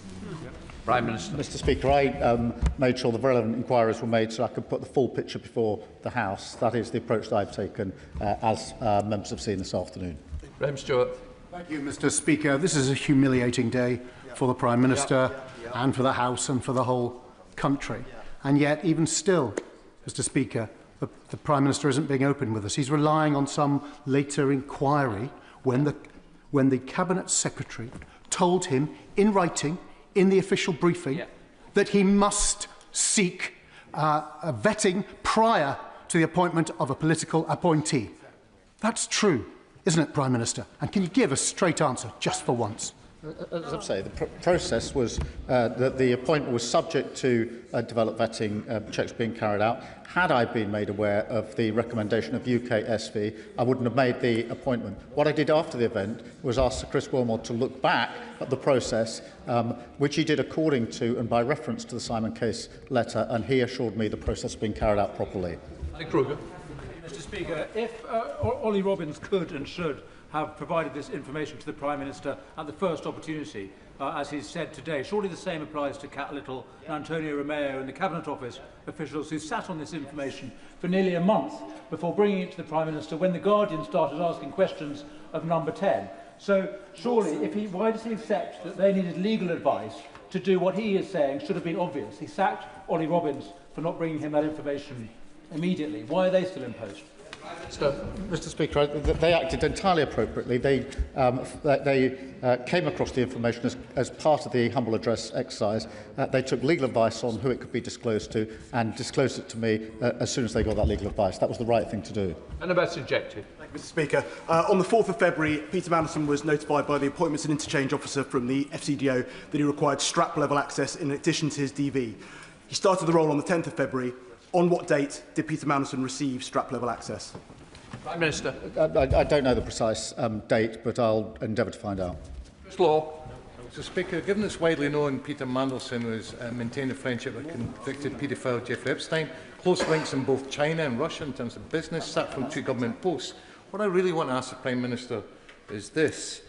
Prime Minister. Mr. Speaker, I made sure the relevant inquiries were made so I could put the full picture before the House. That is the approach that I've taken, as members have seen this afternoon. Graham Stewart. Thank you, Mr. Speaker. This is a humiliating day for the Prime Minister and for the House and for the whole country. And yet, even still, Mr. Speaker, the Prime Minister isn't being open with us. He's relying on some later inquiry when the Cabinet Secretary told him in writing, in the official briefing, that he must seek a vetting prior to the appointment of a political appointee. That's true, isn't it, Prime Minister? And can you give a straight answer, just for once? As I say, the process was that the appointment was subject to developed vetting checks being carried out. Had I been made aware of the recommendation of UK SV, I wouldn't have made the appointment. What I did after the event was ask Sir Chris Wilmot to look back at the process, which he did according to and by reference to the Simon Case letter, and he assured me the process had been carried out properly. Mr. Speaker, if Ollie Robbins could and should have provided this information to the Prime Minister at the first opportunity, as he's said today, surely the same applies to Cat Little and Antonio Romeo and the Cabinet Office officials who sat on this information for nearly a month before bringing it to the Prime Minister when The Guardian started asking questions of number 10. So surely, why does he accept that they needed legal advice to do what he is saying should have been obvious? He sacked Ollie Robbins for not bringing him that information immediately. Why are they still in post? Mr. Speaker, they acted entirely appropriately. They came across the information as part of the humble address exercise. They took legal advice on who it could be disclosed to and disclosed it to me as soon as they got that legal advice. That was the right thing to do. And about subjective. Thank you, Mr. Speaker. On the 4th of February, Peter Mandelson was notified by the Appointments and Interchange Officer from the FCDO that he required strap-level access in addition to his DV. He started the role on the 10th of February. On what date did Peter Mandelson receive strap-level access? Prime Minister. I don't know the precise date, but I'll endeavour to find out. Law. Mr. Speaker, given it's widely known Peter Mandelson was maintained a friendship with convicted paedophile Jeffrey Epstein, close links in both China and Russia in terms of business, sat from 2 government posts. What I really want to ask the Prime Minister is this.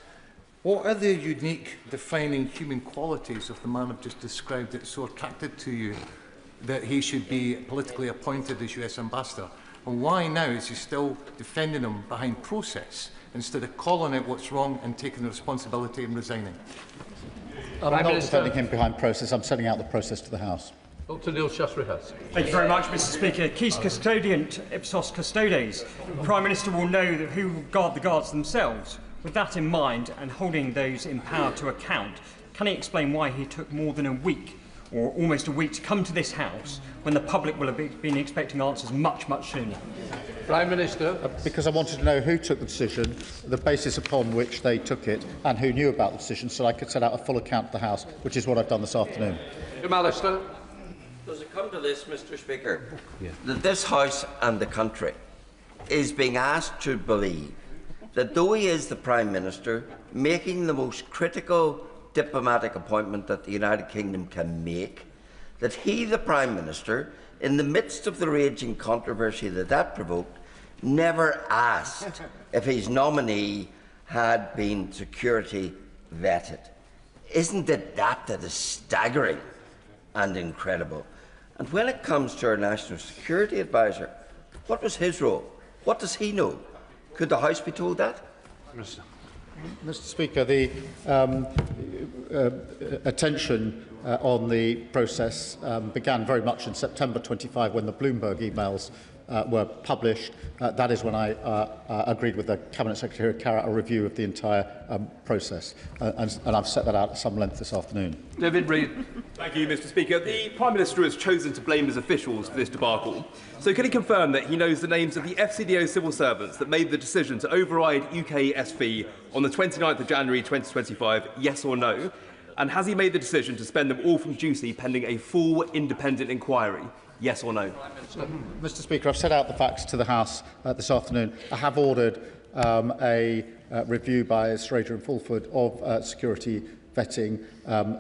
What are the unique, defining human qualities of the man I've just described that so attracted to you that he should be politically appointed as US Ambassador? And why now is he still defending him behind process instead of calling out what's wrong and taking the responsibility and resigning? I'm not defending him behind process. I'm setting out the process to the House. Dr. Neil Shastri-Hurst. Thank you very much, Mr. Speaker. Quis custodiant ipsos custodes. The Prime Minister will know that who will guard the guards themselves. With that in mind and holding those in power to account, can he explain why he took more than a week or almost a week to come to this House when the public will have been expecting answers much, much sooner? Prime Minister. Because I wanted to know who took the decision, the basis upon which they took it, and who knew about the decision, so I could set out a full account to the House, which is what I've done this afternoon. Alistair. Does it come to this, Mr. Speaker, that this House and the country is being asked to believe that though he is the Prime Minister, making the most critical diplomatic appointment that the United Kingdom can make, that he, the Prime Minister, in the midst of the raging controversy that provoked, never asked if his nominee had been security vetted? Isn't it that is staggering and incredible? And when it comes to our National Security Advisor, what was his role? What does he know? Could the House be told that? Mr. Speaker, the attention on the process began very much in September 25 when the Bloomberg emails were published, that is when I agreed with the Cabinet Secretary to carry out a review of the entire process. And I've set that out at some length this afternoon. David Reid. Thank you, Mr. Speaker. The Prime Minister has chosen to blame his officials for this debacle. So can he confirm that he knows the names of the FCDO civil servants that made the decision to override UK SV on the 29th of January 2025, yes or no? And has he made the decision to suspend them all from duty pending a full independent inquiry? Yes or no? Mr. Speaker, I've set out the facts to the House this afternoon. I have ordered a review by Strader and Fulford of security vetting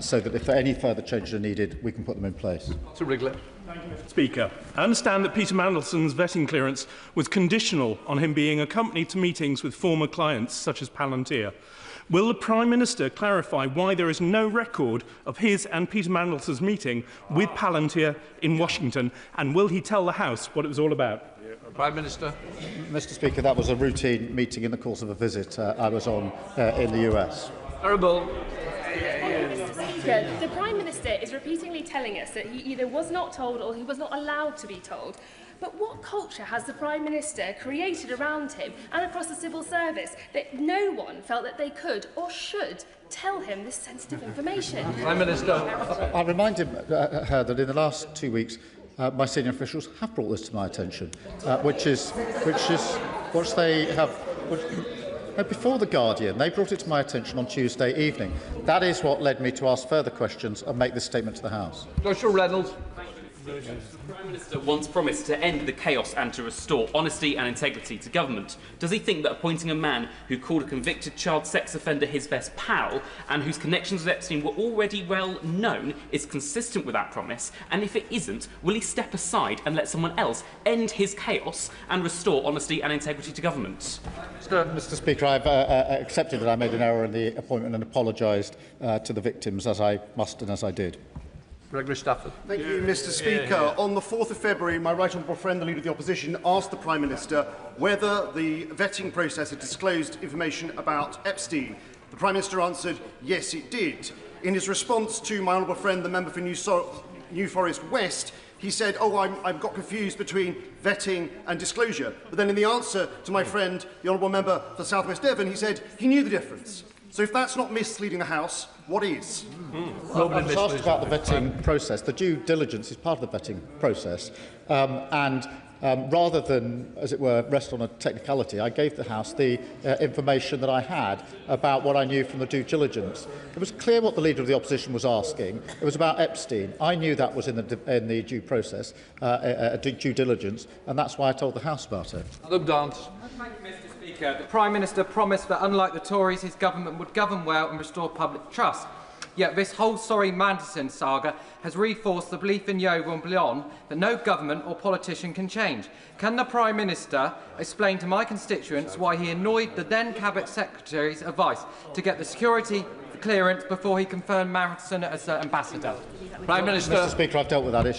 so that if any further changes are needed, we can put them in place. Sir Wrigley. Thank you, Mr. Speaker. I understand that Peter Mandelson's vetting clearance was conditional on him being accompanied to meetings with former clients such as Palantir. Will the Prime Minister clarify why there is no record of his and Peter Mandelson's meeting with Palantir in Washington, and will he tell the House what it was all about? Prime Minister. Mr. Speaker, that was a routine meeting in the course of a visit I was on in the US. Arable. The Prime Minister is repeatedly telling us that he either was not told or he was not allowed to be told. But what culture has the Prime Minister created around him and across the civil service that no one felt that they could or should tell him this sensitive information? Prime Minister. I remind her that in the last 2 weeks, my senior officials have brought this to my attention, which is what they have. Before The Guardian, they brought it to my attention on Tuesday evening. That is what led me to ask further questions and make this statement to the House. Joshua Reynolds. The Prime Minister once promised to end the chaos and to restore honesty and integrity to government. Does he think that appointing a man who called a convicted child sex offender his best pal and whose connections with Epstein were already well known is consistent with that promise? And if it isn't, will he step aside and let someone else end his chaos and restore honesty and integrity to government? Mr. Speaker, I've accepted that I made an error in the appointment and apologised to the victims, as I must and as I did. Gregory Stafford. Thank you, Mr. Speaker. On the 4th of February, my right honourable friend, the Leader of the Opposition, asked the Prime Minister whether the vetting process had disclosed information about Epstein. The Prime Minister answered, yes, it did. In his response to my honourable friend, the member for New Forest West, he said, I've got confused between vetting and disclosure. But then in the answer to my friend, the honourable member for South West Devon, he said he knew the difference. So if that's not misleading the House, what is? I was asked about the vetting process. The due diligence is part of the vetting process. Rather than, as it were, rest on a technicality, I gave the House the information that I had about what I knew from the due diligence. It was clear what the Leader of the Opposition was asking. It was about Epstein. I knew that was in the due process, due diligence, and that's why I told the House about it. Adam Dance. Thank you, Mr. Speaker. The Prime Minister promised that, unlike the Tories, his government would govern well and restore public trust. Yet this whole sorry Mandelson saga has reinforced the belief in Yeovil and beyond that no government or politician can change. Can the Prime Minister explain to my constituents why he annoyed the then Cabinet Secretary's advice to get the security clearance before he confirmed Mandelson as ambassador? Prime Minister. Mr. Speaker, I've dealt with that issue.